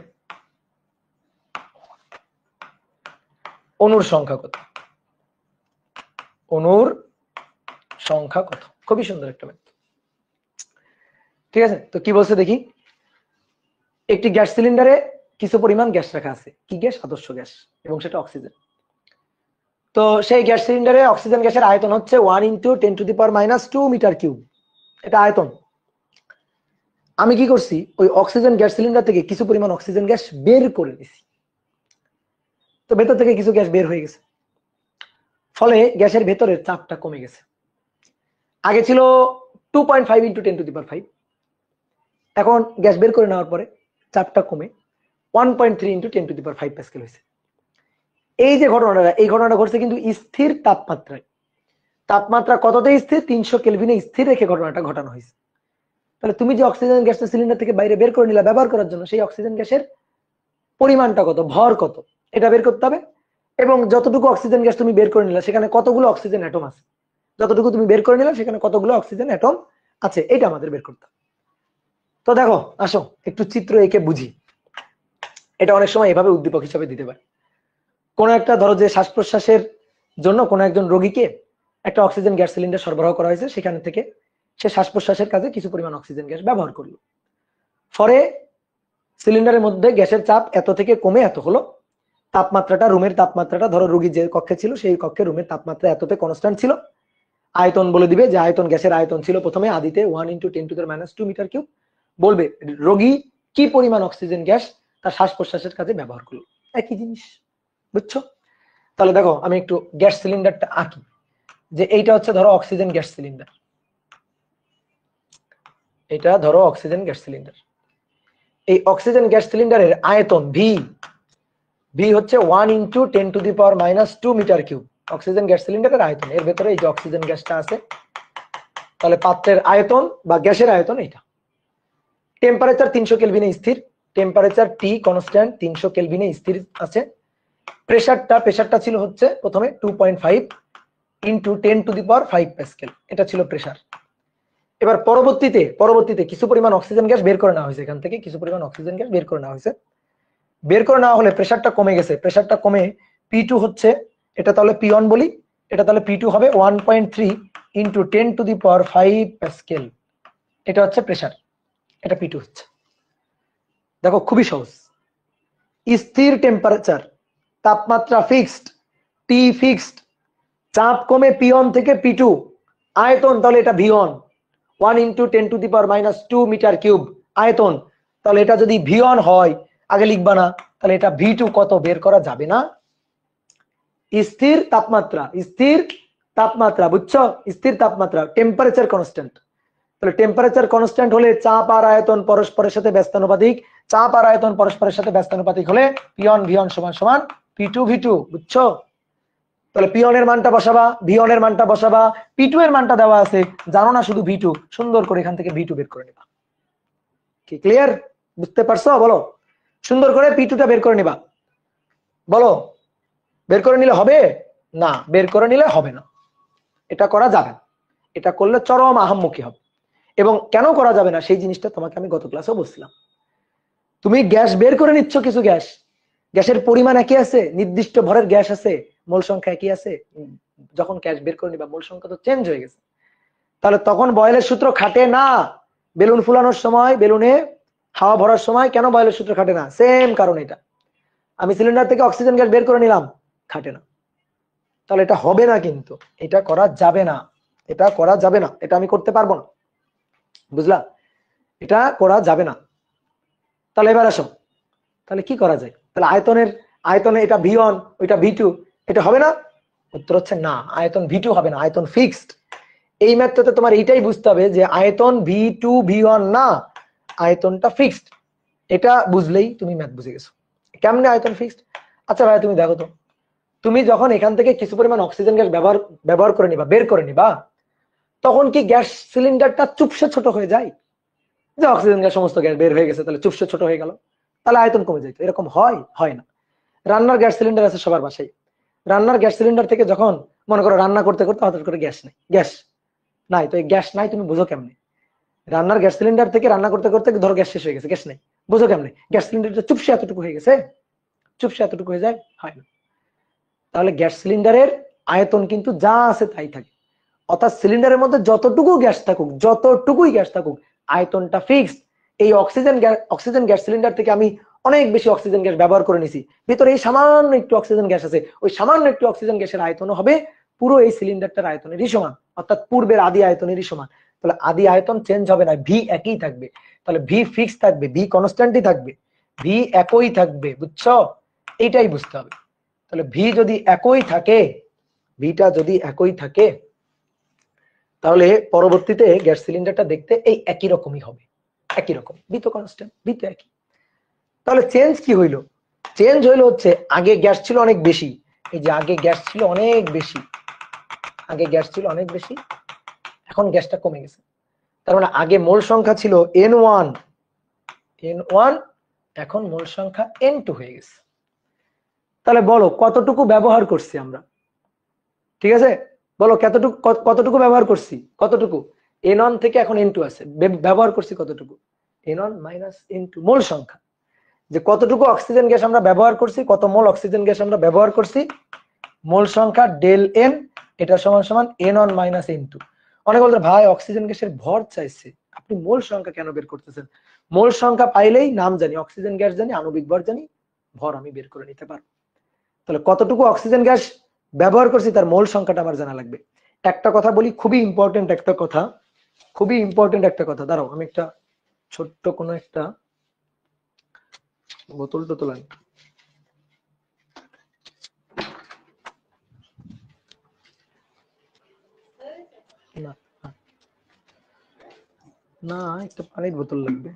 অণুর সংখ্যা কত? খুবই সুন্দর একটা ম্যাথ, ঠিক আছে? তো কি বলছে দেখি। একটি গ্যাস সিলিন্ডারে কিছু পরিমাণ গ্যাস রাখা আছে, কি গ্যাস? আদর্শ গ্যাস, এবং সেটা অক্সিজেন। তো সেই গ্যাস সিলিন্ডারে অক্সিজেন গ্যাসের আয়তন হচ্ছে 1 × 10⁻² মিটার কিউব, এটা আয়তন। আমি কি করছি, ওই অক্সিজেন গ্যাস সিলিন্ডার থেকে কিছু পরিমাণ অক্সিজেন গ্যাস বের করে দিছি। তো ভেতর থেকে কিছু গ্যাস বের হয়ে গেছে, ফলে গ্যাসের ভেতরের চাপটা কমে গেছে। আগে ছিল 2.5 × 10⁵, এখন গ্যাস বের করে নেওয়ার পরে চাপটা কমে 1.3 × 10⁵ প্যাসকেল হয়েছে। এই যে ঘটনাটা ঘটছে কিন্তু স্থির তাপমাত্রায়। তাপমাত্রা কততে স্থির? 300 কেলভিনে স্থির রেখে ঘটনাটা ঘটানো হয়েছে। তাহলে তুমি যে অক্সিজেন গ্যাসটা সিলিন্ডার থেকে বাইরে বের করে নিলা ব্যবহার করার জন্য, সেই অক্সিজেন গ্যাসের পরিমাণটা কত, ভর কত, এটা বের করতে হবে। এবং যতটুকু অক্সিজেন গ্যাস তুমি বের করে নিলা সেখানে কতগুলো অক্সিজেন অ্যাটম আছে, যতটুকু তুমি বের করে নিলা সেখানে কতগুলো অক্সিজেন অ্যাটম আছে, এটা আমাদের বের করতে হবে। তো দেখো, আসো একটু চিত্র এঁকে বুঝি। এটা অনেক সময় এভাবে উদ্দীপক হিসাবে দিতে পারে। কোন একটা ধরো যে শ্বাস প্রশ্বাসের জন্য কোন একজন রোগীকে একটা অক্সিজেন গ্যাস সিলিন্ডার সরবরাহ করা হয়েছে, সেখান থেকে সে শ্বাস প্রশ্বাসের কাজে কিছু পরিমাণ অক্সিজেন গ্যাস ব্যবহার করলো। পরে সিলিন্ডারের মধ্যে গ্যাসের চাপ এত থেকে কমে এত হলো, তাপমাত্রাটা, রুমের তাপমাত্রাটা, ধরো রোগী যে কক্ষে ছিল সেই কক্ষে রুমের তাপমাত্রা এততে কনস্ট্যান্ট ছিল। আয়তন বলে দিবে, যে আয়তন, গ্যাসের আয়তন ছিল প্রথমে আদিতে 1 × 10⁻² মিটার কিউব। বলবে রোগী কি পরিমাণ অক্সিজেন গ্যাস তার শ্বাস প্রশ্বাসের কাজে ব্যবহার করলো, একই জিনিস, বুঝছো? তাহলে দেখো আমি একটু গ্যাস সিলিন্ডারটা আঁকি। যে এইটা হচ্ছে ধরো অক্সিজেন গ্যাস সিলিন্ডার, এটা ধরো অক্সিজেন গ্যাস সিলিন্ডার। এই অক্সিজেন গ্যাস সিলিন্ডারের আয়তন ভি, ভি হচ্ছে 1 × 10⁻² মিটার কিউব। অক্সিজেন গ্যাস সিলিন্ডারের আয়তন, এর ভেতরে এই যে অক্সিজেন গ্যাসটা আছে, তাহলে পাত্রের আয়তন বা গ্যাসের আয়তন এটা। টেম্পারেচার 300 কেলভিনে স্থির, টেম্পারেচার টি কনস্ট্যান্ট 300 কেলভিনে স্থির আছে। প্রেসারটা ছিল হচ্ছে প্রথমে 2.5 × 10⁵ প্যাসকেল, এটা ছিল প্রেসার। এবার পরবর্তীতে কিছু পরিমাণ অক্সিজেন গ্যাস বের করে নেওয়া হয়েছে, এখান থেকে কিছু পরিমাণ অক্সিজেন গ্যাস বের করে নেওয়া হয়েছে। বের করে নেওয়া হলে প্রেসারটা কমে গেছে, প্রেসারটা কমে P2 হচ্ছে, এটা তাহলে P1 বলি, এটা তাহলে P2 হবে 1.3 × 10⁵ প্যাসকেল, এটা হচ্ছে প্রেসার, এটা P2 হচ্ছে। দেখো খুবই সহজ। স্থির টেম্পারেচার, তাপমাত্রা ফিক্সড, টি ফিক্সড, চাপ কমে P1 থেকে P2, আয়তন তাহলে এটা V1 1 × 10⁻² মিটার কিউব আয়তন, তাহলে এটা যদি V1 হয় আগে লিখবা না, তাহলে এটা V2 কত বের করা যাবে না? স্থির তাপমাত্রা বুঝছো, স্থির তাপমাত্রা, টেম্পারেচার কনস্ট্যান্ট। তাহলে টেম্পারেচার কনস্ট্যান্ট হলে চাপ আর আয়তন পরস্পরের সাথে ব্যস্তানুপাতিক, চাপ আর আয়তন পরস্পরের সাথে ব্যস্তানুপাতিক হলে P1 V1 = P2 V2, বুঝছো? তাহলে P1 এর মানটা বসাবা, V1 এর মানটা বসাবা, P2 এর মানটা দেওয়া আছে, জানো না শুধু V2, সুন্দর করে এখান থেকে V2 বের করে নিবা। কি ক্লিয়ার? বুঝতে পারছো? বলো, সুন্দর করে P2 টা বের করে নিবা, বলো। বের করে নিলে হবে না? বের করে নিলে হবে না, এটা করা যাবে না, এটা করলে চরম আহাম্মকি হবে। এবং কেন করা যাবে না সেই জিনিসটা তোমাকে আমি গত ক্লাসেও বলছিলাম। তুমি গ্যাস বের করে নিচ্ছ, কিছু গ্যাসের পরিমাণ একই আছে, নির্দিষ্ট ভরের গ্যাস আছে, মোল সংখ্যা একই আছে, যখন গ্যাস বের করে নিবা মোল সংখ্যা তো চেঞ্জ হয়ে গেছে, তাহলে তখন বয়েলের সূত্র খাটে না। বেলুন ফুলানোর সময়, বেলুনে হাওয়া ভরার সময় কেন বয়েলের সূত্র খাটে না? সেম কারণ এটা। আমি সিলিন্ডার থেকে অক্সিজেন গ্যাস বের করে নিলাম, খাটে না, তাহলে এটা হবে না, কিন্তু এটা করা যাবে না, এটা করা যাবে না, এটা আমি করতে পারবো না, বুঝলা? এটা করা যাবে না। তাহলে এবার আসো, তাহলে কি করা যায়? তাহলে আয়তনে এটা V1 ওইটা V2, এটা হবে না? উত্তর হচ্ছে না, আয়তন V2 হবে না, আয়তন ফিক্সড। এই ম্যাথটাতে তোমার এইটাই বুঝতে হবে যে আয়তন V2 V1 না, আয়তনটা ফিক্সড। এটা বুঝলেই তুমি ম্যাথ বুঝে গেছো। কেমনে আয়তন ফিক্সড? আচ্ছা ভাই তুমি দেখো তো, তুমি যখন এখান থেকে কিছু পরিমাণ অক্সিজেন গ্যাস ব্যবহার করে নিবা, বের করে নিবা, তখন কি গ্যাস সিলিন্ডারটা চুপসে ছোট হয়ে যায়? যে অক্সিজেন গ্যাস সমস্ত গ্যাস বের হয়ে গেছে তাহলে চুপসে ছোট হয়ে গেল, তাহলে আয়তন কমে যায়? এরকম হয়? হয় না। রান্নার গ্যাস সিলিন্ডার আছে সবার বাসায়, রান্নার গ্যাস সিলিন্ডার থেকে যখন মনে করো রান্না করতে করতে হঠাৎ করে গ্যাস নাই, তো এই গ্যাস নাই তুমি বুঝো কেমনে? রান্নার গ্যাস সিলিন্ডার থেকে রান্না করতে করতে ধরো গ্যাস শেষ হয়ে গেছে, গ্যাস নাই, বুঝো কেমনে? গ্যাস সিলিন্ডারটা চুপসে এতটুকু হয়ে গেছে, চুপসে এতটুকু হয়ে যায়? হয় না। তাহলে গ্যাস সিলিন্ডারের আয়তন কিন্তু যা আছে তাই থাকে, অর্থাৎ সিলিন্ডারের মধ্যে যতটুকু গ্যাস থাকুক, যতটুকুই গ্যাস থাকুক, আয়তনটা ফিক্সড। এই অক্সিজেন গ্যাস সিলিন্ডার থেকে আমি অনেক বেশি অক্সিজেন গ্যাস ব্যবহার করে নিছি, ভিতরে এই সামান্য একটু অক্সিজেন গ্যাস আছে, ওই সামান্য একটু অক্সিজেন গ্যাসের আয়তনও হবে পুরো এই সিলিন্ডারটার আয়তনেরই সমান, অর্থাৎ পূর্বের আদি আয়তনেরই সমান। তাহলে আদি আয়তন চেঞ্জ হবে না, ভি একই থাকবে, তাহলে ভি ফিক্স থাকবে, ভি কনস্ট্যান্টই থাকবে, ভি একই থাকবে, বুঝছো? এইটাই বুঝতে হবে। তাহলে ভি যদি একই থাকে, ভিটা যদি একই থাকে, তাহলে পরবর্তীতে গ্যাস সিলিন্ডারটা দেখতে এই একই রকমই হবে, একই রকম, ভি তো কনস্ট্যান্ট, ভি তো একই। তাহলে চেঞ্জ কি হইলো? চেঞ্জ হইলো হচ্ছে আগে গ্যাস ছিল অনেক বেশি, এই যে আগে গ্যাস ছিল অনেক বেশি, আগে গ্যাস ছিল অনেক বেশি, এখন গ্যাসটা কমে গেছে। তার মানে আগে মোল সংখ্যা ছিল N1, এখন মোল সংখ্যা N2 হয়ে গেছে। তাহলে বলো কতটুকু ব্যবহার করছি আমরা? ঠিক আছে, বলো কতটুকু ব্যবহার করছি? কতটুকু? N1 থেকে এখন N2 আছে, ব্যবহার করছি কতটুকু? N1 - N2 মোল সংখ্যা, যে কতটুকু অক্সিজেন গ্যাস আমরা ব্যবহার করছি, কত মোল অক্সিজেন গ্যাস আমরা ব্যবহার করছি, মোল সংখ্যা ডেল এন, এটা সমান সমান N1 - N2। অনেক বলতে ভাই অক্সিজেন গ্যাসের ভর চাইছে, আপনি মোল সংখ্যা কেন বের করতেছেন? মোল সংখ্যা পাইলেই নাম জানি, অক্সিজেন গ্যাস জানি, আণবিক ভর জানি, ভর আমি বের করে নিতে পারবো। তাহলে কতটুকু অক্সিজেন গ্যাস ব্যবহার করছি তার মোল সংখ্যাটা আমার জানা লাগবে। একটা কথা বলি, খুবই ইম্পর্টেন্ট একটা কথা, খুবই ইম্পর্টেন্ট একটা কথা, দাঁড়াও আমি একটা ছোট্ট কোনো একটা বোতল টোতল আনি। না না, একটা পানির বোতল লাগবে।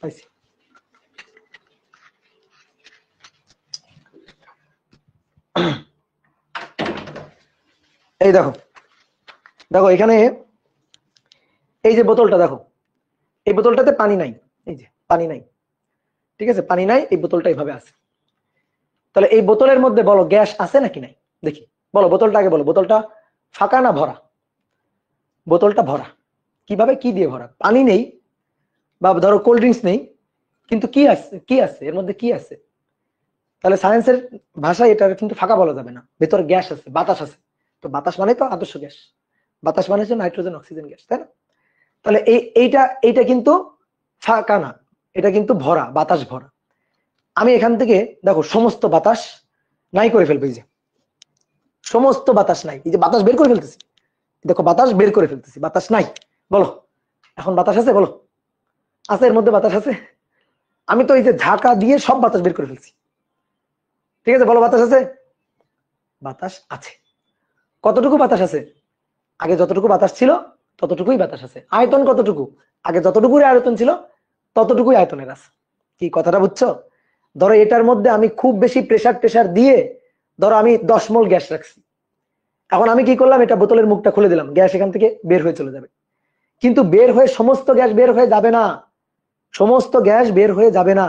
পাইছি। এই দেখো, দেখো এখানে এই যে বোতলটা দেখো, এই বোতলটাতে পানি নাই, এই যে পানি নাই, ঠিক আছে, পানি নাই, এই বোতলটা এইভাবে আছে। তাহলে এই বোতলের মধ্যে বলো গ্যাস আছে নাকি নাই, দেখি বলো, বোতলটা আগে বলো, বোতলটা ফাঁকা না ভরা? বোতলটা ভরা। কিভাবে, কি দিয়ে ভরা? পানি নেই, বা ধরো কোল্ড ড্রিঙ্কস নেই, কিন্তু কি আছে, কি আছে এর মধ্যে, কি আছে? তাহলে সায়েন্সের ভাষায় এটা কিন্তু ফাঁকা বলা যাবে না, ভেতরে গ্যাস আছে, বাতাস আছে। তো বাতাস মানে তো আদর্শ গ্যাস, বাতাস মানে হচ্ছে নাইট্রোজেন অক্সিজেন গ্যাস, তাই না? তাহলে এইটা এইটা কিন্তু ফাঁকা না, এটা কিন্তু ভরা, বাতাস ভরা। আমি এখান থেকে দেখো সমস্ত বাতাস নাই করে ফেলবো, এই যে সমস্ত বাতাস নাই, এই যে বাতাস বের করে ফেলতেছি, দেখো বাতাস বের করে ফেলতেছি, বাতাস নাই। বলো এখন বাতাস আছে? বলো আছে, এর মধ্যে বাতাস আছে? আমি তো এই যে ঝাঁকা দিয়ে সব বাতাস বের করে ফেলছি, ঠিক আছে, বলো বাতাস আছে? বাতাস আছে। কতটুকু বাতাস আছে? আগে যতটুকু বাতাস ছিল ততটুকুই বাতাস আছে। আয়তন কতটুকু? আগে যতটুকুই আয়তন ছিল ততটুকুই আয়তনের আছে। কি কথাটা বুঝছো? ধরো এটার মধ্যে আমি খুব বেশি প্রেসার দিয়ে ধরো আমি 10 মোল গ্যাস রাখছি। এখন আমি কি করলাম, এটা বোতলের মুখটা খুলে দিলাম, গ্যাস এখান থেকে বের হয়ে চলে যাবে। কিন্তু বের হয়ে সমস্ত গ্যাস বের হয়ে যাবে না, সমস্ত গ্যাস বের হয়ে যাবে না,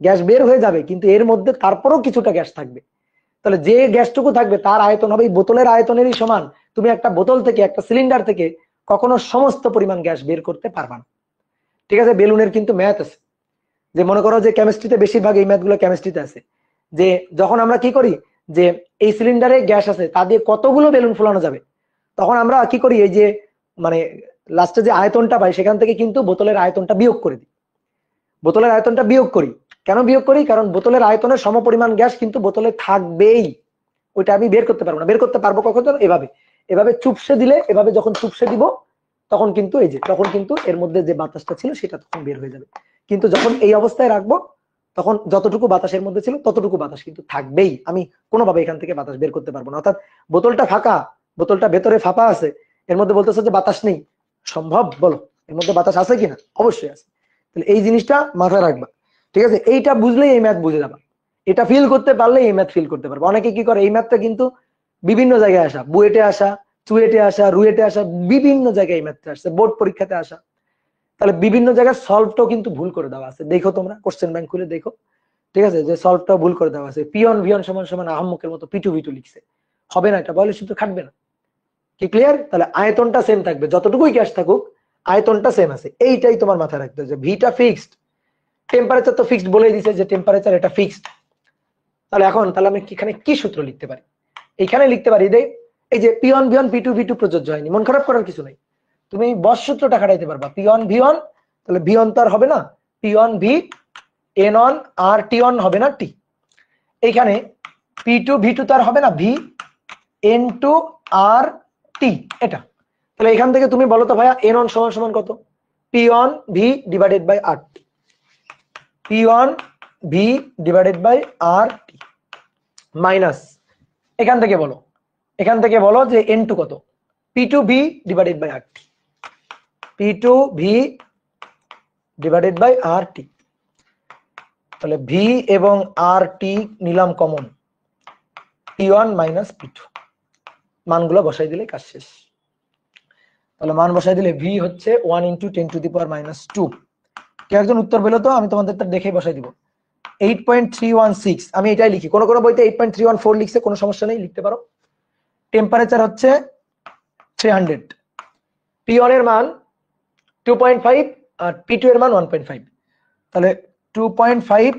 গ্যাস বের হয়ে যাবে, কিন্তু এর মধ্যে তারপরেও কিছুটা গ্যাস থাকবে। তাহলে যে গ্যাসটুকু থাকবে তার আয়তন হবে এই বোতলের আয়তনেরই সমান। তুমি একটা বোতল থেকে, একটা সিলিন্ডার থেকে কখনো সমস্ত পরিমাণ গ্যাস বের করতে পারবা না, ঠিক আছে? বেলুনের কিন্তু ম্যাথ আছে, যে মনে করো যে কেমিস্ট্রিতে বেশিরভাগ এই ম্যাথগুলো কেমিস্ট্রিতে আছে, যে যখন আমরা কি করি, যে এই সিলিন্ডারে গ্যাস আছে, তা দিয়ে কতগুলো বেলুন ফোলানো যাবে, তখন আমরা কি করি, এই যে মানে লাস্টে যে আয়তনটা পাই সেখান থেকে কিন্তু বোতলের আয়তনটা বিয়োগ করে দিই, বোতলের আয়তনটা বিয়োগ করি। কেন বিয়োগ করি? কারণ বোতলের আয়তনের সমপরিমাণ গ্যাস কিন্তু বোতলে থাকবেই, ওইটা আমি বের করতে পারবো না। বের করতে পারবো কখন? এভাবে, এভাবে চুপসে দিলে, এভাবে যখন চুপসে দিব তখন কিন্তু এই যে, তখন কিন্তু এর মধ্যে যে বাতাসটা ছিল সেটা তখন বের হয়ে যাবে। কিন্তু যখন এই অবস্থায় রাখবো তখন যতটুকু বাতাসের মধ্যে ছিল ততটুকু বাতাস কিন্তু থাকবেই, আমি কোনোভাবে এখান থেকে বাতাস বের করতে পারবো না। অর্থাৎ বোতলটা ফাঁকা, বোতলটা ভেতরে ফাঁপা আছে, এর মধ্যে বলতেছে যে বাতাস নেই, সম্ভব? বলো এর মধ্যে বাতাস আছে কিনা? অবশ্যই আছে। তাহলে এই জিনিসটা মাথায় রাখবা, ঠিক আছে? এইটা বুঝলেই এই ম্যাথ বুঝে যাবা, এটা ফিল করতে পারলে এই ম্যাথ ফিল করতে পারবে। অনেকে কি করে, এই ম্যাথটা কিন্তু বিভিন্ন জায়গায় আসা, বুয়েটে আসা, চুয়েটে আসা, রুয়েটে আসা, বিভিন্ন জায়গায় এই ম্যাথটা আসছে, বোর্ড পরীক্ষাতে আসা। তাহলে বিভিন্ন জায়গায় সলভটাও কিন্তু ভুল করে দেওয়া আছে, দেখো তোমরা কোশ্চেন ব্যাংক খুলে দেখো, ঠিক আছে, যে সলভটাও ভুল করে দেওয়া আছে। পিয়ন ভিয়ন সমান সমান আহম্মকের মতো পিটু ভিটু লিখছে, হবে না, এটা বয়লের সূত্র খাটবে না। কি ক্লিয়ার? তাহলে আয়তনটা সেম থাকবে, যতটুকুই গ্যাস থাকুক আয়তনটা সেম আছে, এইটাই তোমার মাথায় রাখতে হবে, যে ভিটা ফিক্সড, টেম্পারেচার তো ফিক্সড বলেই দিছে যে টেম্পারেচার এটা ফিক্সড। তাহলে এখন তাহলে আমি এখানে কি সূত্র লিখতে পারি? এখানে লিখতে পারি এই যে পিওন ভিয়ন পি2 ভি2 প্রযোজ্য হয়নি, মন খারাপ করার কিছু নাই, তুমি বস সূত্রটা খাটাইতে পারবা। পিওন ভিয়ন, তাহলে ভিয়ন তো আর হবে না, P one V N one R T one হবে না টি, এইখানে পি2 ভি2 তো আর হবে না, ভি এন টু আর টি, এটা। তাহলে এখান থেকে তুমি বলো তো ভাইয়া এন অন সমান সমান কত? P on V divided by R T, P on V divided by R T minus, এখান থেকে বলো, এখান থেকে বলো যে এন টু কত? P two V divided by R T, P two V divided by R T. তাহলে V এবং আর টি নিলাম কমন, P one minus P two, মানগুলো বসাই দিলে কাজ শেষ। তাহলে মান বসাই দিলে ভি হচ্ছে 1 ইন্টু 10⁻²। কেউ একজন উত্তর পেলো তো? আমি তোমাদেরটা দেখে বসাই দিব। 8.316, আমি এটাই লিখি, কোন কোন বইতে 8.314 লিখছে, কোনো সমস্যা নেই, লিখতে পারো। টেম্পারেচার হচ্ছে 300, P1 এর মান 2.5 আর P2 এর মান 1.5, তাহলে 2.5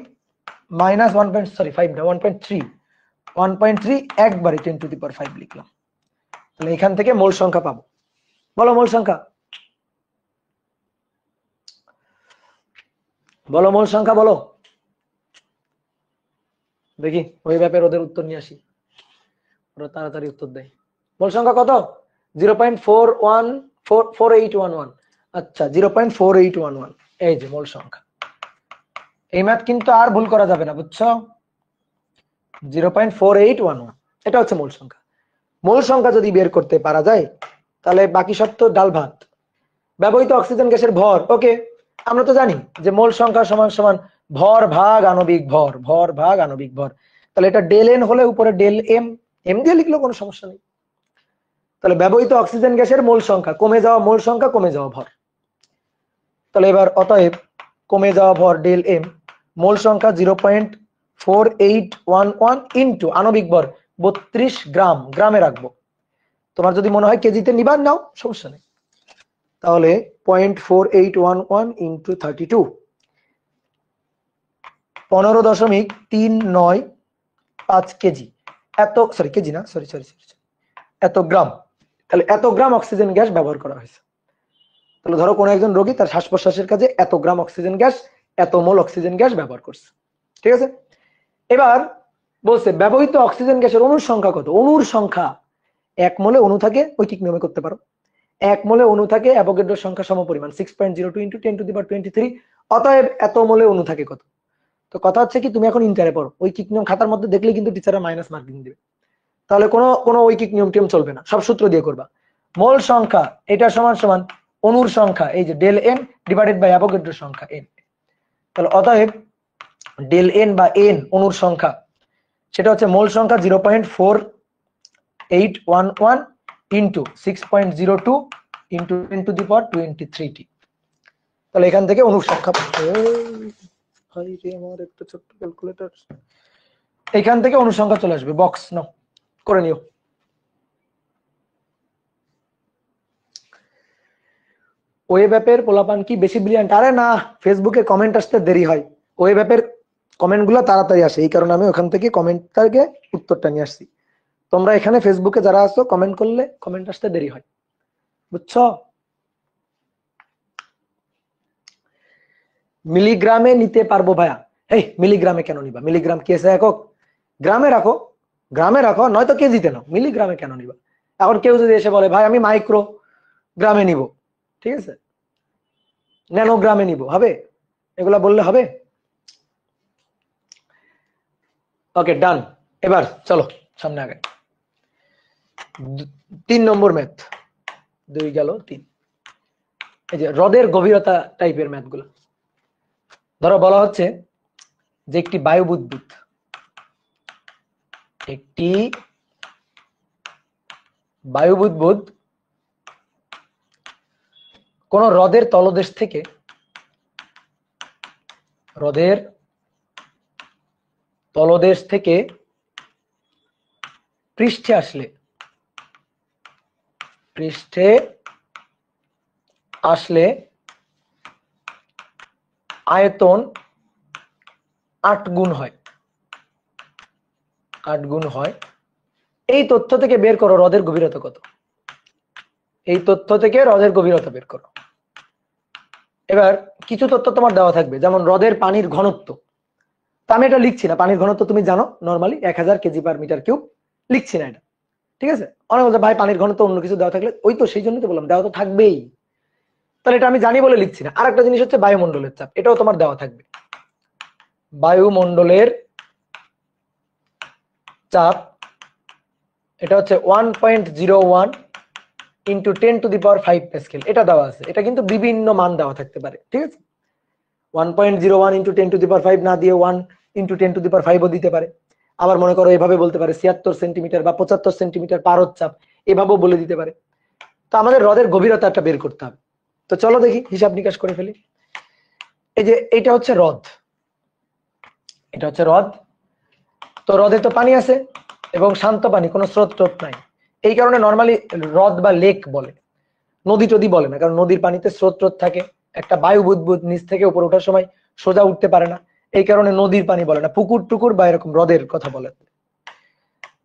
মাইনাস 1.3 একবারে 10⁵ লিখলাম। তাহলে এখান থেকে মোল সংখ্যা পাবো, বলো মোল সংখ্যা, বলো মোল সংখ্যা বলো, দেখি ওই ব্যাপারে ওদের উত্তর নিয়ে আসি, ওরা তাড়াতাড়ি উত্তর দেয়। মোল সংখ্যা কত? 0.4811, আচ্ছা 0.4811, এই যে মোল সংখ্যা। এই ম্যাথ কিন্তু আর ভুল করা যাবে না, বুঝছো? 0.4811, এটা হচ্ছে মোল সংখ্যা। মোল সংখ্যা যদি বের করতে পারা যায় তাহলে বাকি সব তো ডাল ভাত। ব্যবহৃত অক্সিজেন গ্যাসের ভর, ওকে আমরা তো জানি যে মোল সংখ্যা সমান সমান ভর ভাগ আণবিক ভর, ভর ভাগ আণবিক ভর। তাহলে এটা ডেল এন হলে উপরে ডেল এম, এম দিয়ে লিখলেও কোনো সমস্যা নেই। তাহলে ব্যবহৃত অক্সিজেন গ্যাসের মোল সংখ্যা, কমে যাওয়া মোল সংখ্যা, কমে যাওয়া ভর। তাহলে এবার অতএব কমে যাওয়া ভর ডেল এম, মোল সংখ্যা 0.4811 ইন্টু আণবিক ভর 32 গ্রাম, গ্রামে রাখবো। তোমার যদি মনে হয় কেজিতে নিবার নাও, সমস্যা নেই। তাহলে 0.4811 ইন্টু 32, 15.395 কেজি, এত সরি কেজি না, সরি সরি সরি, এত গ্রাম। তাহলে এত গ্রাম অক্সিজেন গ্যাস ব্যবহার করা হয়েছে। তাহলে ধরো কোনো একজন রোগী তার শ্বাস প্রশ্বাসের কাজে এত গ্রাম অক্সিজেন গ্যাস, এত মোল অক্সিজেন গ্যাস ব্যবহার করছে, ঠিক আছে। এবার বলছে ব্যবহৃত অক্সিজেন গ্যাসের অণুর সংখ্যা কত। অণুর সংখ্যা, এক মোলে অণু থাকে ঐকিক নিয়মে করতে পারো, এক মোলে অণু থাকে অ্যাভোগাড্রোর সংখ্যা সমপরিমাণ 6.02 ইন্টু 10⁻23। অতএব এত মোলে অণু থাকে কত। তো কথা হচ্ছে কি, তুমি এখন ইন্টারে পড়ো, ঐকিক নিয়ম খাতার মধ্যে দেখলে কিন্তু টিচাররা মাইনাস মার্কিং দিবে। তাহলে কোনো ঐকিক নিয়ম টিয়ম চলবে না, সব সূত্র দিয়ে করবা। মোল সংখ্যা এটা সমান সমান অণুর সংখ্যা, এই যে ডেল এন ডিভাইডেড বাই অ্যাভোগাড্রোর সংখ্যা এন। তাহলে অতএব ডেল এন বা এন অণুর সংখ্যা, সেটা হচ্ছে মোল সংখ্যা 0.4811 ইন্টু 6.02 ইন্টু 10⁻23t। তাহলে এখান থেকে অণুর সংখ্যা, ভাই রে আমার একটা ছোট্ট ক্যালকুলেটর, এখান থেকে অণুর সংখ্যা চলে আসবে। বক্স নাও করে নিও। ওয়েব অ্যাপের পোলাপান কি বেশি ব্রিলিয়ান্ট? আরে না, ফেসবুকে কমেন্ট আসতে দেরি হয়, ওয়েব অ্যাপের কমেন্ট গুলো তাড়াতাড়ি আসে, এই কারণে আমি ওখান থেকে কমেন্ট থেকে উত্তরটা নিয়ে আসছি। তোমরা এখানে ফেসবুকে যারা আছো কমেন্ট করলে কমেন্ট আসতে দেরি হয়, বুঝছো। মিলিগ্রামে নিতে পারবো ভাইয়া। এই মিলিগ্রামে কেন নিবা? মিলিগ্রাম কি আছে একক? গ্রামে রাখো, গ্রামে রাখো, নয়তো কেজিতে নাও, মিলিগ্রামে কেন নিবা? এখন কেউ যদি এসে বলে ভাই আমি মাইক্রো গ্রামে নিব, ঠিক আছে, ন্যানোগ্রামে নিব, হবে? এগুলা বললে হবে? ওকে ডান। এবার চলো সামনে আগে। 3 নম্বর ম্যাথ, 2 গেল 3। এই যে হ্রদের গভীরতা টাইপের ম্যাথ গুলো। ধরো বলা হচ্ছে যে একটি বায়ু বুদবুদ, একটি বায়ু বুদবুদ কোন হ্রদের তলদেশ থেকে, হ্রদের তলদেশ থেকে পৃষ্ঠে আসলে, পৃষ্ঠে আসলে আয়তন 8 গুণ হয়, 8 গুণ হয়। এই তথ্য থেকে বের করো হ্রদের গভীরতা কত। এই তথ্য থেকে হ্রদের গভীরতা বের করো। এবার কিছু তথ্য তোমার দেওয়া থাকবে, যেমন হ্রদের পানির ঘনত্ব। তা আমি এটা লিখছি না, পানির ঘনত্ব তুমি জানো নরমালি 1000 কেজি/মিটার কিউব, লিখছি না এটা, ঠিক আছে। অনেক বলছে ভাই পানির ঘনত্ব অন্য কিছু দেওয়া থাকলে, ওই তো সেই জন্যই তো বললাম দেওয়া তো থাকবেই, তাহলে এটা আমি জানি বলে লিখছি না। আর একটা জিনিস হচ্ছে বায়ুমণ্ডলের চাপ, এটাও তোমার দেওয়া থাকবে। বায়ুমণ্ডলের চাপ এটা হচ্ছে 1.01 ইন্টু 10⁵ প্যাসকেল, এটা দেওয়া আছে। এটা কিন্তু বিভিন্ন মান দেওয়া থাকতে পারে, ঠিক আছে। 1.01 ইন্টু 10⁵ না দিয়ে 1 ইন্টু 10⁵ দিতে পারে। আবার মনে করো এভাবে বলতে পারে 76 সেন্টিমিটার বা 75 সেন্টিমিটার পারদ চাপ, এভাবেও বলে দিতে পারে। তো আমাদের হ্রদের গভীরতাটা বের করতে হবে। তো চলো দেখি হিসাব নিকাশ করে ফেলি। এই যে এটা হচ্ছে হ্রদ, এটা হচ্ছে হ্রদ। তো হ্রদে তো পানি আছে এবং শান্ত পানি, কোনো স্রোত টোত নাই। এই কারণে নর্মালি হ্রদ বা লেক বলে, নদী টদি বলে না, কারণ নদীর পানিতে স্রোত টোত থাকে। একটা বায়ু বুদবুদ নিচ থেকে উপরে ওঠার সময় সোজা উঠতে পারে না, এই কারণে নদীর পানি বলে না, পুকুর টুকুর বা এরকম হ্রদের কথা বলে।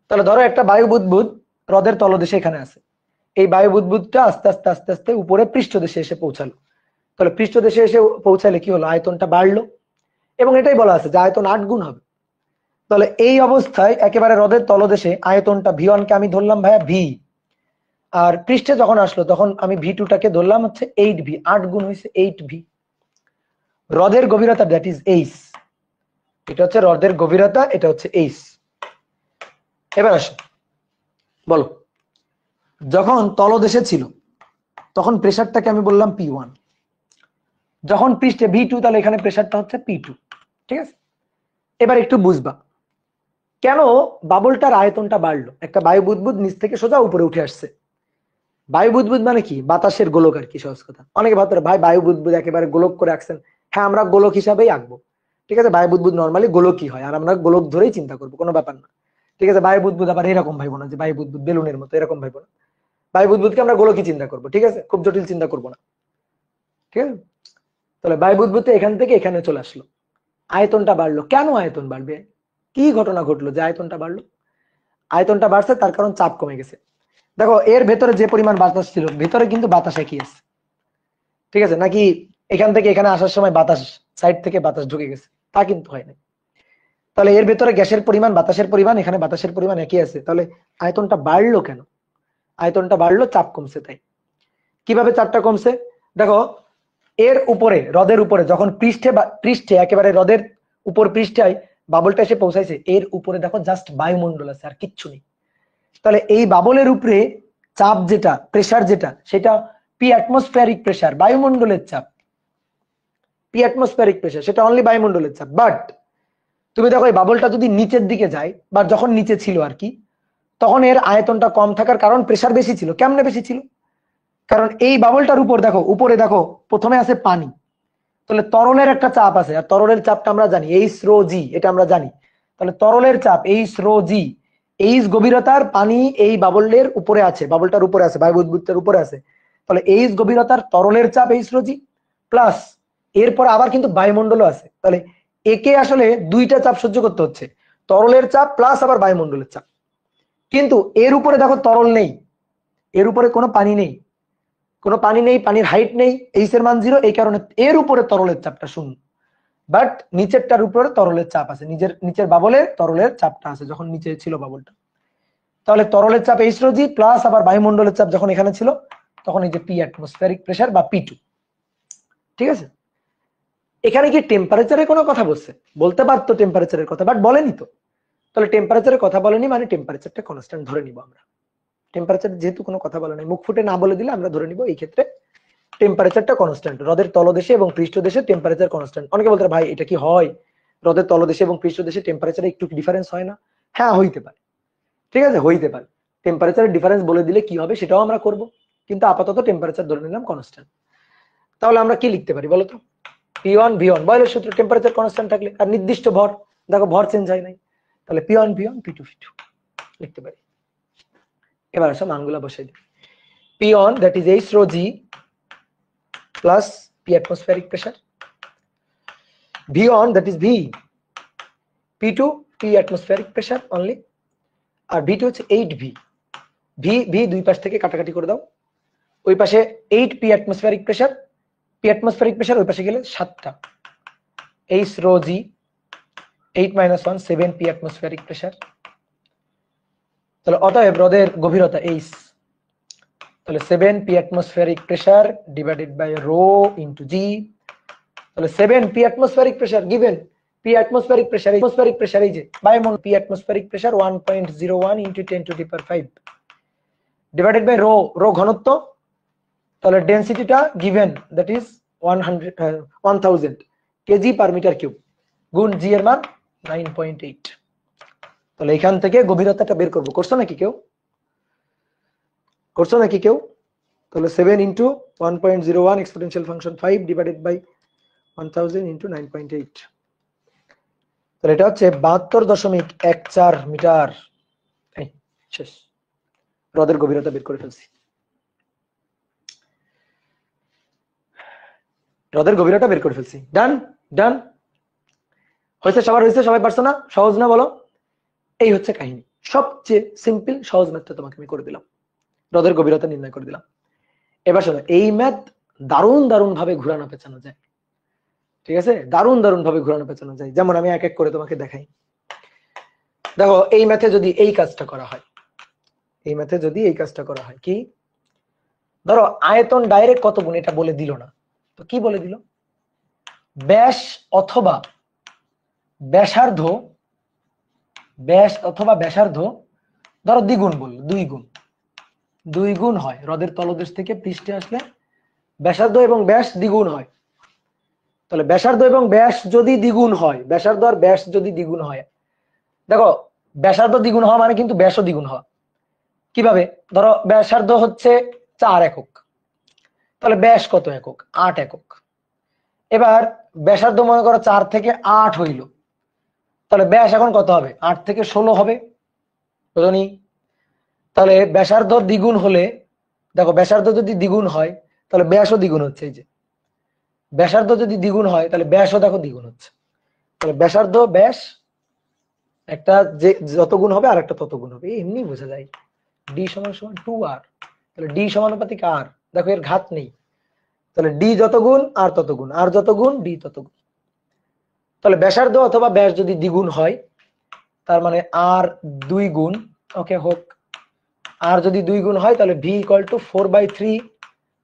তাহলে ধরো একটা বায়ু বুদবুদ হ্রদের তলদেশে এখানে আছে, এই বায়ু বুদবুদটা আস্তে আস্তে আস্তে আস্তে উপরে পৃষ্ঠদেশে এসে পৌঁছালো। তাহলে পৃষ্ঠদেশে এসে পৌঁছালে কি হলো, আয়তনটা বাড়লো, এবং এটাই বলা আছে যে আয়তন 8 গুণ হবে। তাহলে এই অবস্থায় একেবারে হ্রদের তলদেশে আয়তনটা V1 কে আমি ধরলাম ভাইয়া V, আর পৃষ্ঠে যখন আসলো তখন আমি V2টাকে ধরলাম হচ্ছে 8V, 8 গুণ হয়েছে 8V। হ্রদের গভীরতা দ্যাট ইজ H, এটা হচ্ছে হ্রদের গভীরতা, এটা হচ্ছে H। এবার আসো বলো যখন তলদেশে ছিল তখন প্রেসারটাকে আমি বললাম P1, যখন পৃষ্ঠে V2 তাহলে এখানে প্রেসারটা হচ্ছে P2। ঠিক আছে, এবার একটু বুঝবা কেন বাবলটার আয়তনটা বাড়লো। একটা বায়ু বুদবুদ নিচ থেকে সোজা উপরে উঠে আসছে। বায়ু বুদবুদ মানে কি? বাতাসের গোলক আর কি, সহজ কথা। অনেকে ভাবতে ভাই বায়ু বুদবুদ একেবারে গোলক করে আঁকছেন। হ্যাঁ, আমরা গোলক হিসাবেই আঁকবো। ঠিক আছে, বায়ু বুদবুদ নর্মালি গোলকই হয়, আর আমরা গোলক ধরেই চিন্তা করবো, কোনো ব্যাপার না। ঠিক আছে, বায়ু বুদবুদ আবার এরকম ভাইবো না যে বায়ু বুদবুদ বেলুনের মতো, এরকম ভাইবো না। বায়ু বুদবুদকে আমরা গোলকই চিন্তা করবো। ঠিক আছে, খুব জটিল চিন্তা করবো না। ঠিক আছে, তাহলে বায়ু বুদবুদ এখান থেকে এখানে চলে আসলো, আয়তনটা বাড়লো। কেন আয়তন বাড়বে? কি ঘটনা ঘটলো যে আয়তনটা বাড়লো? আয়তনটা বাড়ছে তার কারণ চাপ কমে গেছে। দেখো এর ভেতরে যে পরিমাণ বাতাস ছিল, ভেতরে কিন্তু বাতাস একই আছে। ঠিক আছে, নাকি এখান থেকে এখানে আসার সময় বাতাস সাইড থেকে বাতাস ঢুকে গেছে? তা কিন্তু হয় না। তাহলে এর ভেতরে গ্যাসের পরিমাণ, বাতাসের পরিমাণ, এখানে বাতাসের পরিমাণ একই আছে। তাহলে আয়তনটা বাড়লো কেন? আয়তনটা বাড়লো চাপ কমছে তাই। কিভাবে চাপটা কমছে? দেখো এর উপরে, হ্রদের উপরে যখন পৃষ্ঠে একেবারে হ্রদের উপর পৃষ্ঠায় বাবলটা এসে পৌঁছাইছে, এর উপরে দেখো জাস্ট বায়ুমণ্ডল আছে, আর কিচ্ছু নেই। তাহলে এই বাবলের উপরে চাপ যেটা, প্রেসার যেটা, সেটা পি অ্যাটমসফিয়ারিক প্রেসার, বায়ুমণ্ডলের চাপ। পি অ্যাটমসফিয়ারিক প্রেসার সেটা অনলি বায়ুমণ্ডলের চাপ। বাট তুমি দেখো এই বাবলটা যদি নিচের দিকে যায়, বা যখন নিচে ছিল আর কি, তখন এর আয়তনটা কম থাকার কারণ প্রেসার বেশি ছিল। কেমনে বেশি ছিল? কারণ এই বাবলটার উপর দেখো, উপরে দেখো প্রথমে আছে পানি, তাহলে তরলের একটা চাপ আছে, আর তরলের চাপটা আমরা জানি এইচ রো জি, এটা আমরা জানি। তাহলে তরলের চাপ এইচ রো জি, এইচ গভীরতার পানি এই বাবলের উপরে আছে, বাবলটার উপরে আছে, বায়ু বুদবুদটার উপরে আছে। তাহলে এইচ গভীরতার তরলের চাপ এইচ রো জি প্লাস এরপর আবার কিন্তু বায়ুমণ্ডলও আছে। তাহলে একে আসলে দুইটা চাপ সহ্য করতে হচ্ছে, তরলের চাপ প্লাস আবার বায়ুমণ্ডলের চাপ। কিন্তু এর উপরে দেখো তরল নেই, এর উপরে কোনো পানি নেই, কোনো পানি নেই, পানির হাইট নেই, এইচ এর মান 0, এই কারণে এর উপরে তরলের চাপটা 0। বাট নিচেরটার উপরে তরলের চাপ আছে, নিচের বাবলে তরলের চাপটা আছে যখন নিচে ছিল বাবলটা। তাহলে তরলের চাপ এইচ রো জি প্লাস আবার বায়ুমণ্ডলের চাপ যখন এখানে ছিল, তখন এই যে পি অ্যাটমসফিয়ারিক প্রেসার বা P2। ঠিক আছে, এখানে কি টেম্পারেচারের কোনো কথা বলছে? বলতে পারতো টেম্পারেচারের কথা, বাট বলেনি তো। তাহলে টেম্পারেচারের কথা বলেনি মানে টেম্পারেচারটা কনস্ট্যান্ট ধরে নিব আমরা। টেম্পারেচার যেহেতু কোনো কথা বলে নাই, মুখ ফুটে না বলে দিলে আমরা ধরে নিব এই ক্ষেত্রে টেম্পারেচারটা কনস্ট্যান্ট। হ্রদের তলদেশে এবং পৃষ্ঠদেশে টেম্পারেচার কনস্ট্যান্ট। অনেকে বলতে ভাই এটা কি হয়, হ্রদের তলদেশে এবং পৃষ্ঠদেশে টেম্পারেচারে একটু ডিফারেন্স হয় না? হ্যাঁ হইতে পারে, ঠিক আছে হইতে পারে। টেম্পারেচারের ডিফারেন্স বলে দিলে কি হবে সেটাও আমরা করব, কিন্তু আপাতত টেম্পারেচার ধরে নিলাম কনস্ট্যান্ট। তাহলে আমরা কি লিখতে পারি বলো তো? P1 V1, বয়লের সূত্র, টেম্পারেচার কনস্ট্যান্ট থাকলে আর নির্দিষ্ট ভর, দেখো ভর চেঞ্জ হয় নাই, তাহলে P1 V1 P2 V2 লিখতে পারি। এবার আসো মানগুলা বসাই দিই। P1 that is H rho G plus P atmospheric pressure, V1 that is V, P2 P atmospheric pressure only, R V2 হচ্ছে 8V। V দুই পাশ থেকে কাটাকাটি করে দাও, ওই পাশে 8P atmospheric pressure, P atmospheric pressure ওই পাশে গেলে 7টা, H rho G 8 - 1 7P atmospheric pressure। তাহলে অতএব হ্রদের গভীরতা H, তাহলে 7P atmospheric pressure divided by rho into G। তাহলে 7P atmospheric pressure given, P atmospheric pressure এই যে বায়ুমণ্ডল, P atmospheric pressure 1.01 into 10 to the power 5 divided by rho ঘনত্ব, তাহলে ডেনসিটিটা given that is 1000 K G per metre cube গুণ G এর মান 9.8। তাহলে এখান থেকে গভীরতাটা বের করব। করছো নাকি কেউ? করছো নাকি কেউ? তাহলে 7 into 1.01 exponential function 5 divided by 1000 into 9.8, তাহলে এটা হচ্ছে 72.14 মিটার। শেষ, হ্রদের গভীরতা বের করে ফেলছি, হ্রদের গভীরতা বের করে ফেলছি। ডান ডান হয়েছে, সবার হয়েছে? সবাই পারছো না? সহজ না বলো? এই হচ্ছে কাহিনী, সবচেয়ে সিম্পল সহজ ম্যাথটা তোমাকে আমি করে দিলাম, হ্রদের গভীরতা নির্ণয় করে দিলাম। এবার শোনো, এই ম্যাথ দারুণ দারুণ ভাবে ঘুরানো পেঁচানো যায়। ঠিক আছে, দারুণ দারুণ ভাবে ঘুরানো পেঁচানো যায়। যেমন আমি এক এক করে তোমাকে দেখাই। দেখো এই ম্যাথে যদি এই কাজটা করা হয়, এই ম্যাথে যদি এই কাজটা করা হয়, কি ধরো আয়তন ডাইরেক্ট কত গুণ এটা বলে দিল না, তো কি বলে দিল? ব্যাস অথবা ব্যাসার্ধ, ব্যাস অথবা ব্যাসার্ধ ধরো দ্বিগুণ বললো, 2 গুণ, দুই গুণ হয়, হ্রদের তলদেশ থেকে পৃষ্ঠে আসলে ব্যাসার্ধ এবং ব্যাস দ্বিগুণ হয়। তাহলে ব্যাসার্ধ এবং ব্যাস যদি দ্বিগুণ হয়, ব্যাসার্ধ আর ব্যাস যদি দ্বিগুণ হয়, দেখো ব্যাসার্ধ দ্বিগুণ হওয়া মানে কিন্তু ব্যাসও দ্বিগুণ হওয়া। কিভাবে? ধরো ব্যাসার্ধ হচ্ছে 4 একক, তাহলে ব্যাস কত একক? 8 একক। এবার ব্যাসার্ধ মনে করো 4 থেকে 8 হইল, তাহলে ব্যাস এখন কত হবে? 8 থেকে 16 হবে, বুঝনি? তাহলে ব্যাসার্ধ দ্বিগুণ হলে, দেখো ব্যাসার্ধ যদি দ্বিগুণ হয় তাহলে ব্যাসও দ্বিগুণ হচ্ছে। এই যে ব্যাসার্ধ যদি দ্বিগুণ হয় তাহলে ব্যাসও দেখো দ্বিগুণ হচ্ছে। তাহলে ব্যাসার্ধ ব্যাস একটা যে যত গুণ হবে আর একটা তত গুণ হবে, এমনি বোঝা যায়। ডি সমান সমান 2r, তাহলে ডি সমানুপাতিক আর, দেখো এর ঘাত নেই। তাহলে ডি যত গুণ আর তত গুণ, আর যত গুণ ডি তত গুণ। তাহলে ব্যাসার্ধ অথবা ব্যাস যদি দ্বিগুণ হয় তার মানে আর 2 গুণ, ওকে হোক, আর যদি 2 গুণ হয় তাহলে V equal to 4/3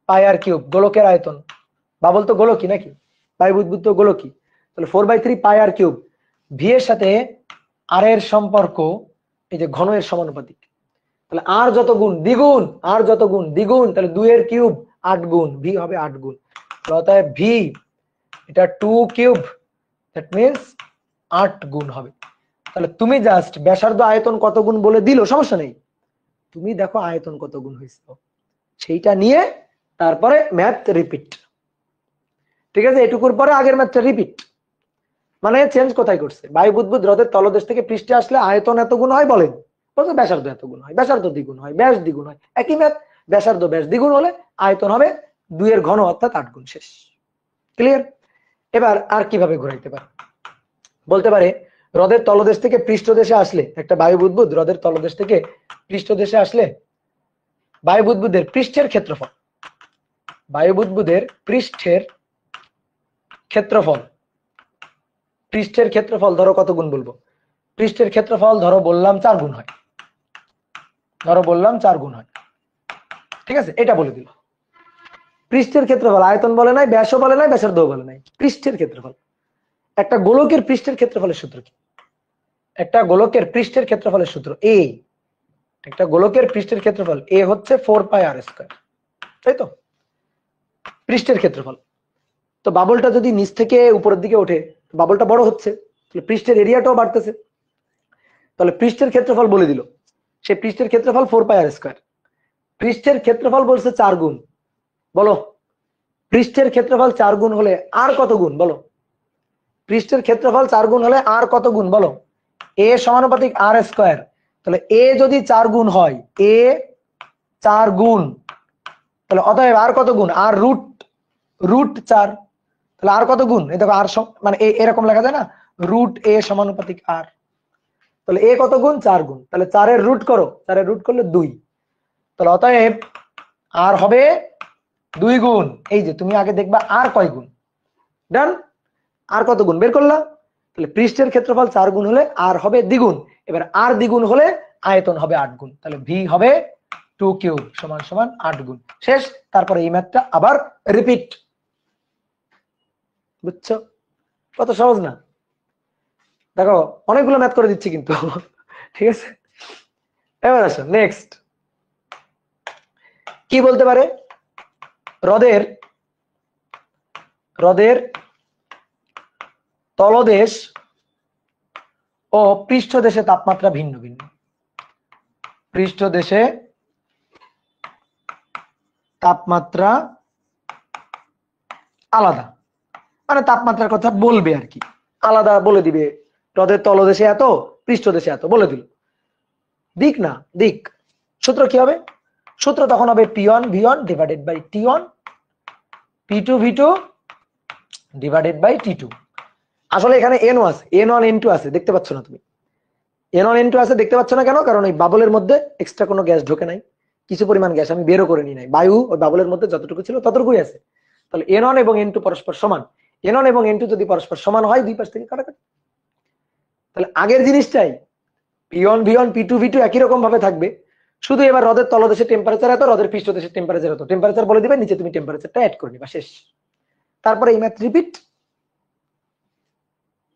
pi r cube, গোলকের আয়তন। বাবল তো গোলকই নাকি, বায়ু বুদবুদ তো গোলকই। তাহলে 4/3 পাই আর কিউব, ভি এর সাথে আর এর সম্পর্ক এই যে ঘন এর সমানুপাতিক। তাহলে আর যত গুণ দ্বিগুণ, আর যত গুণ দ্বিগুণ, তাহলে 2 এর কিউব 8 গুণ, ভি হবে 8 গুণ। অতএব ভি এটা 2 কিউব, দ্যাট মিন্স 8 গুণ হবে। তাহলে তুমি জাস্ট ব্যাসার্ধ আয়তন কত গুণ বলে দিল, সমস্যা নেই, তুমি দেখো আয়তন কত গুণ হয়েছে সেইটা নিয়ে তারপরে ম্যাথ রিপিট। ঠিক আছে, এটুকুর পরে আগের ম্যাথটা রিপিট। মানে চেঞ্জ কোথায় করছে? বায়ু বুদবুদ হ্রদের তলদেশ থেকে পৃষ্ঠে আসলে আয়তন এত গুণ হয় বলেন, বলছে ব্যাসার্ধ এত গুণ হয়, ব্যাসার্ধ দ্বিগুণ হয়, ব্যাস দ্বিগুণ হয়, একই ম্যাথ। ব্যাসার্ধ ব্যাস দ্বিগুণ হলে আয়তন হবে 2 এর ঘন অর্থাৎ 8 গুণ। শেষ, ক্লিয়ার? এবার আর কিভাবে ঘোরাইতে পারে? বলতে পারে হ্রদের তলদেশ থেকে পৃষ্ঠদেশে আসলে, একটা বায়ু বুদবুদ হ্রদের তলদেশ থেকে পৃষ্ঠদেশে আসলে বায়ু বুদবুদের পৃষ্ঠের ক্ষেত্রফল, বায়ু বুদবুদের পৃষ্ঠের ক্ষেত্রফল, পৃষ্ঠের ক্ষেত্রফল ধরো কত গুণ বলবো? পৃষ্ঠের ক্ষেত্রফল ধরো বললাম 4 গুণ হয়, ধরো বললাম 4 গুণ হয়, ঠিক আছে, এটা বলে দিল। পৃষ্ঠের ক্ষেত্রফল, আয়তন বলে নাই, ব্যাসও বলে নাই, ব্যাসার্ধও বলে নাই, পৃষ্ঠের ক্ষেত্রফল। একটা গোলকের পৃষ্ঠের ক্ষেত্রফলের সূত্র কি? একটা গোলকের পৃষ্ঠের ক্ষেত্রফলের সূত্র এ, একটা গোলকের পৃষ্ঠের ক্ষেত্রফল এ হচ্ছে 4 পাই আর স্কয়ার, তাই তো? পৃষ্ঠের ক্ষেত্রফল। তো বাবলটা যদি নিচ থেকে উপরের দিকে ওঠে, বাবলটা বড় হচ্ছে, তাহলে পৃষ্ঠের এরিয়াটাও বাড়তেছে। তাহলে পৃষ্ঠের ক্ষেত্রফল বলে দিল, সে পৃষ্ঠের ক্ষেত্রফল 4 পাই আর স্কয়ার। পৃষ্ঠের ক্ষেত্রফল বলছে 4 গুণ, বলো পৃষ্ঠের ক্ষেত্রফল 4 গুণ হলে আর কত গুণ বলো? পৃষ্ঠের ক্ষেত্রফল 4 গুণ হলে আর কত গুণ বলো? এ সমানুপাতিক আর স্কয়ার। তাহলে এ যদি 4 গুণ হয়, এ 4 গুণ, তাহলে অতএব আর কত গুণ? আর রুট 4। তাহলে আর কত গুণ? এই দেখো আর মানে এরকম লেখা যায় না, রুট এ সমানুপাতিক আর। তাহলে এ কত গুণ? 4 গুণ। তাহলে 4 এর রুট করো, 4 এর রুট করলে 2। তাহলে অতএব আর হবে 2 গুণ। এই যে তুমি আগে দেখবা আর কয় গুণ, ডান, আর কত গুণ বের করলা। তাহলে পৃষ্ঠের ক্ষেত্রফল 4 গুণ হলে আর হবে দ্বিগুণ, এবার আর দ্বিগুণ হলে আয়তন হবে 8 গুণ, তাহলে ভি হবে 2 কিউব সমান সমান 8 গুণ। শেষ। তারপরে এই ম্যাথটা আবার রিপিট। বুঝছো? কত সহজ না? দেখো অনেকগুলো ম্যাথ করে দিচ্ছি কিন্তু ঠিক আছে, এবার আসো নেক্সট। কি বলতে পারে? হ্রদের তলদেশ ও পৃষ্ঠদেশে তাপমাত্রা ভিন্ন ভিন্ন। পৃষ্ঠদেশে তাপমাত্রা আলাদা, মানে তাপমাত্রার কথা বলবে আর কি, আলাদা বলে দিবে। হ্রদের তলদেশে এত, পৃষ্ঠদেশে এত বলে দিল। দিক না, দিক। সূত্র কি হবে? সূত্র তখন হবে P1 V1 divided by T1 P2 V2 divided by T2। আসলে এখানে N1 আছে, N1 N2 আছে, দেখতে পাচ্ছ না তুমি? N1 N2 আছে, দেখতে পাচ্ছ না কেন? কারণ এই বাবলের মধ্যে এক্সট্রা কোনো গ্যাস ঢোকে নাই, কিছু পরিমাণ গ্যাস আমি বেরও করে নি নাই, বায়ু ওই বাবলের মধ্যে যতটুকু ছিল ততটুকুই আছে। তাহলে N1 এবং N2 পরস্পর সমান। N1 এবং N2 যদি পরস্পর সমান হয়, দুই পাশ থেকে কাটাকাটি। তাহলে আগের জিনিসটাই P1 V1 P2 V2 একই রকম ভাবে থাকবে, শুধু এবার হ্রদের তলদেশে টেম্পারেচার এত, হ্রদের পৃষ্ঠদেশের টেম্পারেচার এত, টেম্পারেচার বলে দিবে, নিচে তুমি টেম্পারেচারটা অ্যাড করে নিবা, শেষ। তারপরে এই ম্যাথ রিপিট।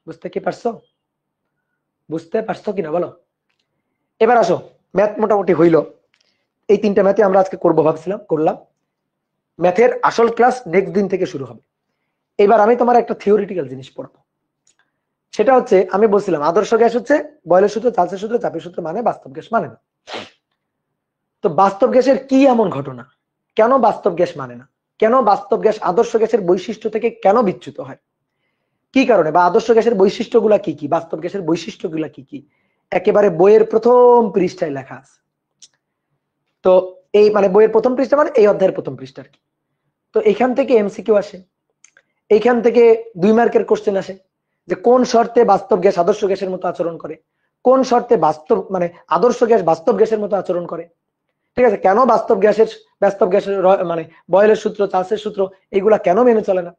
বুঝতে কি পারছো? বুঝতে পারছো কিনা বলো? এবার আসো, ম্যাথ মোটামুটি হইল, এই 3টা ম্যাথে আমরা আজকে করবো ভাবছিলাম, করলাম। ম্যাথের আসল ক্লাস নেক্সট দিন থেকে শুরু হবে। এবার আমি তোমার একটা থিওরিটিক্যাল জিনিস পড়াবো। সেটা হচ্ছে, আমি বলছিলাম আদর্শ গ্যাস হচ্ছে বয়লের সূত্র, চার্লসের সূত্র, চাপের সূত্র মানে, বাস্তব গ্যাস মানে না। তো বাস্তব গ্যাসের কি এমন ঘটনা, কেন বাস্তব গ্যাস মানে না, কেন বাস্তব গ্যাস আদর্শ গ্যাসের বৈশিষ্ট্য থেকে কেন বিচ্যুত হয়, কি কারণে, বা আদর্শ গ্যাসের বৈশিষ্ট্যগুলা কি কি, বাস্তব গ্যাসের বৈশিষ্ট্যগুলা কি কি, একেবারে বইয়ের প্রথম পৃষ্ঠায় লেখা আছে। তো এই মানে বইয়ের প্রথম পৃষ্ঠা মানে এই অধ্যায়ের প্রথম পৃষ্ঠা আর কি। তো এখান থেকে এমসিকিউ আসে, এইখান থেকে 2 মার্কের কোশ্চেন আসে, যে কোন শর্তে বাস্তব গ্যাস আদর্শ গ্যাসের মতো আচরণ করে, কোন শর্তে বাস্তব মানে আদর্শ গ্যাস বাস্তব গ্যাসের মতো আচরণ করে, ঠিক আছে, কেন বাস্তব গ্যাসের মানে বয়েলের সূত্র, চার্লসের সূত্র এগুলা কেন মেনে চলে না।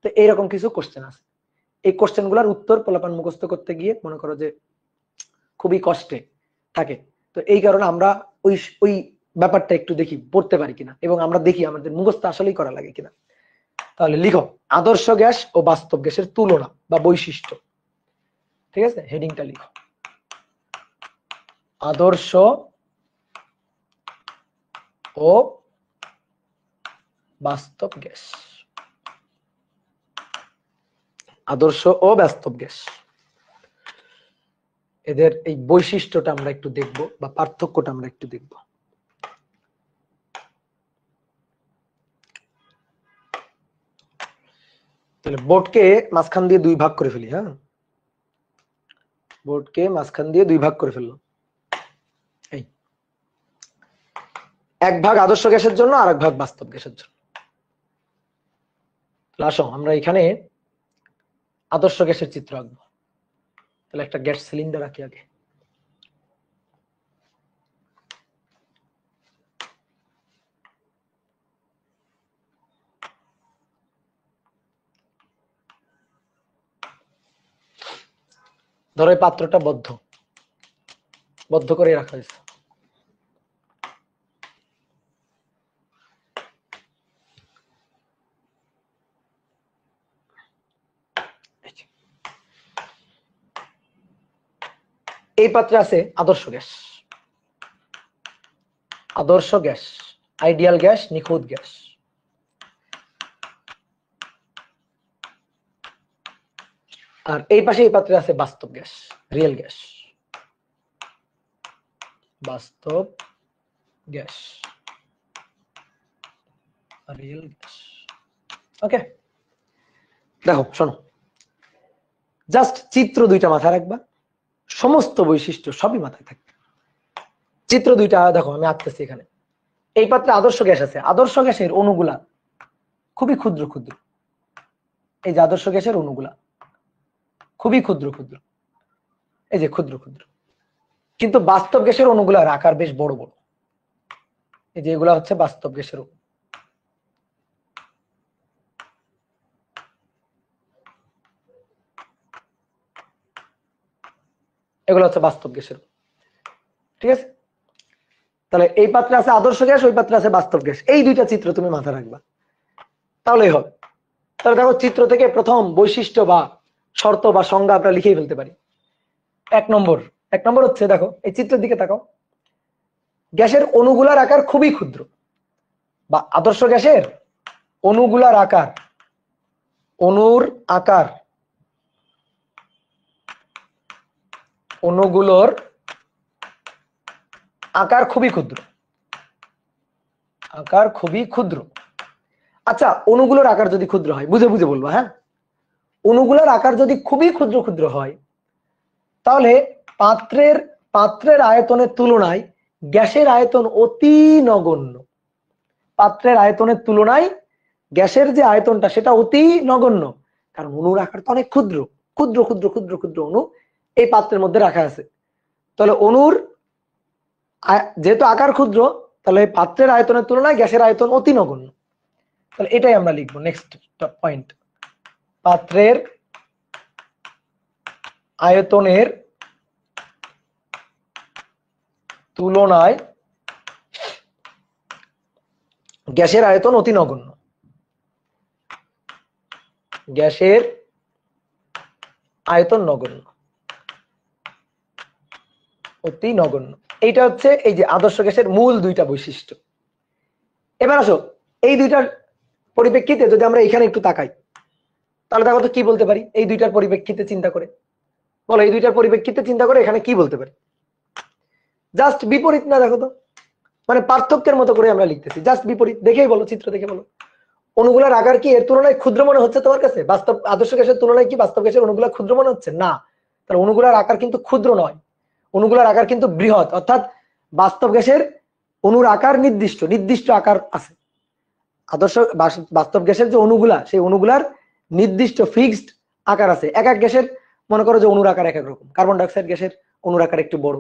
তো এইরকম কিছু কোশ্চেন আছে। এই কোশ্চেন গুলার উত্তর পোলাপান মুখস্থ করতে গিয়ে মনে করো যে খুবই কষ্টে থাকে। তো এই কারণে আমরা ওই ওই ব্যাপারটা একটু দেখি পড়তে পারি কিনা, এবং আমরা দেখি আমাদের মুখস্থ আসলেই করা লাগে কিনা। তাহলে লিখো, আদর্শ গ্যাস ও বাস্তব গ্যাসের তুলনা বা বৈশিষ্ট্য। ঠিক আছে, হেডিংটা লিখো, আদর্শ ও বাস্তব গ্যাস। আদর্শ ও বাস্তব গ্যাস, এদের এই বৈশিষ্ট্যটা আমরা একটু দেখব, বা পার্থক্যটা আমরা একটু দেখব। তাহলে বোর্ডকে মাঝখান দিয়ে 2 ভাগ করে ফেলি। হ্যাঁ, বোর্ডকে মাঝখান দিয়ে 2 ভাগ করে ফেললো। এই 1 ভাগ আদর্শ গ্যাসের জন্য আর 1 ভাগ বাস্তব গ্যাসের জন্য। আসো আমরা এখানে আদর্শ গ্যাসের চিত্র আঁকবো। তাহলে একটা গ্যাস সিলিন্ডার আঁকি আগে। ধরো এই পাত্রটা বদ্ধ করে রাখা হয়েছে। এই পাত্রে আছে আদর্শ গ্যাস, আইডিয়াল গ্যাস, নিখুঁত গ্যাস। আর এই পাশে এই পাত্রে আছে বাস্তব গ্যাস, রিয়েল গ্যাস, বাস্তব গ্যাস, রিয়েল গ্যাস। ওকে, দেখো শোনো, জাস্ট চিত্র 2টা মাথায় রাখবা, সমস্ত বৈশিষ্ট্য সবই মাথায় থাকবে। চিত্র 2টা দেখো আমি আঁকতেছি এখানে। এই পাত্রে আদর্শ গ্যাস আছে, আদর্শ গ্যাসের অণুগুলা খুবই ক্ষুদ্র ক্ষুদ্র। এই যে আদর্শ গ্যাসের অণুগুলা খুবই ক্ষুদ্র ক্ষুদ্র, এই যে ক্ষুদ্র ক্ষুদ্র। কিন্তু বাস্তব গ্যাসের অণুগুলার আকার বেশ বড় বড়। এই যে এগুলা হচ্ছে বাস্তব গ্যাসের অণু। এগুলো হচ্ছে বাস্তব গ্যাসের অণু। ঠিক আছে, তাহলে এই পাত্রে আছে আদর্শ গ্যাস, ওই পাত্রে আছে বাস্তব গ্যাস। এই 2টা চিত্র তুমি মাথায় রাখবা, তাহলেই হবে। তাহলে দেখো, চিত্র থেকে প্রথম বৈশিষ্ট্য বা শর্ত বা সংজ্ঞা আমরা লিখেই ফেলতে পারি। 1 নম্বর হচ্ছে, দেখো এই চিত্রের দিকে তাকাও, গ্যাসের অণুগুলার আকার খুবই ক্ষুদ্র, বা আদর্শ গ্যাসের অণুগুলার আকার, অণুগুলোর আকার খুবই ক্ষুদ্র, আচ্ছা, অণুগুলোর আকার যদি ক্ষুদ্র হয়, বুঝে বুঝে বলবো, হ্যাঁ, অণুগুলোর আকার যদি খুবই ক্ষুদ্র ক্ষুদ্র হয়, তাহলে পাত্রের আয়তনের তুলনায় গ্যাসের আয়তন অতি নগণ্য। পাত্রের আয়তনের তুলনায় গ্যাসের যে আয়তনটা সেটা অতি নগণ্য, কারণ অণুর আকার তো অনেক ক্ষুদ্র ক্ষুদ্র ক্ষুদ্র ক্ষুদ্র ক্ষুদ্র অণু এই পাত্রের মধ্যে রাখা আছে। তাহলে অণুর যেহেতু আকার ক্ষুদ্র, তাহলে পাত্রের আয়তনের তুলনায় গ্যাসের আয়তন অতি নগণ্য। তাহলে এটাই আমরা লিখবো নেক্সট পয়েন্ট, পাত্রের আয়তনের তুলনায় গ্যাসের আয়তন অতি নগণ্য, গ্যাসের আয়তন নগণ্য। অতি নগণ্য। এইটা হচ্ছে এই যে আদর্শ গ্যাসের মূল দুইটা বৈশিষ্ট্য। এবার আসো এই দুইটার পরিপ্রেক্ষিতে যদি আমরা এখানে একটু তাকাই, তাহলে দেখো তো কি বলতে পারি এই দুইটার পরিপ্রেক্ষিতে চিন্তা করে, বলো এই দুইটার পরিপ্রেক্ষিতে চিন্তা করে এখানে কি বলতে পারি? জাস্ট বিপরীত না? দেখো তো, মানে পার্থক্যের মতো করে আমরা লিখতেছি, জাস্ট বিপরীত। দেখেই বলো, চিত্র দেখে বলো। অণুগুলার আকার কি এর তুলনায় ক্ষুদ্র মনে হচ্ছে তোমার কাছে? বাস্তব আদর্শ গ্যাসের তুলনায় কি বাস্তব গ্যাসের অণুগুলা ক্ষুদ্র মনে হচ্ছে? না। তাহলে অণুগুলার আকার কিন্তু ক্ষুদ্র নয়, অণুগুলার আকার কিন্তু বৃহৎ। অর্থাৎ বাস্তব গ্যাসের অণুর আকার নির্দিষ্ট নির্দিষ্ট আকার আছে। আদর্শ বাস্তব গ্যাসের যে অণুগুলা, সেই অণুগুলার নির্দিষ্ট ফিক্সড আকার আছে। এক এক গ্যাসের মনে করো যে অণুর আকার এক এক রকম। কার্বন ডাইঅক্সাইড গ্যাসের অণুর আকার একটু বড়,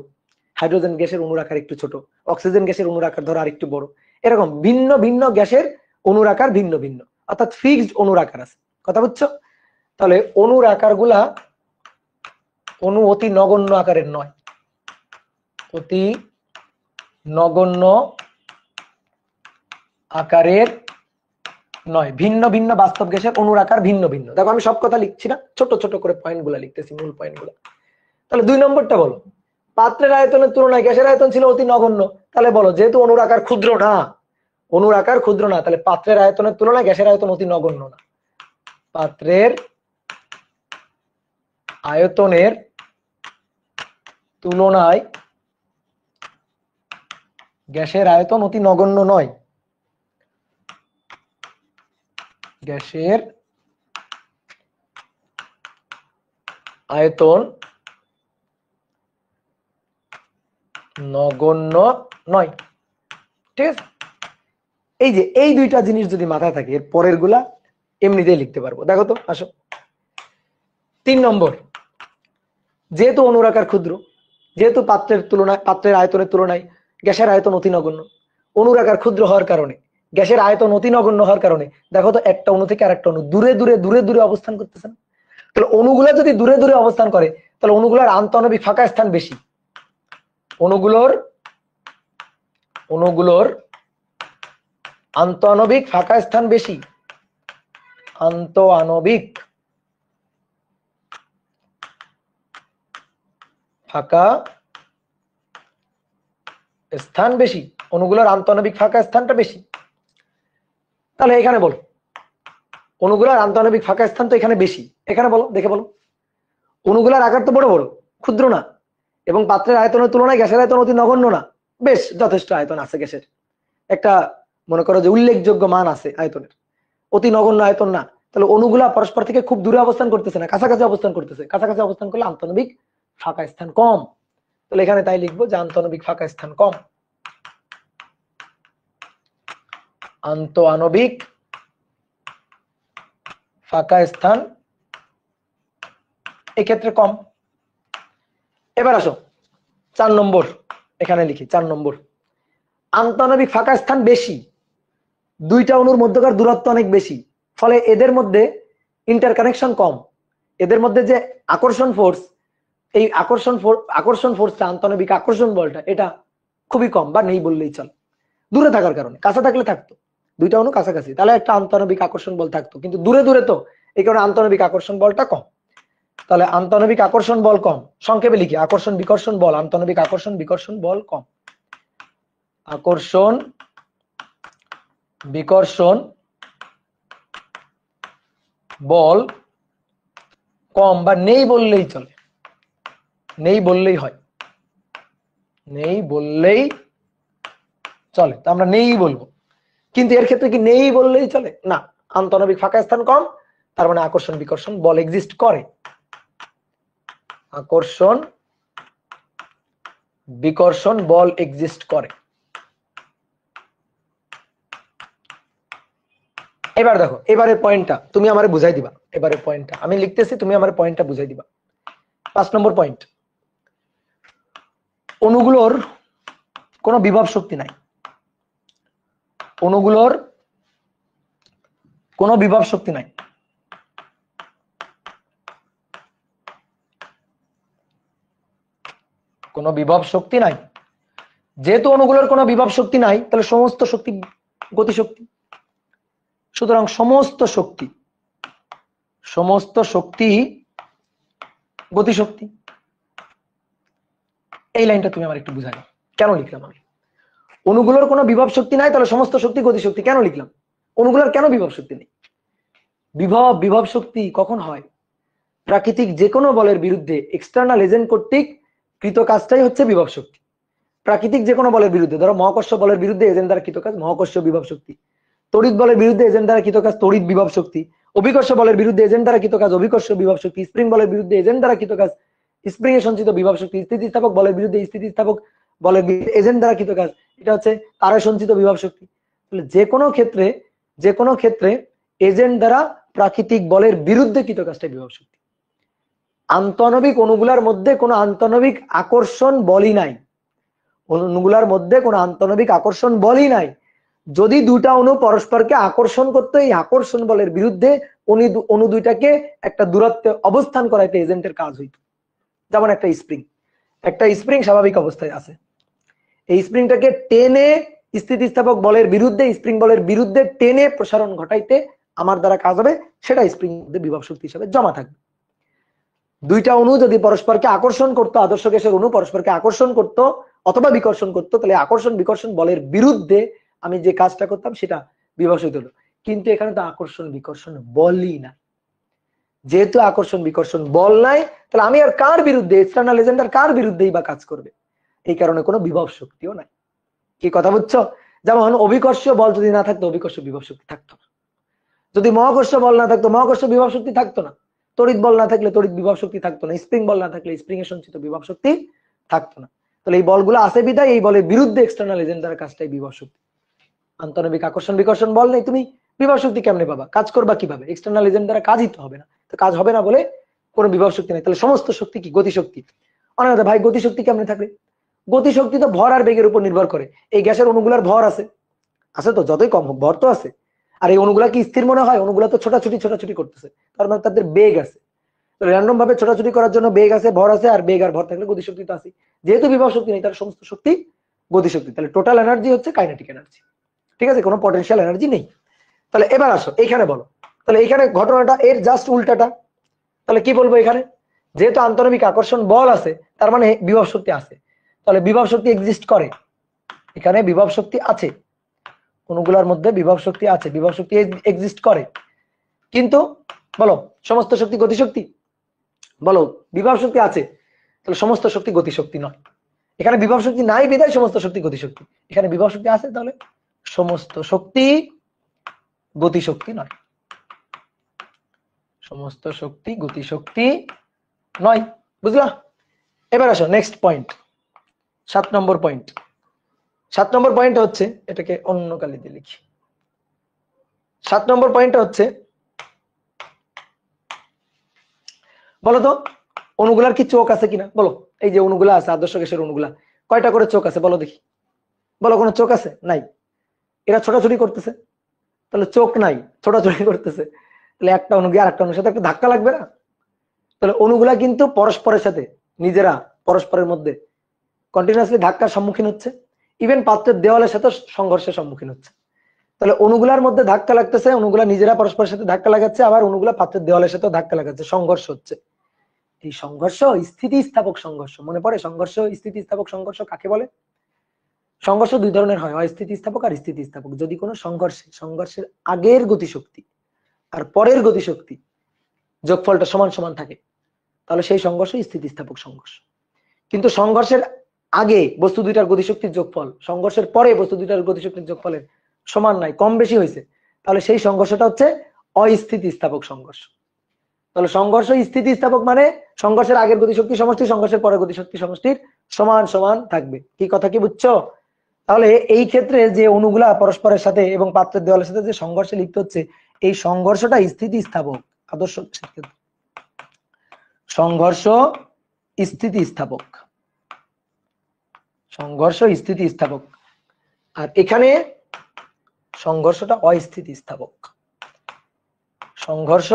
হাইড্রোজেন গ্যাসের অণুর আকার একটু ছোট, অক্সিজেন গ্যাসের অণুর আকার ধরো আর একটু বড়। এরকম ভিন্ন ভিন্ন গ্যাসের অণুর আকার ভিন্ন ভিন্ন, অর্থাৎ ফিক্সড অণুর আকার আছে। কথা বুঝছো? তাহলে অণুর আকার গুলা অণু অতি নগণ্য আকারের নয়, অতি নগণ্য আকারের নয়। ভিন্ন ভিন্ন বাস্তব গ্যাসের অণুর আকার ভিন্ন ভিন্ন। দেখো আমি সব কথা লিখছি না, ছোট ছোট করে পয়েন্ট গুলা লিখতেছি, মূল পয়েন্ট গুলা। তাহলে 2 নম্বরটা বলো, পাত্রের আয়তনের তুলনায় গ্যাসের আয়তন ছিল অতি নগণ্য। তাহলে বলো যেহেতু অণুর আকার ক্ষুদ্র না, অণুর আকার ক্ষুদ্র না, তাহলে পাত্রের আয়তনের তুলনায় গ্যাসের আয়তন অতি নগণ্য না। পাত্রের আয়তনের তুলনায় গ্যাসের আয়তন অতি নগণ্য নয়। গ্যাসের আয়তন নগণ্য নয়। ঠিক আছে? এই যে এই দুইটা জিনিস যদি মাথায় থাকে, এর পরের গুলা এমনিতেই লিখতে পারবো। দেখো তো, আসো 3 নম্বর, যেহেতু অণুর আকার ক্ষুদ্র, যেহেতু পাত্রের আয়তনের তুলনায় গ্যাসের আয়তন অতি নগণ্য, অণুর আকার ক্ষুদ্র হওয়ার কারণে গ্যাসের আয়তন অতি নগণ্য হওয়ার কারণে দেখো তো একটা অণু থেকে আরেকটা অণু দূরে দূরে দূরে দূরে অবস্থান করতেছে না? তাহলে অণুগুলা যদি দূরে দূরে অবস্থান করে, তাহলে অণুগুলার আন্তঃআণবিক ফাঁকা স্থান বেশি। অণুগুলোর আন্তঃআণবিক ফাঁকা স্থান বেশি। আন্তঃআণবিক ফাঁকা স্থান বেশি, অণুগুলোর আন্তঃআণবিক ফাঁকা স্থানটা বেশি। তাহলে এখানে বলো অণুগুলোর আন্তঃআণবিক ফাঁকা স্থান তো এখানে বেশি। এখানে বলো, দেখে বলো। অণুগুলোর আকার তো বড় বড়, ক্ষুদ্র না, এবং পাত্রের আয়তনের তুলনায় গ্যাসের আয়তন অতি নগণ্য না, বেশ যথেষ্ট আয়তন আছে গ্যাসের, একটা মনে করো যে উল্লেখযোগ্য মান আছে আয়তনের, অতি নগণ্য আয়তন না। তাহলে অণুগুলা পরস্পর থেকে খুব দূরে অবস্থান করতেছে না, কাছাকাছি অবস্থান করতেছে। কাছাকাছি অবস্থান করলে আন্তঃআণবিক ফাঁকা স্থান কম। তাহলে এখানে তাই লিখবো যে আন্তঃআণবিক ফাঁকা স্থান কম। আন্তঃআণবিক ফাঁকা স্থান এক্ষেত্রে কম। এবার আসো 4 নম্বর, এখানে লিখি 4 নম্বর, আন্তঃআণবিক ফাঁকা স্থান বেশি, দুইটা অণুর মধ্যকার দূরত্ব অনেক বেশি, ফলে এদের মধ্যে ইন্টারকানেকশন কম। এদের মধ্যে যে আকর্ষণ ফোর্স, এই আকর্ষণ ফোর্সটা, আন্তঃআণবিক আকর্ষণ বলটা, এটা খুবই কম বা নেই বললেই চলে। দূরে থাকার কারণে, কাছে থাকলে থাকতো, দুইটা অণু কাছাকাছি তাহলে একটা আন্তঃআণবিক আকর্ষণ বল থাকতো, কিন্তু দূরে দূরে তো, এই কারণে আন্তঃআণবিক আকর্ষণ বলটা কম। তাহলে আন্তঃআণবিক আকর্ষণ বল কম, সংক্ষেপে লিখি আকর্ষণ বিকর্ষণ বল, আন্তঃআণবিক আকর্ষণ বিকর্ষণ বল কম। আকর্ষণ বিকর্ষণ বল কম বা নেই বললেই চলে, নেই বললেই হয়, নেই বললেই চলে। তো আমরা নেই বলবো, কিন্তু এর ক্ষেত্রে কি নেই বললেই চলে? না, আন্তঃআণবিক ফাঁকা স্থান কম, তার মানে আকর্ষণ বিকর্ষণ বল এক্সিস্ট করে। আকর্ষণ বিকর্ষণ বল এক্সিস্ট করে। এবার দেখো, এবারে পয়েন্টটা তুমি আমারে বুঝাই দিবা। এবারে পয়েন্টটা আমি লিখতেছি, তুমি আমার পয়েন্টটা বুঝাই দিবা। 5 নম্বর পয়েন্ট, অণুগুলোর কোনো বিভব শক্তি নাই। অণুগুলোর কোনো বিভব শক্তি নাই। কোনো বিভব শক্তি নাই। যেহেতু অণুগুলোর কোনো বিভব শক্তি নাই, তাহলে সমস্ত শক্তি গতিশক্তি। সুতরাং সমস্ত শক্তি গতিশক্তি। এই লাইনটা তুমি আমার একটু বুঝাই কেন লিখলাম আমি। অণুগুলোর কোনো বিভব শক্তি নাই, তাহলে সমস্ত শক্তি গতিশক্তি কেন লিখলাম? অণুগুলোর কেন বিভব শক্তি নেই? বিভব শক্তি কখন হয়? প্রাকৃতিক যে কোনো বলের বিরুদ্ধে এক্সটার্নাল এজেন্ট কর্তৃক কৃত কাজটাই হচ্ছে বিভব শক্তি। প্রাকৃতিক যে কোনো বলের বিরুদ্ধে, ধরো মহাকর্ষ বলের বিরুদ্ধে এজেন্ট দ্বারা কৃত কাজ মহাকর্ষ বিভব শক্তি, তড়িৎ বলের বিরুদ্ধে এজেন্ট দ্বারা কৃত কাজ তড়িৎ বিভব শক্তি, অভিকর্ষ বলের বিরুদ্ধে এজেন্ট দ্বারা কৃত কাজ অভিকর্ষ বিভব শক্তি, স্প্রিং বলের বিরুদ্ধে এজেন্ট দ্বারা কৃত কাজ স্প্রিং এ সঞ্চিত বিভব শক্তি, স্থিতিস্থাপক বলের বিরুদ্ধে স্থিতিস্থাপক বলের এজেন্ট দ্বারা কৃত কাজ এটা হচ্ছে তারে সঞ্চিত বিভব শক্তি। তাহলে যে কোনো ক্ষেত্রে এজেন্ট দ্বারা প্রাকৃতিক বলের বিরুদ্ধে কৃত কাজটা বিভব শক্তি। আন্তঃনবিক অণুগুলার মধ্যে কোনো আন্তঃনবিক আকর্ষণ বলই নাই, অণুগুলার মধ্যে কোনো আন্তঃনবিক আকর্ষণ বলই নাই। যদি দুটা অণু পরস্পরকে আকর্ষণ করতো, এই আকর্ষণ বলের বিরুদ্ধে অণু দুইটাকে একটা দূরত্বে অবস্থান করাইতে এজেন্টের কাজ হইতো। যেমন একটা স্প্রিং স্বাভাবিক অবস্থায় আছে, এই স্প্রিংটাকে টেনে স্থিতিস্থাপক বলের বিরুদ্ধে স্প্রিং বলের বিরুদ্ধে টেনে প্রসারণ ঘটাইতে আমার দ্বারা কাজ হবে, সেটা স্প্রিং মধ্যে বিভব শক্তি হিসেবে জমা থাকবে। দুইটা অণু যদি পরস্পরকে আকর্ষণ করতো, আদর্শ গ্যাসের অণু পরস্পরকে আকর্ষণ করতো অথবা বিকর্ষণ করতো, তাহলে আকর্ষণ বিকর্ষণ বলের বিরুদ্ধে আমি যে কাজটা করতাম সেটা বিভব শক্তি হলো। কিন্তু এখানে তো আকর্ষণ বিকর্ষণ বলই না, যেহেতু আকর্ষণ বিকর্ষণ বল নাই, তাহলে আমি আর কার বিরুদ্ধে, এক্সটার্নাল এজেন্ট আর কার বিরুদ্ধেই বা কাজ করবে? এই কারণে কোনো বিভব শক্তিও নাই। কি কথা বুঝছো? যেমন অভিকর্ষীয় বল যদি না থাকতো অভিকর্ষ বিভব শক্তি থাকতো না, যদি মহাকর্ষ বল না থাকতো মহাকর্ষ বিভব শক্তি থাকতো না, তড়িৎ বল না থাকলে তড়িৎ বিভব শক্তি থাকতো না, স্প্রিং বল না থাকলে স্প্রিং এর সঞ্চিত বিভব শক্তি থাকতো না। তাহলে এই বলগুলো আছে বিধায় এই বলের বিরুদ্ধে এক্সটার্নাল এজেন্ট দ্বারা কাজটাই বিভব শক্তি। আন্তঃনবিক আকর্ষণ বিকর্ষণ বল নেই, তুমি বিভব শক্তি কেমনে পাবা? কাজ করবা কিভাবে? এক্সটার্নাল এজেন্ট দ্বারা কাজই তো হবে না, তো কাজ হবে না বলে কোনো বিভব শক্তি নেই। তাহলে সমস্ত শক্তি কি? গতিশক্তি। অনেক ভাই গতিশক্তি কেমনে থাকবে? গতিশক্তি তো ভর আর বেগের উপর নির্ভর করে। এই গ্যাসের অণুগুলার ভর আছে তো, যতই কম হোক ভর তো আছে। আর এই অণুগুলা কি স্থির মনে হয়? অণুগুলা তো ছোটাছুটি করতেছে, তার মানে তাদের বেগ আছে। তো র্যান্ডম ভাবে ছোটাছুটি করার জন্য বেগ আছে, ভর আছে, আর বেগ আর ভর থাকলে গতিশক্তি তো আছে। যেহেতু বিভব শক্তি নেই, তার সমস্ত শক্তি গতিশক্তি। তাহলে টোটাল এনার্জি হচ্ছে কাইনেটিক এনার্জি, ঠিক আছে? কোনো পটেনশিয়াল এনার্জি নেই। তাহলে এবার আসো এইখানে বলো, তাহলে এখানে ঘটনাটা এর জাস্ট উল্টাটা। তাহলে কি বলবো এখানে? যেহেতু আন্তঃনবিক আকর্ষণ বল আছে, তার মানে বিভব শক্তি আছে। তাহলে বিভব শক্তি এক্সিস্ট করে, এখানে বিভব শক্তি আছে, অণুগুলোর মধ্যে বিভব শক্তি আছে, বিভব শক্তি এক্সিস্ট করে। কিন্তু বলো সমস্ত শক্তি গতিশক্তি? বলো বিভব শক্তি আছে, তাহলে সমস্ত শক্তি গতিশক্তি নয়। এখানে বিভব শক্তি নাই বিধায় সমস্ত শক্তি গতিশক্তি, এখানে বিভব শক্তি আছে তাহলে সমস্ত শক্তি গতিশক্তি নয়, সমস্ত শক্তি গতিশক্তি নয়। বুঝলা? এবার আসো নেক্সট পয়েন্ট, 7 নম্বর পয়েন্ট। 7 নম্বর পয়েন্ট হচ্ছে, এটাকে অন্য কালি দিয়ে লিখি। 7 নম্বর পয়েন্ট হচ্ছে, বলতো অণুগুলার কি চোখ আছে কিনা? বলো, এই যে অণুগুলা আছে, আদর্শ গ্যাসের অণুগুলা, কয়টা করে চোখ আছে বলো দেখি? বলো কোনো চোখ আছে? নাই। এরা ছোটাছুটি করতেছে, তাহলে চোখ নাই, ছোটাছুটি করতেছে, তাহলে একটা অণু গিয়ে আরেকটা অণুর সাথে একটা ধাক্কা লাগবে না? তাহলে অণুগুলা কিন্তু পরস্পরের সাথে নিজেরা পরস্পরের মধ্যে কন্টিনিউয়াসলি ধাক্কার সম্মুখীন হচ্ছে, ইভেন পাত্রের দেওয়ালের সাথে সংঘর্ষের সম্মুখীন হচ্ছে। তাহলে অণুগুলার মধ্যে ধাক্কা লাগতেছে, অণুগুলা নিজেরা পরস্পরের সাথে ধাক্কা লাগাচ্ছে, আবার অণুগুলা পাত্রের দেওয়ালের সাথেও ধাক্কা লাগাচ্ছে, সংঘর্ষ হচ্ছে। এই সংঘর্ষ স্থিতিস্থাপক সংঘর্ষ। মনে পড়ে সংঘর্ষ স্থিতিস্থাপক সংঘর্ষ কাকে বলে? সংঘর্ষ দুই ধরনের হয়, হয় স্থিতিস্থাপক আর স্থিতিস্থাপক। যদি কোনো সংঘর্ষের আগের গতিশক্তি আর পরের গতিশক্তি যোগফলটা সমান সমান থাকে, তাহলে সেই সংঘর্ষ স্থিতিস্থাপক সংঘর্ষ। কিন্তু সংঘর্ষের আগে বস্তু দুইটার গতিশক্তির যোগফল সংঘর্ষের পরে বস্তু দুইটার গতিশক্তির যোগফলের সমান নাই, কম বেশি হয়েছে, তাহলে সেই সংঘর্ষটা হচ্ছে অস্থিতিস্থাপক সংঘর্ষ। তাহলে সংঘর্ষ স্থিতিস্থাপক মানে সংঘর্ষের আগের গতিশক্তি সমষ্টি সংঘর্ষের পরের গতিশক্তি সমষ্টির সমান সমান থাকবে। কি কথা কি বুঝছো? তাহলে এই ক্ষেত্রে যে অণুগুলা পরস্পরের সাথে এবং পাত্রের দেওয়ালের সাথে যে সংঘর্ষে লিপ্ত হচ্ছে, এই সংঘর্ষটা স্থিতিস্থাপক। আদর্শ সংঘর্ষ স্থিতিস্থাপক, সংঘর্ষ স্থিতিস্থাপক, আর এখানে সংঘর্ষটা অস্থিতিস্থাপক, সংঘর্ষ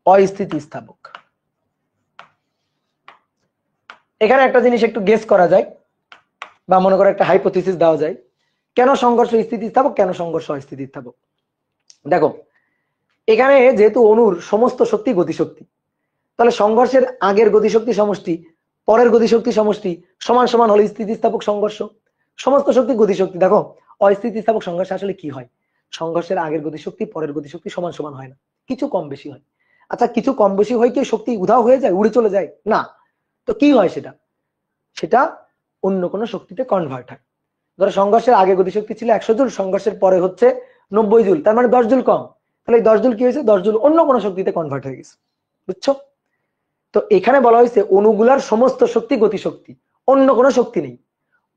অস্থিতিস্থাপক। এখানে একটা জিনিস একটু গেস করা যায় বা মনে করে একটা হাইপোথিসিস দেওয়া যায়, কেন সংঘর্ষ স্থিতিস্থাপক, কেন সংঘর্ষ অস্থিতিস্থাপক। দেখো এখানে যেহেতু অণুর সমস্ত শক্তি গতিশক্তি, তাহলে সংঘর্ষের আগের গতিশক্তি সমষ্টি পরের গতিশক্তি সমষ্টি সমান সমান হলে স্থিতিস্থাপক সংঘর্ষ। সমস্ত শক্তি গতিশক্তি। দেখো অস্থিতিস্থাপক সংঘর্ষে আসলে কি হয়, সংঘর্ষের আগের গতিশক্তি পরের গতিশক্তি সমান সমান হয় না, কিছু কম বেশি হয়। আচ্ছা কিছু কম বেশি হয় কি শক্তি উধাও হয়ে যায়, উড়ে চলে যায়? না। তো কি হয় সেটা? সেটা অন্য কোনো শক্তিতে কনভার্ট হয়। ধরো সংঘর্ষের আগে গতিশক্তি ছিল 100 জুল, সংঘর্ষের পরে হচ্ছে 90 জুল, তার মানে 10 জুল কম। তাহলে এই 10 জুল কি হয়েছে, 10 জুল অন্য কোনো শক্তিতে কনভার্ট হয়ে গেছে। বুঝছো? তো এখানে বলা হয়েছে অণুগুলার সমস্ত শক্তি গতিশক্তি, অন্য কোনো শক্তি নেই,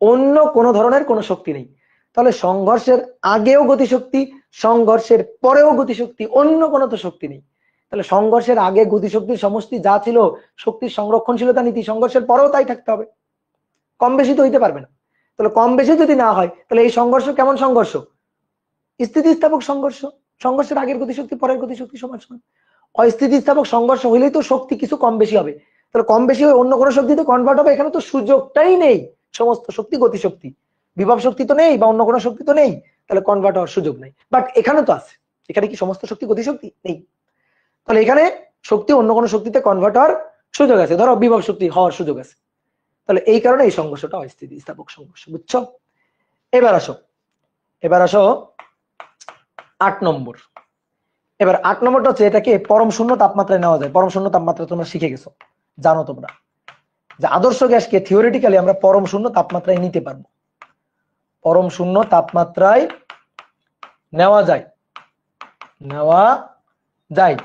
অন্য কোনো ধরনের কোনো শক্তি নেই। তাহলে সংঘর্ষের আগেও গতিশক্তি, সংঘর্ষের পরেও গতিশক্তি, অন্য কোনো তো শক্তি নেই। তাহলে সংঘর্ষের আগে গতিশক্তির সমষ্টি যা ছিল, শক্তির সংরক্ষণশীলতা নীতি, সংঘর্ষের পরেও তাই থাকতে হবে, কম বেশি তো হইতে পারবে না। তাহলে কম বেশি যদি না হয় তাহলে এই সংঘর্ষ কেমন সংঘর্ষ? স্থিতিস্থাপক সংঘর্ষ। সংঘর্ষের আগের গতিশক্তি পরের গতিশক্তি সমান সমান। অস্থিতিস্থাপক সংঘর্ষ হইলেই তো শক্তি কিছু কম বেশি হবে, তাহলে কম বেশি হয়ে অন্য কোনো শক্তিতে কনভার্ট হবে, এখানে তো সুযোগটাই নেই। সমস্ত শক্তি গতিশক্তি, বিভব শক্তি তো নেই বা অন্য কোনো শক্তি তো নেই, তাহলে কনভার্ট হওয়ার সুযোগ নেই। বাট এখানে তো আছে, এখানে কি সমস্ত শক্তি গতিশক্তি? নেই। তাহলে এখানে শক্তি অন্য কোনো শক্তিতে কনভার্ট হওয়ার সুযোগ আছে, ধরো বিভব শক্তি হওয়ার সুযোগ আছে। তাহলে এই কারণে এই সংঘর্ষটা অস্থিতিস্থাপক সংঘর্ষ। বুঝছো? এবার আসো, এবার আসো 8 নম্বর। এবার 8 নম্বরটা হচ্ছে এটাকে পরম শূন্য তাপমাত্রায় নেওয়া যায়। পরম শূন্য তাপমাত্রা তোমরা শিখে গেছো, জানো তোমরা যে আদর্শ গ্যাসকে থিওরিটিক্যালি আমরা পরম শূন্য তাপমাত্রায় নিতে পারবো, পরম শূন্য তাপমাত্রায় নেওয়া যায়, নেওয়া যায়।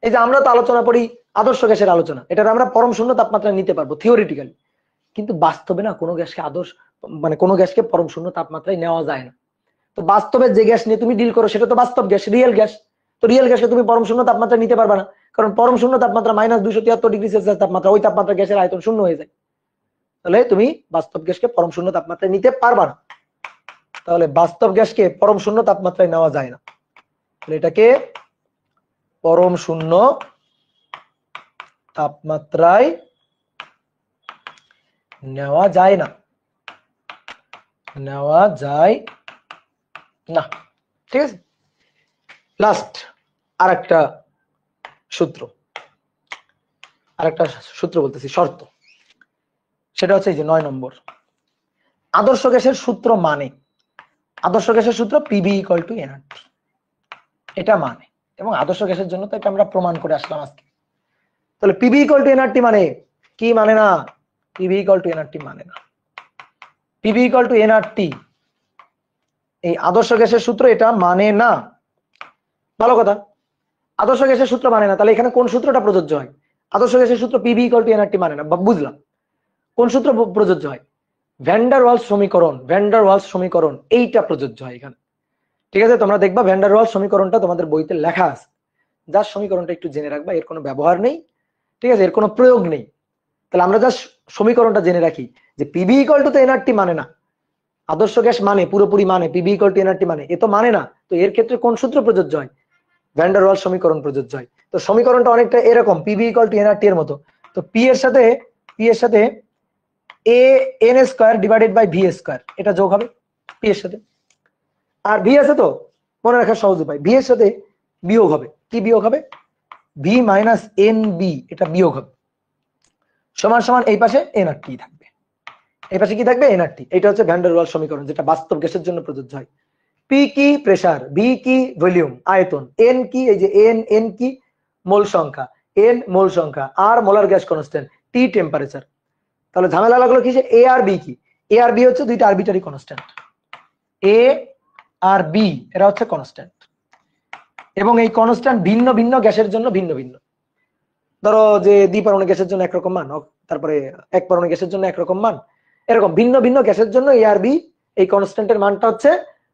এই যে আমরা তো আলোচনা করি আদর্শ গ্যাসের আলোচনা, এটা আমরা পরম শূন্য তাপমাত্রায় নিতে পারবো থিওরিটিক্যালি, কিন্তু বাস্তবে না কোনো গ্যাসকে আদর্শ মানে কোনো গ্যাসকে পরম শূন্য তাপমাত্রায় নেওয়া যায় না। তো বাস্তবে যে গ্যাস নিয়ে তুমি ডিল করো সেটা তো বাস্তব গ্যাস, রিয়েল গ্যাস। তো রিয়েল গ্যাসকে তুমি পরম শূন্য তাপমাত্রা নিতে পারবে না, কারণ পরম শূন্য তাপমাত্রা -273°C তাপমাত্রা, ওই তাপমাত্রা গ্যাসের আয়তন শূন্য হয়ে যায়। তাহলে তুমি বাস্তব গ্যাসকে পরম শূন্য তাপমাত্রায় নিতে পারবা না। তাহলে বাস্তব গ্যাসকে পরম শূন্য তাপমাত্রায় নেওয়া যায় না, তাহলে এটাকে পরম শূন্য তাপমাত্রায় নেওয়া যায় না, নেওয়া যায় না। ঠিক আছে, লাস্ট আরেকটা সূত্র, আরেকটা সূত্র বলতেছি, শর্ত। সেটা হচ্ছে এই যে 9 নম্বর। আদর্শ গ্যাসের সূত্র মানে, আদর্শ গ্যাসের সূত্র পিভি ইকুয়াল টু এনআরটি, এটা মানে, এবং আদর্শ গ্যাসের জন্য তো এটা আমরা প্রমাণ করে আসলাম আজকে। তাহলে পিভি ইকুয়াল টু এনআরটি মানে কি? মানে না, পিভি ইকুয়াল টু এনআরটি মানে না। পিভি ইকুয়াল টু এনআরটি এই আদর্শ গ্যাসের সূত্র এটা মানে না। ভালো কথা, আদর্শ গ্যাসের সূত্র মানে না, তাহলে এখানে কোন সূত্রটা প্রযোজ্য হয়? আদর্শ গ্যাসের সূত্র পিভি ইকুয়াল টু এনআরটি মানে না, বুঝলাম। কোন সূত্র প্রযোজ্য হয়? ভ্যান্ডার ওয়ালস সমীকরণ, ভ্যান্ডার ওয়ালস সমীকরণ এইটা প্রযোজ্য হয় এখানে। ঠিক আছে, তোমরা দেখবা ভ্যান্ডার ওয়ালস সমীকরণটা তোমাদের বইতে লেখা আছে, যার সমীকরণটা একটু জেনে রাখবা, এর কোনো ব্যবহার নেই, ঠিক আছে, এর কোনো প্রয়োগ নেই। তাহলে আমরা জাস্ট সমীকরণটা জেনে রাখি যে পিভি ইকুয়াল টু এনআরটি মানে না, আদর্শ গ্যাস মানে পুরোপুরি মানে পিভি ইকুয়াল টু এনআরটি মানে, এ তো মানে না। তো এর ক্ষেত্রে কোন সূত্র প্রযোজ্য হয়? ভ্যান্ডার ওয়ালস সমীকরণ প্রযোজ্য হয়। তো সমীকরণটা অনেকটা এরকম, পিভি ইকুয়াল টু এনআরটি এর মতো। তো পি এর সাথে a n square divided by V square, এটা যোগ হবে পি এর সাথে, আর ভি আছে তো মনে রাখার সহজ উপায়, ভি এর সাথে বিয়োগ হবে। কি বিয়োগ হবে? ভি মাইনাস এন বি, এটা বিয়োগ হবে, সমান সমান এই পাশে এনআরটি থাকবে, এই পাশে কি থাকবে? এনআরটি। এটা হচ্ছে ভ্যান্ডার ওয়ালস সমীকরণ, যেটা বাস্তব গ্যাসের জন্য প্রযোজ্য হয়। পি কি? প্রেসার। ভি কি? ভলিউম, আয়তন। এন কি? এই যে এন কি? মোল সংখ্যা। এন মোল সংখ্যা, আর মোলার গ্যাস কনস্ট্যান্ট, টি টেম্পারেচার। তাহলে ঝামেলা লাগলো কি? এ আর বি কি? এ আর বি হচ্ছে দুইটা আরবিটারি কনস্ট্যান্ট, এ আর বি এরা হচ্ছে কনস্ট্যান্ট, এবং এই কনস্ট্যান্ট ভিন্ন ভিন্ন গ্যাসের জন্য ভিন্ন ভিন্ন। ধরো যে দ্বিপরমাণু গ্যাসের জন্য একরকম মান, তারপরে এক পরমাণু গ্যাসের জন্য একরকম মান, এরকম ভিন্ন ভিন্ন গ্যাসের জন্য এ আর বি এই কনস্ট্যান্টের মানটা হচ্ছে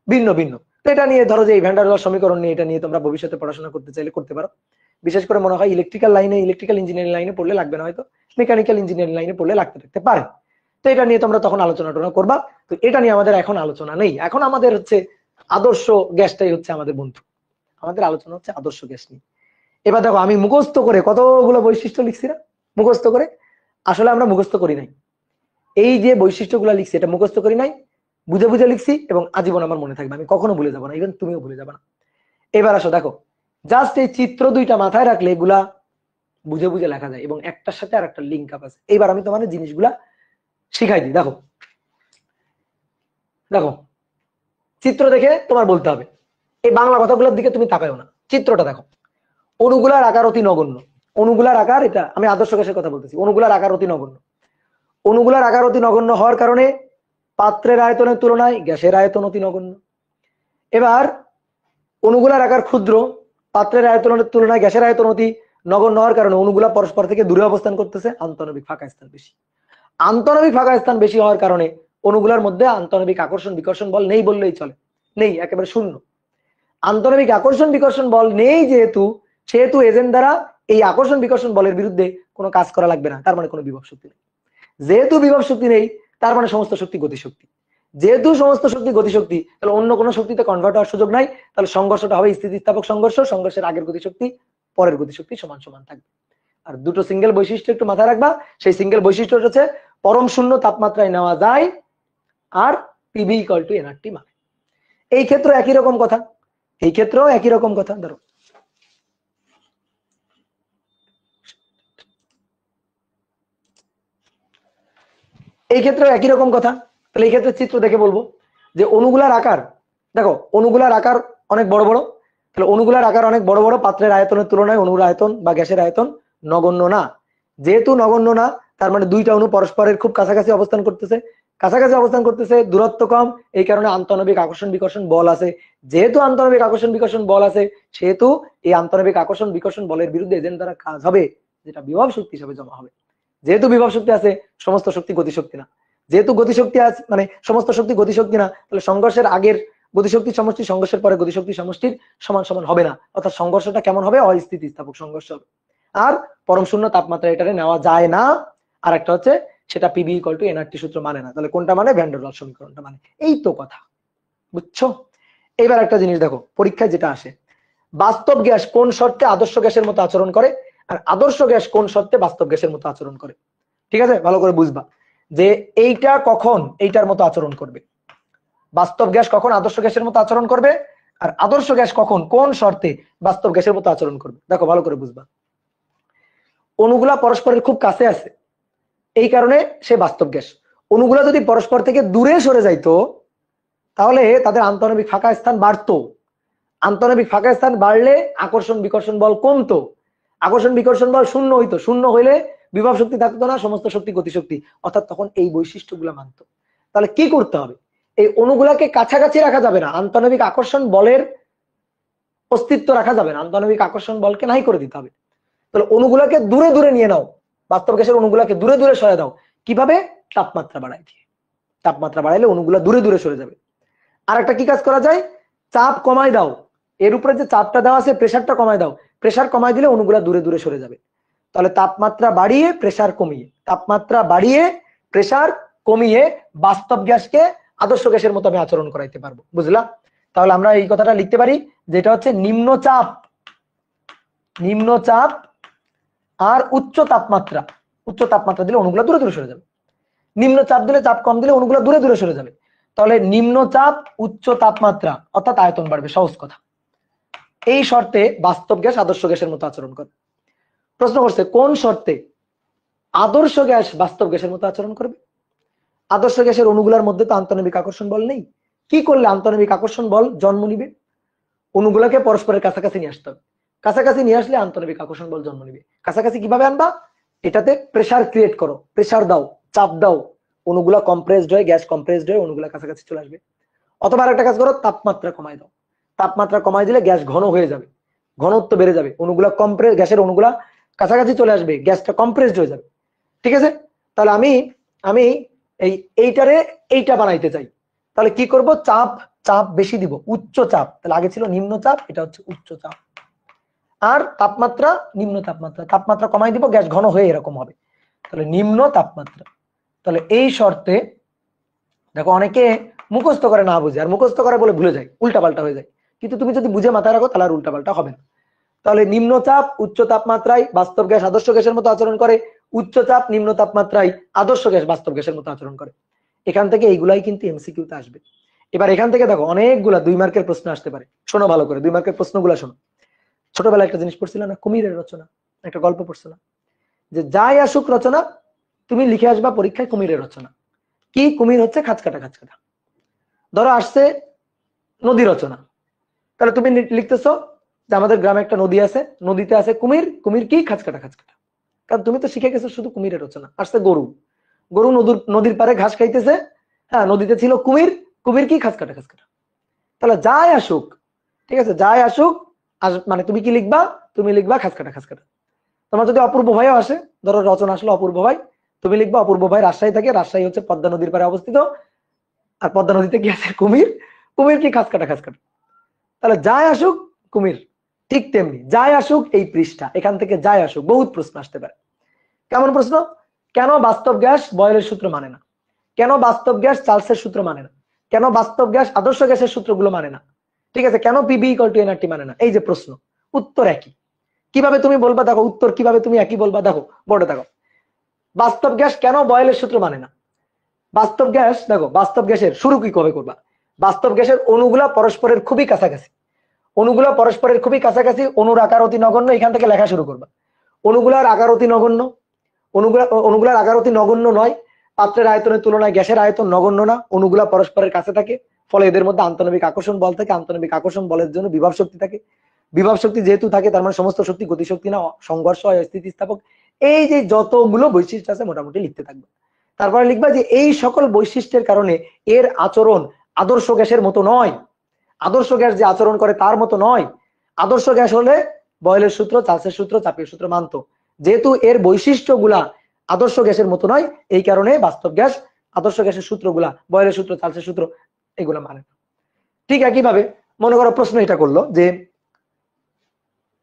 ভিন্ন ভিন্ন। তো এটা নিয়ে ধরো যে এই ভ্যান্ডার ওয়ালস সমীকরণ নিয়ে, এটা নিয়ে তোমরা ভবিষ্যতে পড়াশোনা করতে চাইলে করতে পারো। বিশেষ করে মনে হয় ইলেকট্রিক্যাল লাইনে, ইলেকট্রিক্যাল ইঞ্জিনিয়ারিং লাইনে পড়লে লাগবে না, হয়তো মেকানিক্যাল ইঞ্জিনিয়ারিং লাইনে পড়লে লাগতে পারে। তো এটা নিয়ে তোমরা তখন আলোচনা করবা। তো এটা নিয়ে আমাদের এখন আলোচনা নেই, এখন আমাদের হচ্ছে আদর্শ গ্যাসটাই হচ্ছে আমাদের বন্ধু, আমাদের আলোচনা হচ্ছে আদর্শ গ্যাস নিয়ে। এবার দেখো আমি মুখস্থ করে কতগুলো বৈশিষ্ট্য লিখছি না, মুখস্থ করে। আসলে আমরা মুখস্থ করি নাই, এই যে বৈশিষ্ট্যগুলো লিখছি এটা মুখস্থ করি নাই, বুঝে বুঝে লিখছি, এবং আজীবন আমার মনে থাকবে, আমি কখনো ভুলে যাবো না, ইভেন তুমিও ভুলে যাবে না। এবার আসো দেখো, জাস্ট এই চিত্র দুইটা মাথায় রাখলে এগুলা বুঝে বুঝে লেখা যায় এবং একটার সাথে আর একটা লিঙ্ক আপ আছে। এইবার আমি তোমাদের জিনিসগুলা শিখাই দিই। দেখো দেখো চিত্র দেখে তোমার বলতে হবে। এই বাংলা কথাগুলোর দিকে তুমি তাকায়ও না, চিত্রটা দেখো। অণুগুলার আকার অতি নগণ্য। অণুগুলার আকার, এটা আমি আদর্শ গ্যাসের কথা বলতেছি, অণুগুলার আকার অতি নগণ্য। অণুগুলার আকার অতি নগণ্য হওয়ার কারণে পাত্রের আয়তনের তুলনায় গ্যাসের আয়তন অতি নগণ্য। এবার অণুগুলার আকার ক্ষুদ্র, পাত্রের আয়তনের তুলনায় গ্যাসের আয়তন অতি নগণ্য হওয়ার কারণে অণুগুলা পরস্পর থেকে দূরে অবস্থান করতেছে, আন্তঃনবিক ফাঁকা স্থান বেশি। আন্তঃনবিক ফাঁকা স্থান বেশি হওয়ার কারণে অণুগুলার মধ্যে আন্তঃনবিক আকর্ষণ বিকর্ষণ বল নেই বললেই চলে, নেই, একেবারে শূন্য। আন্তঃনবিক আকর্ষণ বিকর্ষণ বল নেই যেহেতু, সেহেতু এজেন্ট দ্বারা এই আকর্ষণ বিকর্ষণ বলের বিরুদ্ধে কোনো কাজ করা লাগবে না, তার মানে কোনো বিভব শক্তি নেই। যেহেতু বিভব শক্তি নেই, তার মানে সমস্ত শক্তি গতিশক্তি। যেহেতু সমস্ত শক্তি গতিশক্তি, তাহলে অন্য কোনো শক্তিতে কনভার্ট হওয়ার সুযোগ নাই। তাহলে সংঘর্ষটা হবে স্থিতিস্থাপক সংঘর্ষ, সংঘর্ষের আগের গতিশক্তি পরের গতিশক্তি সমান সমান থাকবে। আর দুটো সিঙ্গেল বৈশিষ্ট্য একটু মাথায় রাখবা। সেই সিঙ্গেল বৈশিষ্ট্য হচ্ছে পরম শূন্য তাপমাত্রায় নেওয়া যায় আর পিভি ইকুয়াল টু এনআরটি মানে। এই ক্ষেত্রে একই রকম কথা, এই ক্ষেত্রেও একই রকম কথা। ধরো এই ক্ষেত্রে একই রকম কথা। তাহলে এই ক্ষেত্রে চিত্র দেখে বলবো যে অণুগুলার আকার, দেখো অণুগুলার আকার অনেক বড় বড়। তাহলে অণুগুলার আকার অনেক বড় বড়, পাত্রের আয়তনের তুলনায় অণুর আয়তন বা গ্যাসের আয়তন নগণ্য না। যেহেতু নগণ্য না, তার মানে দুইটা অণু পরস্পরের খুব কাছাকাছি অবস্থান করতেছে, কাছাকাছি অবস্থান করতেছে, দূরত্ব কম, এই কারণে আন্তঃনবিক আকর্ষণ বিকর্ষণ বল আছে। যেহেতু আন্তঃনবিক আকর্ষণ বিকর্ষণ বল আছে, সেহেতু এই আন্তঃনবিক আকর্ষণ বিকর্ষণ বলের বিরুদ্ধে এজেন্ট দ্বারা কাজ হবে, যেটা বিভব শক্তি হিসেবে জমা হবে। যেহেতু বিভব শক্তি আছে, সমস্ত শক্তি গতিশক্তি না। যেহেতু গতিশক্তি আছে, মানে সমস্ত শক্তি গতিশক্তি না, তাহলে সংঘর্ষের আগের গতিশক্তি সমষ্টি সংঘর্ষের পরে গতিশক্তি সমষ্টির সমান সমান হবে না। অর্থাৎ সংঘর্ষটা কেমন হবে? অস্থিতিস্থাপক সংঘর্ষ হবে। আর পরম শূন্য তাপমাত্রা এটারে নেওয়া যায় না। আর একটা হচ্ছে সেটা পিবি ইকুয়াল টু এনআরটি সূত্র মানে না। তাহলে কোনটা মানে? ভ্যান ডার ওয়ালস সমীকরণটা মানে। এই তো কথা, বুঝছো? এবার একটা জিনিস দেখো, পরীক্ষায় যেটা আসে, বাস্তব গ্যাস কোন শর্তে আদর্শ গ্যাসের মতো আচরণ করে, আর আদর্শ গ্যাস কোন শর্তে বাস্তব গ্যাসের মতো আচরণ করে। ঠিক আছে, ভালো করে বুঝবা যে এইটা কখন এইটার মতো আচরণ করবে, বাস্তব গ্যাস কখন আদর্শ গ্যাসের মতো আচরণ করবে, আর আদর্শ গ্যাস কখন কোন শর্তে বাস্তব গ্যাসের মতো আচরণ করবে। দেখো ভালো করে বুঝবা। অণুগুলা পরস্পরের খুব কাছে আছে, এই কারণে সে বাস্তব গ্যাস। অণুগুলা যদি পরস্পর থেকে দূরে সরে যাইতো, তাহলে তাদের আন্তঃনবিক ফাঁকা স্থান বাড়তো। আন্তঃনবিক ফাঁকা স্থান বাড়লে আকর্ষণ বিকর্ষণ বল কমতো, আকর্ষণ বিকর্ষণ বল শূন্য হইতো, শূন্য হইলে বিভব শক্তি থাকতো না, সমস্ত শক্তি গতিশক্তি, অর্থাৎ তখন এই বৈশিষ্ট্যগুলো মানত। তাহলে কি করতে হবে? এই অণুগুলাকে কাছাকাছি রাখা যাবে না, আন্তঃনবিক আকর্ষণ বলের অস্তিত্ব রাখা যাবে না, আন্তঃনবিক আকর্ষণ বলকে নাই করে দিতে হবে। তাহলে অণুগুলাকে দূরে দূরে নিয়ে নাও, বাস্তব গ্যাসের অণুগুলাকে দূরে দূরে সরে দাও। কিভাবে? তাপমাত্রা বাড়াই দিয়ে। তাপমাত্রা বাড়াইলে অণুগুলা দূরে দূরে সরে যাবে। আর একটা কি কাজ করা যায়? চাপ কমাই দাও, এর উপরে যে চাপটা দেওয়া আছে প্রেসারটা কমাই দাও, প্রেসার কমাই দিলে অণুগুলা দূরে দূরে সরে যাবে। তাহলে তাপমাত্রা বাড়িয়ে প্রেসার কমিয়ে, তাপমাত্রা বাড়িয়ে প্রেসার কমিয়ে বাস্তব গ্যাসকে আদর্শ গ্যাসের মতো আমি আচরণ করাইতে পারবো। বুঝলা? তাহলে আমরা এই কথাটা লিখতে পারি, যেটা হচ্ছে নিম্নচাপ, নিম্নচাপ আর উচ্চ তাপমাত্রা। উচ্চ তাপমাত্রা দিলে অণুগুলা দূরে দূরে সরে যাবে, নিম্ন চাপ দিলে, চাপ কম দিলে অণুগুলা দূরে দূরে সরে যাবে। তাহলে নিম্নচাপ উচ্চ তাপমাত্রা অর্থাৎ আয়তন বাড়বে, সহজ কথা। এই শর্তে বাস্তব গ্যাস আদর্শ গ্যাসের মতো আচরণ করে। প্রশ্ন করছে কোন শর্তে আদর্শ গ্যাস বাস্তব গ্যাসের মতো আচরণ করবে? আদর্শ গ্যাসের অণুগুলার মধ্যে তো আন্তঃনবিক আকর্ষণ বল নেই। কি করলে আন্তঃনবিক আকর্ষণ বল জন্ম নিবে? অণুগুলাকে পরস্পরের কাছাকাছি নিয়ে আসতে হবে, কাছাকাছি নিয়ে আসলে আন্তঃনবিক আকর্ষণ বল জন্ম নিবে। কাছাকাছি কিভাবে আনবা? এটাতে প্রেসার ক্রিয়েট করো, প্রেসার দাও, চাপ দাও, অণুগুলা কম্প্রেসড হয়ে, গ্যাস কম্প্রেসড হয়ে অণুগুলা কাছাকাছি চলে আসবে। অথবা আরেকটা কাজ করো, তাপমাত্রা কমাই দাও, তাপমাত্রা কমাই দিলে গ্যাস ঘন হয়ে যাবে, ঘনত্ব বেড়ে যাবে, অণুগুলা কম্প্রেস, গ্যাসের অণুগুলা কাছাকাছি চলে আসবে, গ্যাসটা কম্প্রেসড হয়ে যাবে। ঠিক আছে? তাহলে আমি আমি এইটারে এইটা বানাইতে চাই, তাহলে কি করব? চাপ, চাপ বেশি দিব, উচ্চ চাপ। তাহলে আগে ছিল নিম্ন চাপ, এটা হচ্ছে উচ্চ চাপ। আর তাপমাত্রা নিম্ন তাপমাত্রা, তাপমাত্রা কমাই দিব, গ্যাস ঘন হয়ে এরকম হবে। তাহলে নিম্ন তাপমাত্রা। তাহলে এই শর্তে দেখো অনেকে মুখস্থ করে না বুঝে, আর মুখস্থ করে বলে ভুলে যায়, উল্টাপাল্টা হয়ে যায়। কিন্তু তুমি যদি বুঝে মাথায় রাখো তাহলে আর উল্টাপাল্টা হবে না। তাহলে নিম্নচাপ উচ্চ তাপমাত্রায় বাস্তব গ্যাস আদর্শ গ্যাসের মতো আচরণ করে, উচ্চ চাপ নিম্ন তাপমাত্রায় আদর্শ গ্যাস বাস্তব গ্যাসের মতো আচরণ করে। এখান থেকে এইগুলাই কিন্তু এমসিকিউতে আসবে। এবার এখান থেকে দেখো অনেকগুলা 2 মার্কের প্রশ্ন আসতে পারে। শোনো ভালো করে, 2 মার্কের প্রশ্নগুলো শোনো। ছোটবেলায় একটা জিনিস পড়ছিল না, কুমিরের রচনা? একটা গল্প পড়ছো না, যে যাই আসুক রচনা তুমি লিখে আসবা পরীক্ষায় কুমিরের রচনা। কি কুমির হচ্ছে খাঁচকাটা খাঁচকাটা। ধরো আসছে নদী রচনা, তাহলে তুমি লিখতেছো যে আমাদের গ্রামে একটা নদী আছে, নদীতে আছে কুমির, কুমির কি খাঁচকাটা খাঁচকাটা। কারণ তুমি তো শিখে গেছো শুধু কুমিরের রচনা। আসছে গরু, গরু নদীর পারে ঘাস খাইতেছে, হ্যাঁ নদীতে ছিল কুমির, কুমির কি খাঁচকাটা খাঁচকাটা। তাহলে যাই আসুক, ঠিক আছে, যাই আসুক মানে তুমি কি লিখবা, তুমি লিখবা খাঁচকাটা খাঁচকাটা। তোমার যদি অপূর্ব ভাইও আসে, ধরো রচনা আসলো অপূর্ব ভাই, তুমি লিখবা অপূর্ব ভাই রাজশাহী থাকে, রাজশাহী হচ্ছে পদ্মা নদীর পারে অবস্থিত, আর পদ্মা নদীতে কি আছে কুমির, কুমির কি খাঁচকাটা খাঁচকাটা। তাহলে যাই আসুক কুমির। ঠিক তেমনি যাই আসুক এই পৃষ্ঠা, এখান থেকে যাই আসুক বহুত প্রশ্ন আসতে পারে। কেমন প্রশ্ন? কেন বাস্তব গ্যাস বয়েলের সূত্র মানে না? কেন বাস্তব গ্যাস চার্লসের সূত্র মানে না? কেন বাস্তব গ্যাস আদর্শ গ্যাসের সূত্রগুলো মানে না? ঠিক আছে, কেন পিবি ইকুয়াল টু এনআরটি মানে না? এই যে প্রশ্ন, উত্তর একই। কিভাবে তুমি বলবা দেখো, উত্তর কিভাবে তুমি একই বলবা দেখো, বোর্ডে দেখো। বাস্তব গ্যাস কেন বয়েলের সূত্র মানে না? বাস্তব গ্যাস দেখো, বাস্তব গ্যাসের শুরু কি কবে করবা? বাস্তব গ্যাসের অণুগুলা পরস্পরের খুবই কাছাকাছি, অণুগুলা পরস্পরের খুবই কাছাকাছি, অণুর আকার অতি নগণ্য, এখান থেকে লেখা শুরু করবা। অণুগুলার আকার অতি নগণ্য, অণুগুলার আকার অতি নগণ্য নয়, পাত্রের আয়তনের তুলনায় গ্যাসের আয়তন নগণ্য না, অণুগুলা পরস্পরের কাছে থাকে, ফলে এদের মধ্যে আন্তঃনবিক আকর্ষণ বল থাকে, আন্তঃনবিক আকর্ষণ বলের জন্য বিভব শক্তি থাকে, বিভব শক্তি যেহেতু থাকে তার মানে সমস্ত শক্তি গতিশক্তি না, সংঘর্ষ হয় স্থিতিস্থাপক। এই যে যতগুলো বৈশিষ্ট্য আছে মোটামুটি লিখতে থাকবে। তারপরে লিখবা যে এই সকল বৈশিষ্ট্যের কারণে এর আচরণ আদর্শ গ্যাসের মতো নয়, আদর্শ গ্যাস যে আচরণ করে তার মতো নয়। আদর্শ গ্যাস হলে বয়েলের সূত্র, চার্লসের সূত্র, চাপের সূত্র মানতো, যেহেতু এর বৈশিষ্ট্যগুলা আদর্শ গ্যাসের মতো নয়, এই কারণে বাস্তব গ্যাস আদর্শ গ্যাসের সূত্রগুলা, বয়েলের সূত্র, চার্লসের সূত্র এগুলা মানে। ঠিক একইভাবে মনে করো প্রশ্ন এটা করলো যে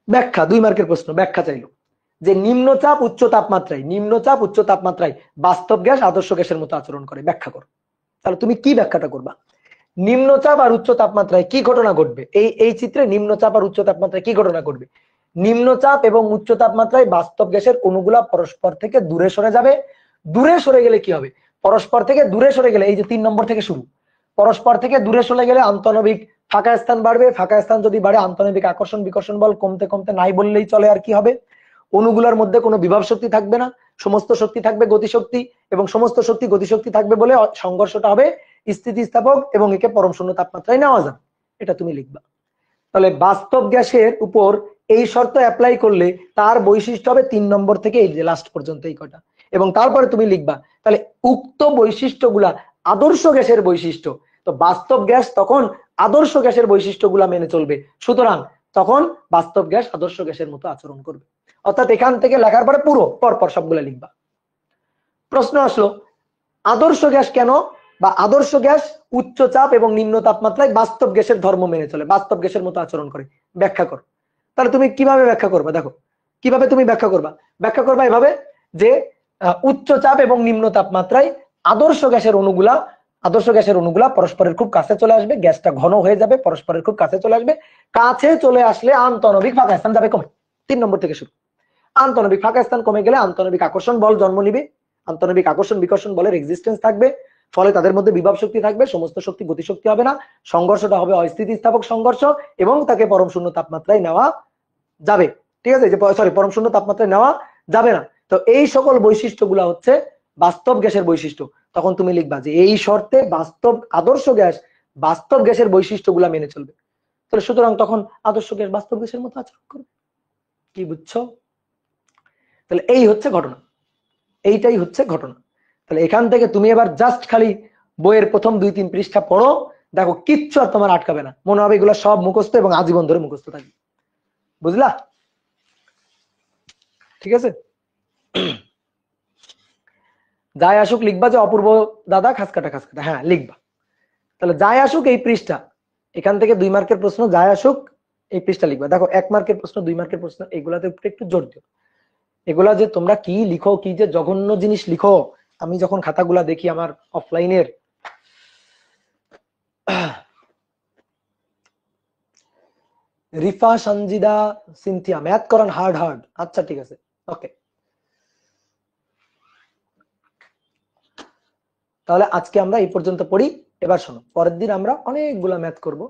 ব্যাখ্যা, 2 মার্কের প্রশ্ন, ব্যাখ্যা চাইলো যে নিম্নচাপ উচ্চ তাপমাত্রায়, নিম্নচাপ উচ্চ তাপমাত্রায় বাস্তব গ্যাস আদর্শ গ্যাসের মতো আচরণ করে, ব্যাখ্যা করো। তাহলে তুমি কি ব্যাখ্যাটা করবা? নিম্নচাপ আর উচ্চ তাপমাত্রায় কি ঘটনা ঘটবে? এই চিত্রে নিম্নচাপ আর উচ্চ তাপমাত্রায় কি ঘটনা ঘটবে? নিম্নচাপ এবং উচ্চ তাপমাত্রায় বাস্তব গ্যাসের অণুগুলা পরস্পর থেকে দূরে সরে যাবে। দূরে সরে গেলে কি হবে? পরস্পর থেকে দূরে সরে গেলে, এই যে 3 নম্বর থেকে শুরু, পরস্পর থেকে দূরে সরে গেলে আন্তঃনবিক ফাঁকা স্থান বাড়বে, ফাঁকা স্থান যদি বাড়ে আন্তঃনবিক আকর্ষণ বিকর্ষণ বল কমতে কমতে নাই বললেই চলে। আর কি হবে? অণুগুলোর মধ্যে কোনো বিভব শক্তি থাকবে না, সমস্ত শক্তি থাকবে গতিশক্তি, এবং সমস্ত শক্তি গতিশক্তি থাকবে বলে সংঘর্ষটা হবে স্থিতিস্থাপক এবং একে পরম শূন্য তাপমাত্রায় নেওয়া যাবে। এটা তুমি লিখবা। তাহলে বাস্তব গ্যাসের উপর এই শর্ত অ্যাপ্লাই করলে তার বৈশিষ্ট্য হবে 3 নম্বর থেকে এই যে লাস্ট পর্যন্ত এই কটা, এবং তারপরে তুমি লিখবা তাহলে উক্ত বৈশিষ্ট্যগুলা আদর্শ গ্যাসের বৈশিষ্ট্য। তো বাস্তব গ্যাস তখন আদর্শ গ্যাসের বৈশিষ্ট্যগুলা মেনে চলবে, সুতরাং তখন বাস্তব গ্যাস আদর্শ গ্যাসের মতো আচরণ করবে। অর্থাৎ এখান থেকে লেখার পরে পুরো পরপর সবগুলা লিখবা। প্রশ্ন আসলো আদর্শ গ্যাস কেন, বা আদর্শ গ্যাস উচ্চ চাপ এবং নিম্ন তাপমাত্রায় বাস্তব গ্যাসের ধর্ম মেনে চলে, বাস্তব গ্যাসের মতো আচরণ করে, ব্যাখ্যা করো। তাহলে তুমি কিভাবে ব্যাখ্যা করবা? দেখো কিভাবে তুমি ব্যাখ্যা করবা। ব্যাখ্যা করবা এভাবে যে উচ্চ চাপ এবং নিম্ন তাপমাত্রায় আদর্শ গ্যাসের অণুগুলা পরস্পরের খুব কাছে চলে আসবে, গ্যাসটা ঘন হয়ে যাবে, পরস্পরের খুব কাছে চলে আসবে। কাছে চলে আসলে আন্তঃনবিক ফাঁকা স্থান যাবে কমে। 3 নম্বর থেকে শুরু। আন্তঃনবিক ফাঁকা স্থান কমে গেলে আন্তঃনবিক আকর্ষণ বল জন্ম নিবে, আন্তঃনবিক আকর্ষণ বিকর্ষণ বলের এক্সিস্টেন্স থাকবে, ফলে তাদের মধ্যে বিভব শক্তি থাকবে, সমস্ত শক্তি গতিশক্তি হবে না, সংঘর্ষটা হবে অস্থিতিস্থাপক সংঘর্ষ, এবং তাকে পরম শূন্য তাপমাত্রায় নেওয়া যাবে। ঠিক আছে, যে সরি পরম শূন্য তাপমাত্রায় নেওয়া যাবে না। তো এই সকল বৈশিষ্ট্যগুলা হচ্ছে বাস্তব গ্যাসের বৈশিষ্ট্য। তখন তুমি লিখবা যে এই শর্তে বাস্তব আদর্শ গ্যাস বাস্তব গ্যাসের বৈশিষ্ট্যগুলা মেনে চলবে। তাহলে সুতরাং তখন আদর্শ গ্যাস বাস্তব গ্যাসের মতো আচরণ করবে। কি বুঝছো? তাহলে এই হচ্ছে ঘটনা, এইটাই হচ্ছে ঘটনা। তাহলে এখান থেকে তুমি এবার জাস্ট খালি বইয়ের প্রথম 2-3 পৃষ্ঠা পড়ো, দেখো কিচ্ছু আর তোমার আটকাবে না, মনে হবে এগুলো সব মুখস্থ এবং আজীবন ধরে মুখস্থ থাকবে। বুঝলা? ঠিক আছে, যাই আসুক লিখবা যে অপূর্ব দাদা খাসকাটা খাসকাটা, হ্যাঁ লিখবা। তাহলে যাই আসুক এই পৃষ্ঠা, এখান থেকে 2 মার্কের প্রশ্ন, যাই আসুক এই পৃষ্ঠা লিখবা। দেখো 1 মার্কের প্রশ্ন, 2 মার্কের প্রশ্ন, এগুলাতে একটু জোর দিও। এগুলা যে তোমরা কি লিখো, কি যে জঘন্য জিনিস লিখো, আমি যখন খাতাগুলা দেখি আমার অফলাইনের, রিফা, সঞ্জিদা, সিনথিয়া ম্যাথ করান হার্ড হার্ড। আচ্ছা ঠিক আছে, ওকে। তাহলে আজকে আমরা এই পর্যন্ত পড়ি। এবার শোনো, পরের দিন আমরা অনেকগুলা ম্যাথ করব,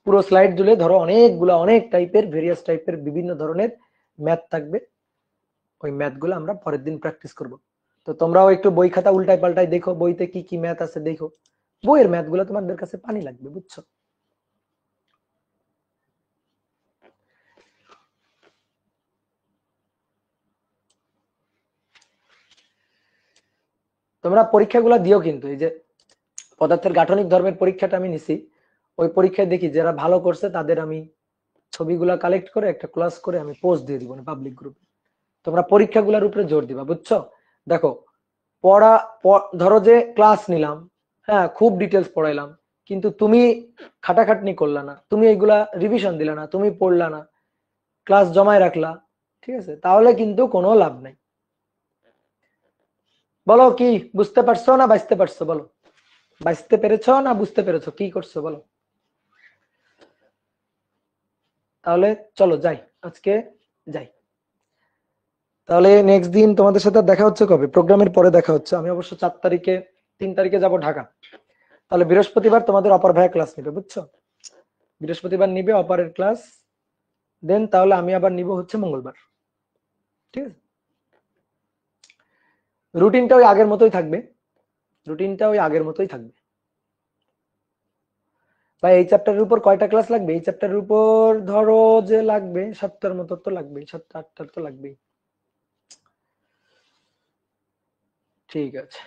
পুরো স্লাইড জুড়ে ধরো অনেকগুলা, অনেক টাইপের, ভেরিয়াস টাইপের বিভিন্ন ধরনের ম্যাথ থাকবে। ওই ম্যাথ গুলো আমরা পরের দিন প্র্যাকটিস করব। তো তোমরাও একটু বই খাতা উল্টাই পাল্টাই দেখো, বইতে কি কি ম্যাথ আছে দেখো। বইয়ের ম্যাথ গুলো তোমাদের কাছে পানি লাগবে, বুঝছো? তোমরা পরীক্ষাগুলো দিও কিন্তু, এই যে পদার্থের গাঠনিক ধর্মের পরীক্ষাটা আমি নিছি, ওই পরীক্ষায় দেখি যারা ভালো করছে তাদের আমি ছবিগুলা কালেক্ট করে একটা ক্লাস করে আমি পোস্ট দিয়ে দিব না পাবলিক গ্রুপে। তোমরা পরীক্ষাগুলোর উপরে জোর দিবা, বুঝছো? দেখো পড়া, ধরো যে ক্লাস নিলাম, হ্যাঁ খুব ডিটেলস পড়াইলাম, কিন্তু তুমি খাটাখাটনি করলা না, তুমি এইগুলা রিভিশন দিলা না, তুমি পড়লা না, ক্লাস জমায় রাখলা, ঠিক আছে, তাহলে কিন্তু কোনো লাভ নাই। বলো কি বুঝতে পারছো না বাঁচতে পারছো? বলো বাঁচতে পেরেছো না বুঝতে পেরেছো, কি করছো বলো? তাহলে চলো যাই, আজকে যাই। তাহলে নেক্সট দিন তোমাদের সাথে দেখা হচ্ছে কবে? প্রোগ্রামের পরে দেখা হচ্ছে। আমি অবশ্য 4 তারিখে 3 তারিখে যাব ঢাকা। তাহলে বৃহস্পতিবার তোমাদের অপর ভাইয়া ক্লাস নিবে, বুঝছো? বৃহস্পতিবার নিবে অপরের ক্লাস, দেন তাহলে আমি আবার নিব হচ্ছে মঙ্গলবার। ঠিক আছে, রুটিনটা ওই আগের মতোই থাকবে, রুটিনটা ওই আগের মতোই থাকবে। ভাই এই চ্যাপ্টারের উপর কয়টা ক্লাস লাগবে? এই চ্যাপ্টারের উপর ধরো যে লাগবে 7টার মতো তো লাগবেই, 7টা 8টা তো লাগবেই। ঠিক আছে।